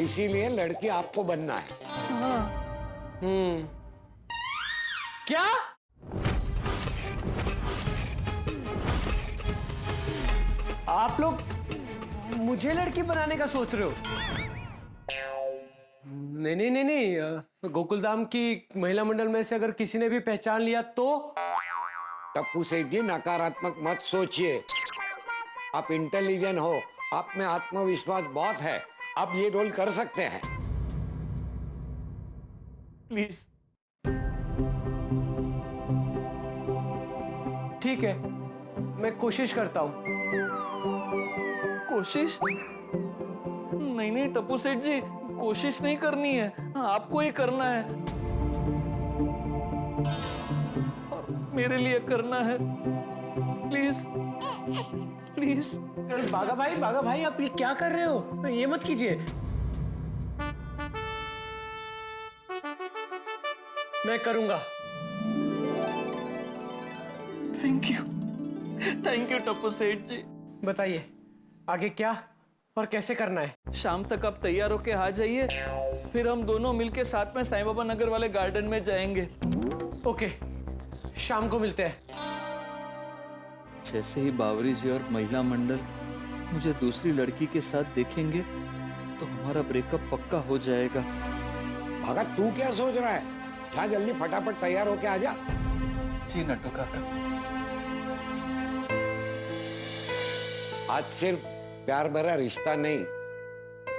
इसीलिए लड़की आपको बनना है। हाँ। क्या? आप लोग मुझे लड़की बनाने का सोच रहे हो? नहीं नहीं नहीं नहीं, गोकुलधाम की महिला मंडल में से अगर किसी ने भी पहचान लिया तो? टप्पू सेठ जी, नकारात्मक मत सोचिए। आप इंटेलिजेंट हो, आप में आत्मविश्वास बहुत है, आप ये रोल कर सकते हैं। प्लीज। ठीक है, मैं कोशिश करता हूँ। कोशिश? नहीं नहीं टप्पू सेठ जी, कोशिश नहीं करनी है, आपको ही करना है, और मेरे लिए करना है। Please please. बागा भाई आप ये क्या कर रहे हो? ये मत कीजिए। मैं करूंगा। थैंक यू टप्पू सेठ जी। बताइए आगे क्या और कैसे करना है? शाम तक आप तैयार होके आ जाइए, फिर हम दोनों मिलके साथ में साईं बाबा नगर वाले गार्डन में जाएंगे। ओके, शाम को मिलते हैं। जैसे ही बावरी जी और महिला मंडल मुझे दूसरी लड़की के साथ देखेंगे तो हमारा ब्रेकअप पक्का हो जाएगा। भगत, तू क्या सोच रहा है? जा जल्दी फटाफट तैयार होके आ जा। जी नट्टू काका। आज सिर्फ प्यार भरा रिश्ता नहीं,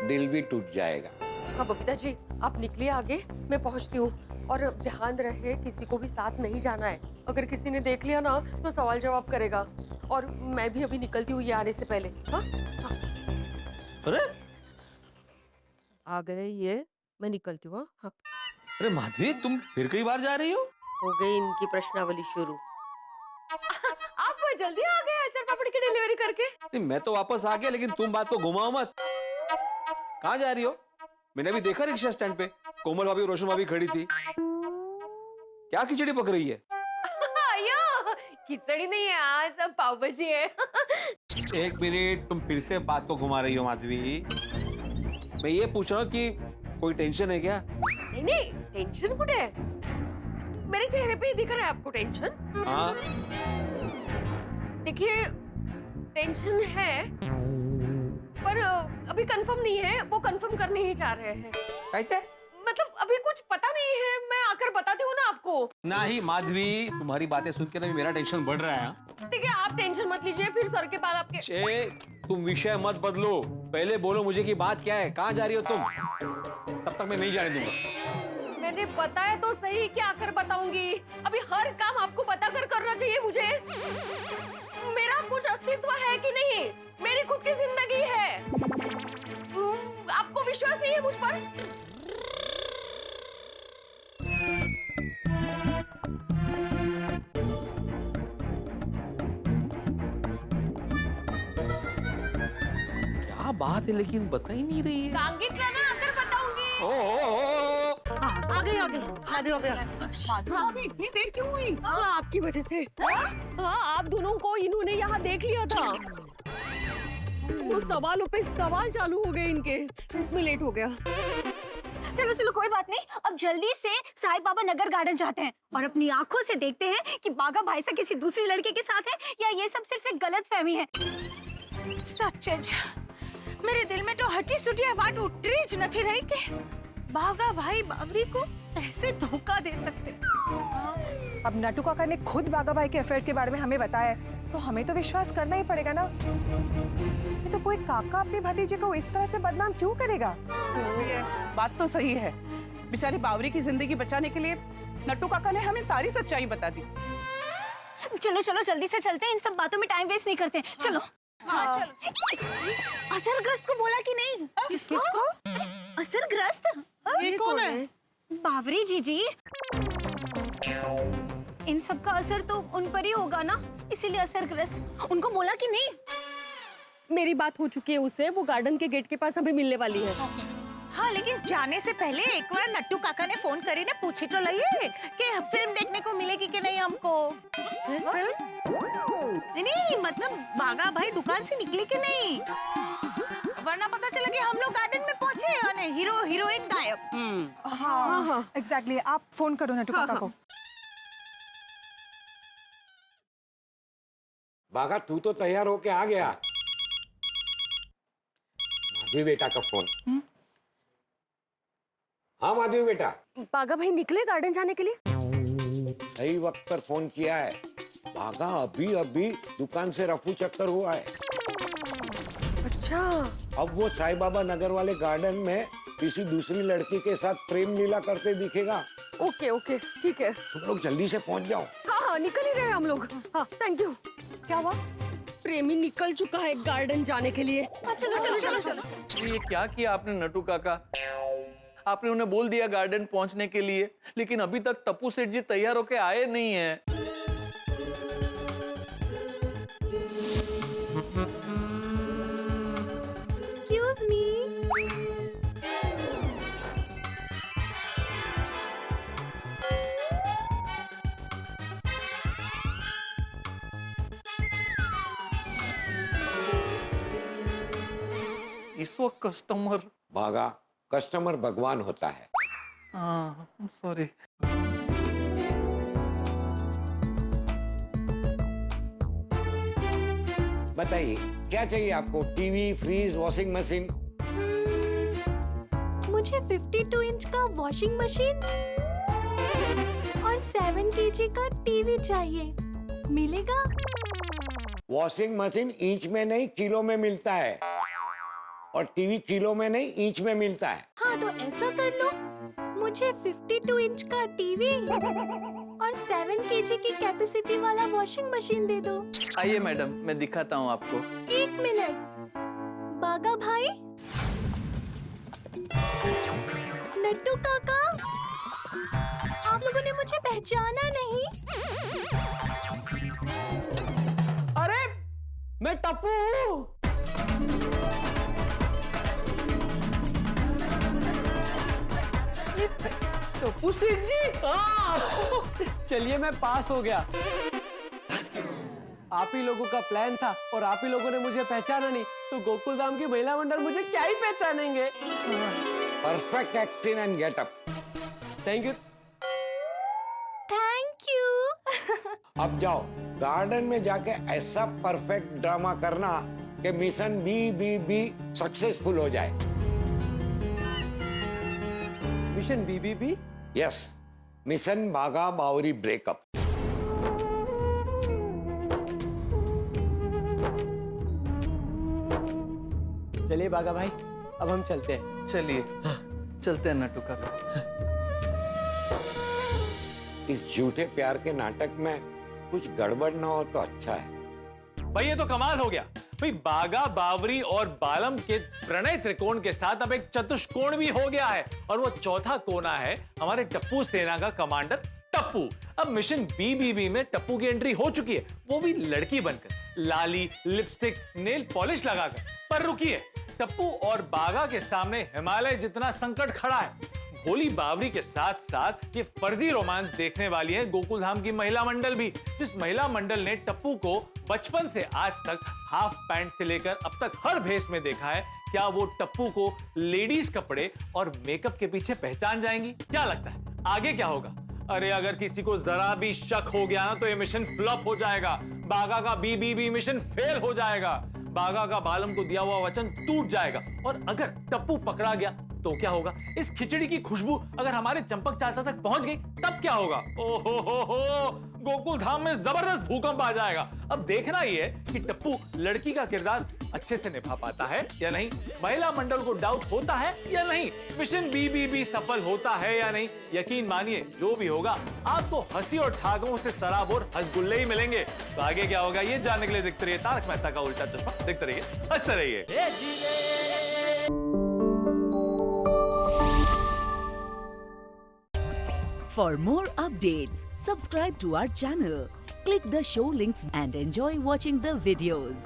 दिल भी टूट जाएगा। हाँ बबीता जी, आप निकलिए आगे, मैं पहुंचती हूँ। और ध्यान रहे, किसी को भी साथ नहीं जाना है। अगर किसी ने देख लिया ना तो सवाल जवाब करेगा। और मैं भी अभी निकलती हूँ ये आने से पहले। हाँ? हाँ। अरे आ गए ये, मैं निकलती हूँ। हाँ। अरे माधवी, तुम फिर कई बार जा रही हो गई इनकी प्रश्नावली शुरू। आप जल्दी आ गए अचार पापड़ की डिलीवरी करके। नहीं, मैं तो वापस आ गया, लेकिन तुम बात को घुमाओ मत। कहाँ जा रही हो? मैंने भी देखा रिक्शा स्टैंड पे कोमल भाभी और रोशन भाभी खड़ी थी। क्या खिचड़ी पक रही है? खिचड़ी नहीं है, आज सब पाव भाजी है। एक मिनट, तुम फिर से बात को घुमा रही हो माधवी। मैं ये पूछ रहा हूँ कि कोई टेंशन है क्या? नहीं नहीं, टेंशन कुछ है? मेरे चेहरे पे ही दिख रहा है आपको टेंशन? हाँ। देखिए, टेंशन है, पर अभी कंफर्म नहीं है। वो कंफर्म करने ही जा रहे हैं। कहते? मतलब अभी कुछ पता नहीं है, मैं आकर बताती हूँ ना आपको। नहीं माधवी, तुम्हारी बातें सुन के ना मेरा टेंशन बढ़ रहा है। ठीक है, आप टेंशन मत लीजिए, फिर सर के बाल आपके। तुम विषय मत बदलो, पहले बोलो मुझे कि बात क्या है, कहाँ जा रही हो तुम? तब तब तक मैं नहीं जाने दूंगा। मैंने बताया तो सही कि आकर बताऊंगी। अभी हर काम आपको बताकर करना चाहिए मुझे। मेरा कुछ अस्तित्व है कि नहीं? मेरी खुद की जिंदगी है। आपको विश्वास नहीं है मुझ पर? क्या बात है, लेकिन बता ही नहीं रही है। सांगितलं ना, आकर बताऊंगी। आ गई शादी हो गया। इतनी देर क्यों हुई? हाँ, आपकी वजह से। हाँ, आप दोनों को इन्होंने यहाँ देख लिया था। वो सवालों पे सवाल चालू हो गए इनके, उसमें लेट हो गया। चलो चलो कोई बात नहीं, अब जल्दी से साईं बाबा नगर गार्डन जाते हैं और अपनी आंखों से देखते हैं कि बागा भाई से किसी दूसरी लड़के के साथ है या ये सब सिर्फ एक गलतफहमी है। सच मेरे दिल में तो हची सुटिया वाट उतरी ज नहीं रही के बागा भाई बावरी को ऐसे धोखा दे सकते। अब नटू काका ने खुद बागा भाई के अफेयर के बारे में हमें बताया है, तो हमें तो विश्वास करना ही पड़ेगा ना। ये तो कोई काका अपने भतीजे को इस तरह से बदनाम क्यों करेगा? बात तो सही है, बेचारी बावरी की जिंदगी बचाने के लिए नट्टू काका ने हमें सारी सच्चाई बता दी। चलो चलो जल्दी से चलते हैं, इन सब बातों में टाइम वेस्ट नहीं करते। चलो। असरग्रस्त को बोला कि नहीं? किसको? असरग्रस्त? ये कौन है? बावरी जीजी। इन सब का असर तो उन पर ही होगा ना, इसीलिए असरग्रस्त। उनको बोला कि नहीं? मेरी बात हो चुकी है उससे, वो गार्डन के गेट के पास हमें मिलने वाली है। हाँ, लेकिन जाने से पहले एक बार नट्टू काका ने फोन करी ना, पूछी तो लइए कि फिल्म देखने को मिलेगी कि नहीं हमको। नहीं मतलब बागा भाई दुकान से निकले कि नहीं, वरना पता चला कि हम लोग गार्डन में पहुंचे और हीरो हीरोइन गायब। हाँ, एग्जैक्टली। आप फोन करो नट्टू काका को। बागा तू तो तैयार होके आ गया। माधवी बेटा का फोन। हाँ माधवी बेटा। बागा भाई निकले गार्डन जाने के लिए? सही वक्त पर फोन किया है। बागा अभी अभी दुकान से रफू चक्कर हुआ है। अच्छा। अब वो साईं बाबा नगर वाले गार्डन में किसी दूसरी लड़की के साथ प्रेम लीला करते दिखेगा। ओके ओके ठीक है। तुम लोग जल्दी से पहुंच जाओ। हाँ हाँ निकल ही रहे हैं हम लोग। हाँ थैंक यू। क्या हुआ? प्रेमी निकल चुका है गार्डन जाने के लिए। चलो चलो चलो। ये क्या किया आपने नटू काका? आपने उन्हें बोल दिया गार्डन पहुंचने के लिए, लेकिन अभी तक टप्पू सेठ जी तैयार होके आए नहीं हैं। Excuse me. इस वक्त कस्टमर? बागा, कस्टमर भगवान होता है। हाँ सॉरी। बताइए क्या चाहिए आपको? TV, fridge, washing machine? मुझे 52 इंच का वॉशिंग मशीन और 7 kg का टीवी चाहिए, मिलेगा? वॉशिंग मशीन इंच में नहीं किलो में मिलता है, और टीवी किलो में नहीं इंच में मिलता है। हाँ तो ऐसा कर लो, मुझे 52 इंच का टीवी और 7 kg की कैपेसिटी वाला वॉशिंग मशीन दे दो। आइए मैडम, मैं दिखाता हूँ आपको। 1 मिनट। बागा भाई, नट्टू काका, आप लोगों ने मुझे पहचाना नहीं? अरे मैं टप्पू हूँ। टप्पू सेठ जी। चलिए मैं पास हो गया। आप ही लोगों का प्लान था और आप ही लोगों ने मुझे पहचाना नहीं, तो गोकुल धाम की महिला मंडल मुझे क्या ही पहचानेंगे। Perfect acting and getup. Thank you. Thank you. अब जाओ गार्डन में जाके ऐसा परफेक्ट ड्रामा करना कि मिशन बी सक्सेसफुल हो जाए। Mission B? यस, मिशन बागा बावरी ब्रेकअप। चलिए बागा भाई, अब हम चलते हैं। चलिए। चलते हैं नटू काका। इस झूठे प्यार के नाटक में कुछ गड़बड़ ना हो तो अच्छा है। भाई ये तो कमाल हो गया भाई, बागा, बावरी और बालम के प्रणय त्रिकोण के साथ अब एक चतुष्कोण भी हो गया है, और वो चौथा कोना है हमारे टप्पू सेना का कमांडर टप्पू। अब मिशन बीबीबी में टप्पू की एंट्री हो चुकी है, वो भी लड़की बनकर, लाली, लिपस्टिक, नेल पॉलिश लगाकर। पर रुकिए, टप्पू और बागा के सामने हिमालय जितना संकट खड़ा है। भोली बावरी के साथ साथ ये फर्जी रोमांस देखने वाली है गोकुलधाम की महिला मंडल भी, जिस महिला मंडल ने टप्पू को बचपन से आज तक हाफ पैंट से लेकर अब तक हर भेष में देखा है। क्या वो टप्पू को लेडीज कपड़े और मेकअप के पीछे पहचान जाएंगी? क्या लगता है आगे क्या होगा? अरे अगर किसी को जरा भी शक हो गया ना तो ये मिशन फ्लॉप हो जाएगा, बागा का बीबीबी मिशन फेल हो जाएगा, बागा का बालम को दिया हुआ वचन टूट जाएगा। और अगर टप्पू पकड़ा गया तो क्या होगा? इस खिचड़ी की खुशबू अगर हमारे चंपक चाचा तक पहुंच गई तब क्या होगा? ओहो, गोकुल धाम में जबरदस्त भूकंप आ जाएगा। अब देखना ही है कि टप्पू लड़की का किरदार अच्छे से निभा पाता है या नहीं, महिला मंडल को डाउट होता है या नहीं, मिशन बीबीबी सफल होता है या नहीं। यकीन मानिए जो भी होगा आपको हंसी और ठाकों से सराबोर हंसगुल्ले ही मिलेंगे। तो आगे क्या होगा ये जानने के लिए देखते रहिए तारक मेहता का उल्टा चश्मा। देखते रहिए, हंसते रहिए। For more updates, subscribe to our channel, click the show links and enjoy watching the videos.